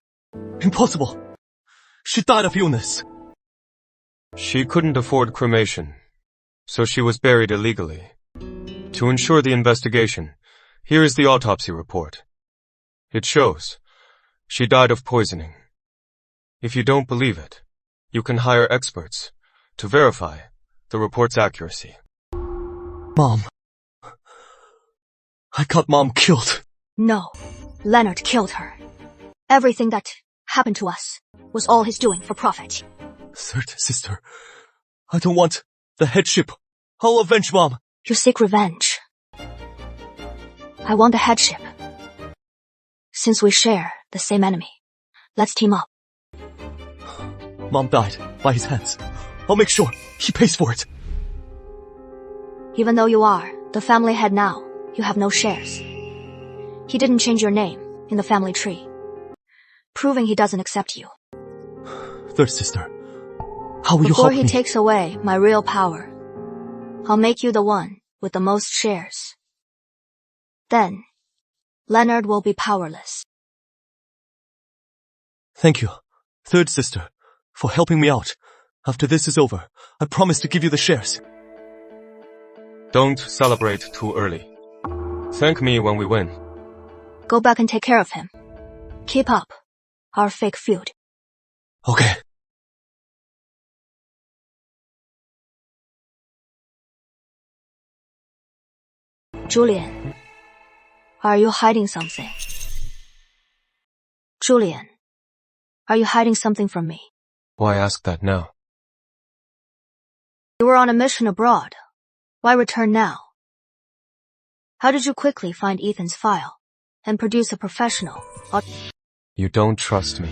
Impossible. She died of illness. She couldn't afford cremation, so she was buried illegally. To ensure the investigation, here is the autopsy report. It shows she died of poisoning. If you don't believe it, you can hire experts to verify the report's accuracy. Mom. I got Mom killed. No, Leonard killed her. Everything that happened to us was all his doing for profit. Third sister, I don't want the headship. I'll avenge Mom. You seek revenge. I want the headship. Since we share the same enemy, let's team up. Mom died by his hands. I'll make sure he pays for it. Even though you are the family head now, you have no shares. He didn't change your name in the family tree, proving he doesn't accept you. Third sister, how will you help Before me? he takes away my real power, I'll make you the one with the most shares. Then, Leonard will be powerless. Thank you, third sister, for helping me out. After this is over, I promise to give you the shares. Don't celebrate too early. Thank me when we win. Go back and take care of him. Keep up our fake feud. Okay. Julian, are you hiding something? Julian, are you hiding something from me? Why ask that now? You were on a mission abroad. Why return now? How did you quickly find Ethan's file and produce a professional? You don't trust me.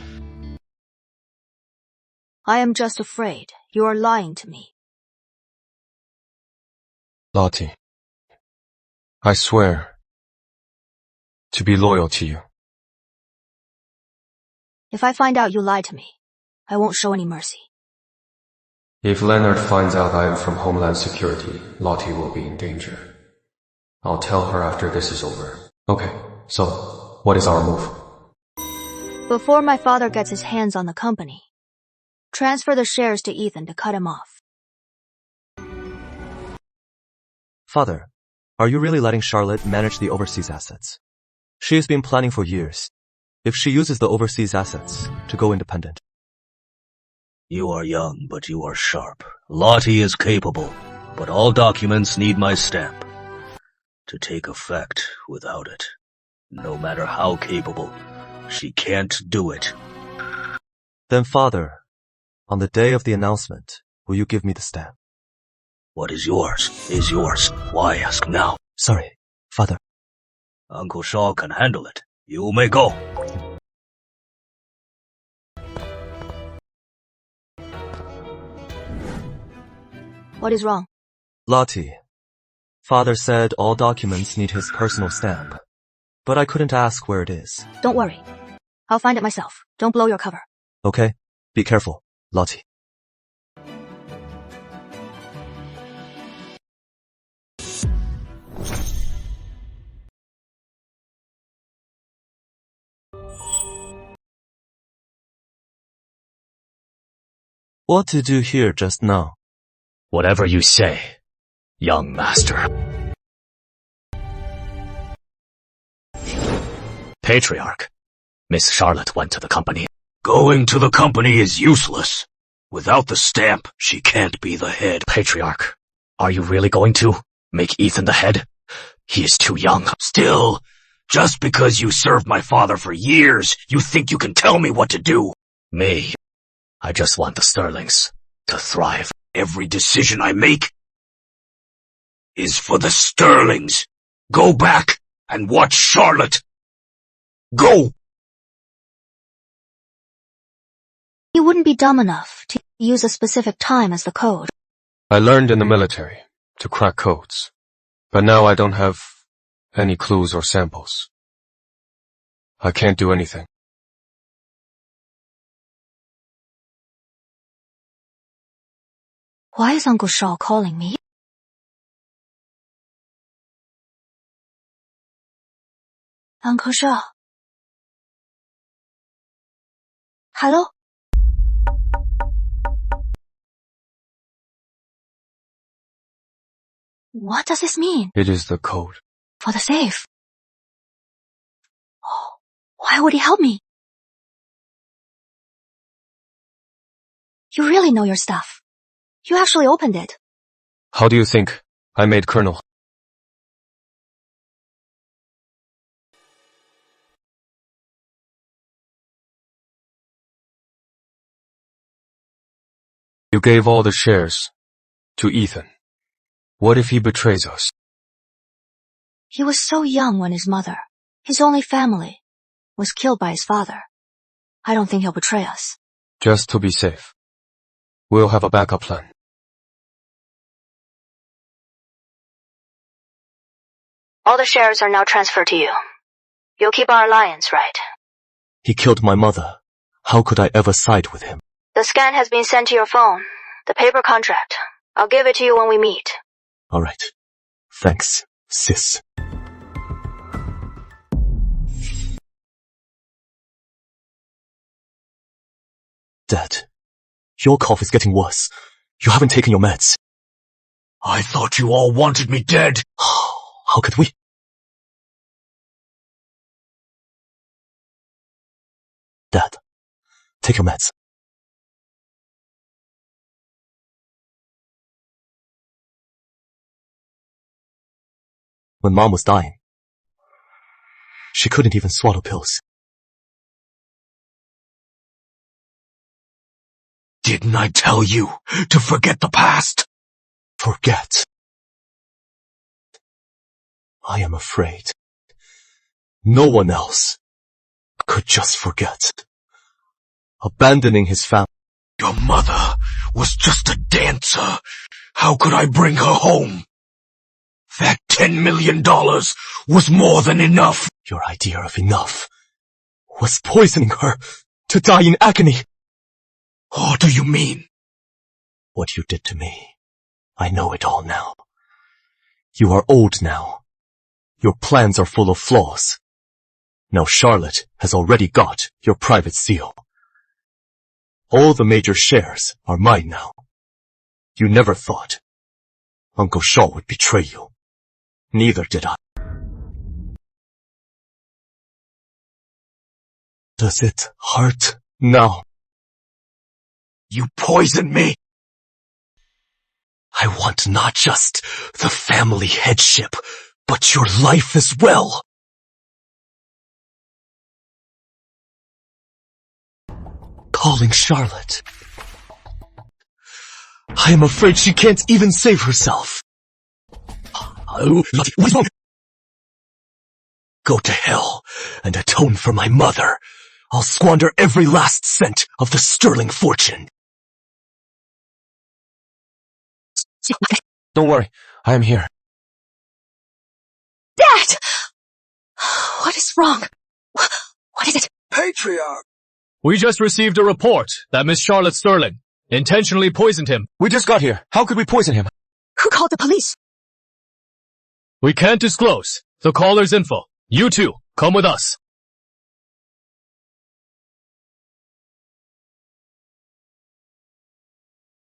I am just afraid you are lying to me. Lottie, I swear to be loyal to you. If I find out you lied to me, I won't show any mercy. If Leonard finds out I am from Homeland Security, Lottie will be in danger. I'll tell her after this is over. Okay, so, what is our move? Before my father gets his hands on the company, transfer the shares to Ethan to cut him off. Father, are you really letting Charlotte manage the overseas assets? She has been planning for years. If she uses the overseas assets to go independent. You are young, but you are sharp. Lottie is capable, but all documents need my stamp to take effect. Without it, no matter how capable, she can't do it. Then Father, on the day of the announcement, will you give me the stamp? What is yours is yours. Why ask now? Sorry, Father. Uncle Shaw can handle it. You may go. What is wrong? Lottie, Father said all documents need his personal stamp, but I couldn't ask where it is. Don't worry. I'll find it myself. Don't blow your cover. Okay? Be careful, Lottie. What did you hear just now? Whatever you say, young master. Patriarch, Miss Charlotte went to the company. Going to the company is useless. Without the stamp, she can't be the head. Patriarch, are you really going to make Ethan the head? He is too young. Still, just because you served my father for years, you think you can tell me what to do? Me, I just want the Sterlings to thrive. Every decision I make is for the Sterlings. Go back and watch Charlotte. Go! You wouldn't be dumb enough to use a specific time as the code. I learned in the military to crack codes, but now I don't have any clues or samples. I can't do anything. Why is Uncle Shaw calling me? Uncle Shaw. Hello? What does this mean? It is the code. For the safe. Oh, why would he help me? You really know your stuff. You actually opened it. How do you think I made Colonel? You gave all the shares to Ethan. What if he betrays us? He was so young when his mother, his only family, was killed by his father. I don't think he'll betray us. Just to be safe. We'll have a backup plan. All the shares are now transferred to you. You'll keep our alliance, right? He killed my mother. How could I ever side with him? The scan has been sent to your phone. The paper contract. I'll give it to you when we meet. All right. Thanks, sis. Dad, your cough is getting worse. You haven't taken your meds. I thought you all wanted me dead. How could we? Dad, take your meds. When Mom was dying, she couldn't even swallow pills. Didn't I tell you to forget the past? Forget? I am afraid no one else could just forget. Abandoning his family. Your mother was just a dancer. How could I bring her home? That $10 million was more than enough. Your idea of enough was poisoning her to die in agony. What do you mean? What you did to me. I know it all now. You are old now. Your plans are full of flaws. Now Charlotte has already got your private seal. All the major shares are mine now. You never thought Uncle Shaw would betray you. Neither did I. Does it hurt now? You poisoned me. I want not just the family headship, but your life as well. Calling Charlotte. I am afraid she can't even save herself. What's wrong? Go to hell and atone for my mother. I'll squander every last cent of the sterling fortune. Don't worry, I am here. Dad! What is wrong? What is it? Patriarch! We just received a report that Miss Charlotte Sterling intentionally poisoned him. We just got here. How could we poison him? Who called the police? We can't disclose the caller's info. You two, come with us.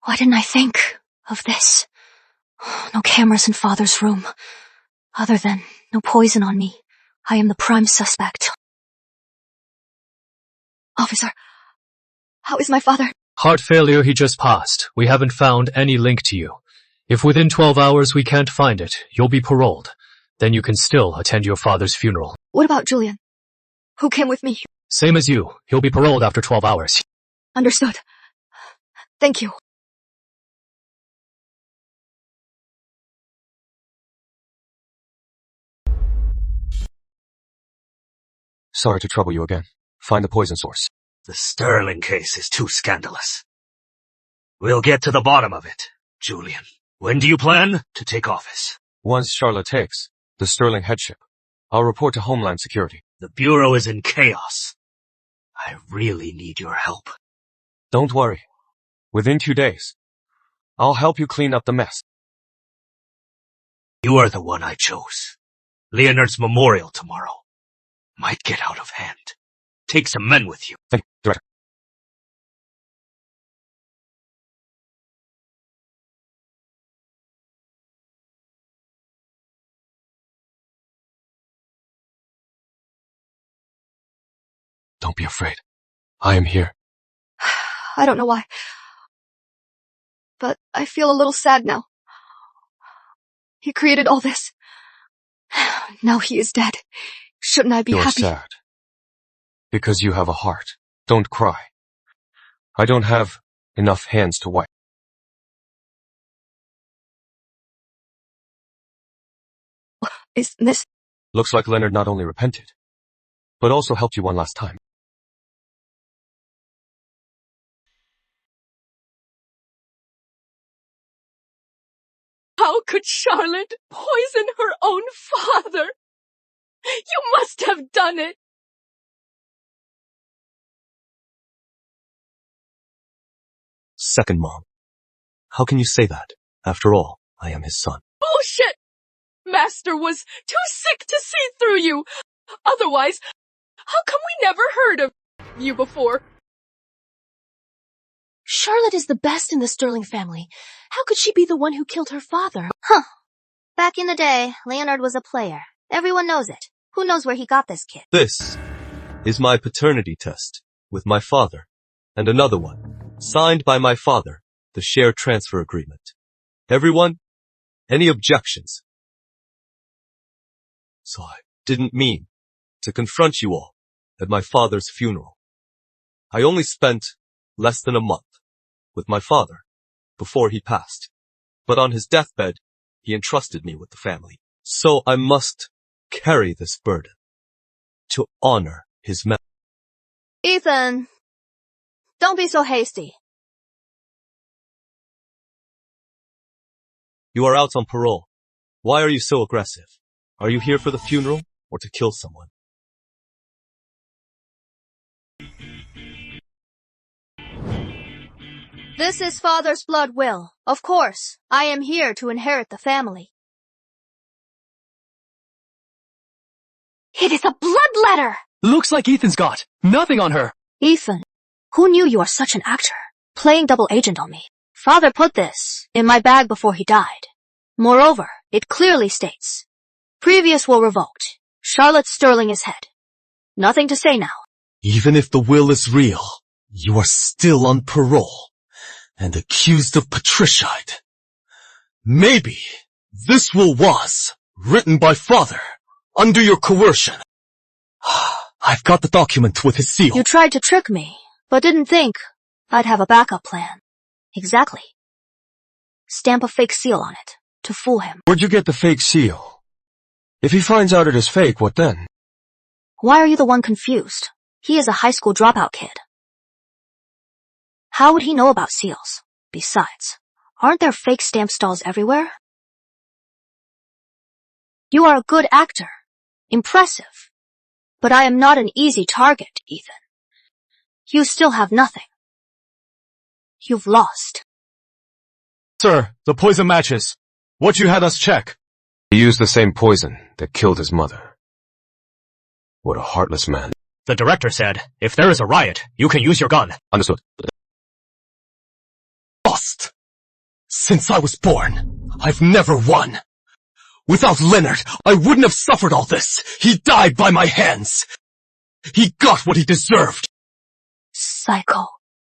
Why didn't I think of this? No cameras in Father's room. Other than no poison on me, I am the prime suspect. Officer, How is my father? Heart failure, he just passed. We haven't found any link to you. If within 12 hours we can't find it, you'll be paroled. Then you can still attend your father's funeral. What about Julian? Who came with me? Same as you. He'll be paroled after 12 hours. Understood. Thank you. Sorry to trouble you again. Find the poison source. The Sterling case is too scandalous. We'll get to the bottom of it, Julian. When do you plan to take office? Once Charlotte takes the Sterling headship, I'll report to Homeland Security. The Bureau is in chaos. I really need your help. Don't worry. Within 2 days, I'll help you clean up the mess. You are the one I chose. Leonard's memorial tomorrow might get out of hand. Take some men with you. Thank you, Director. Don't be afraid. I am here. I don't know why, but I feel a little sad now. He created all this. Now he is dead. Shouldn't I be happy? You're sad. Because you have a heart. Don't cry. I don't have enough hands to wipe. Is this... Looks like Leonard not only repented, but also helped you one last time. How could Charlotte poison her own father? You must have done it. Second mom. How can you say that? After all, I am his son. Bullshit! Master was too sick to see through you. Otherwise, how come we never heard of you before? Charlotte is the best in the Sterling family. How could she be the one who killed her father? Huh. Back in the day, Leonard was a player. Everyone knows it. Who knows where he got this kid? This is my paternity test with my father and another one signed by my father, the share transfer agreement. Everyone, any objections? So I didn't mean to confront you all at my father's funeral. I only spent less than a month with my father before he passed, but on his deathbed, he entrusted me with the family. So I must carry this burden to honor his memory. Ethan, don't be so hasty. You are out on parole. Why are you so aggressive? Are you here for the funeral or to kill someone? This is father's blood will. Of course, I am here to inherit the family. It is a blood letter! Looks like Ethan's got nothing on her. Ethan, who knew you are such an actor? Playing double agent on me. Father put this in my bag before he died. Moreover, it clearly states, previous will revoked. Charlotte Sterling is head. Nothing to say now. Even if the will is real, you are still on parole and accused of patricide. Maybe this will was written by father under your coercion. I've got the document with his seal. You tried to trick me, but didn't think I'd have a backup plan. Exactly. Stamp a fake seal on it to fool him. Where'd you get the fake seal? If he finds out it is fake, what then? Why are you the one confused? He is a high school dropout kid. How would he know about seals? Besides, aren't there fake stamp stalls everywhere? You are a good actor. Impressive. But I am not an easy target, Ethan. You still have nothing. You've lost. Sir, the poison matches. What you had us check. He used the same poison that killed his mother. What a heartless man. The director said, if there is a riot, you can use your gun. Understood. Lost. Since I was born, I've never won. Without Leonard, I wouldn't have suffered all this. He died by my hands. He got what he deserved. Psycho.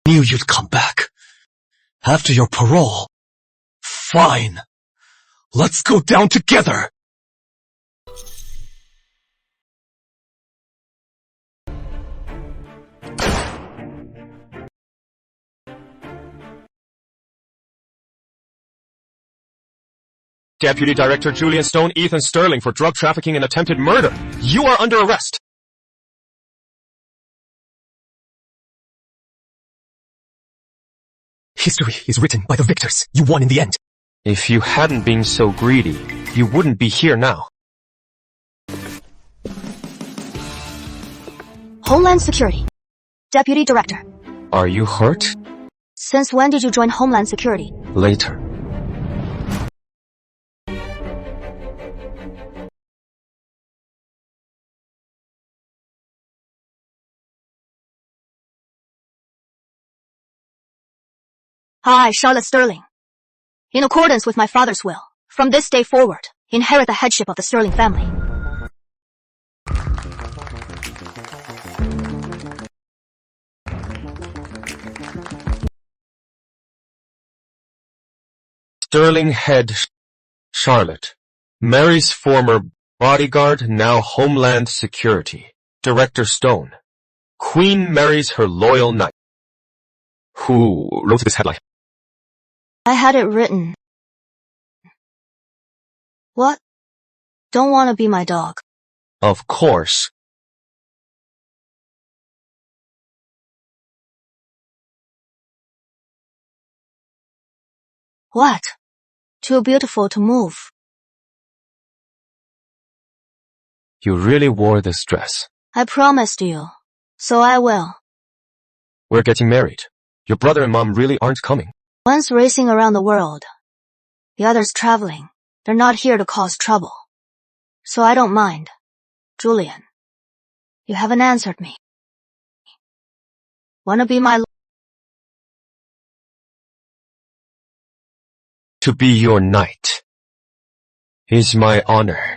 Knew you'd come back. After your parole. Fine. Let's go down together. Deputy Director Julian Stone, Ethan Sterling for drug trafficking and attempted murder. You are under arrest. History is written by the victors. You won in the end. If you hadn't been so greedy, you wouldn't be here now. Homeland Security. Deputy Director. Are you hurt? Since when did you join Homeland Security? Later. I, Charlotte Sterling, in accordance with my father's will, from this day forward, inherit the headship of the Sterling family. Sterling head Charlotte. Mary's former bodyguard, now Homeland Security. Director Stone. Queen marries her loyal knight. Who wrote this headline? I had it written. What? Don't want to be my dog. Of course. What? Too beautiful to move. You really wore this dress. I promised you, so I will. We're getting married. Your brother and mom really aren't coming. One's racing around the world. The other's traveling. They're not here to cause trouble. So I don't mind. Julian, you haven't answered me. Wanna be my... To be your knight is my honor.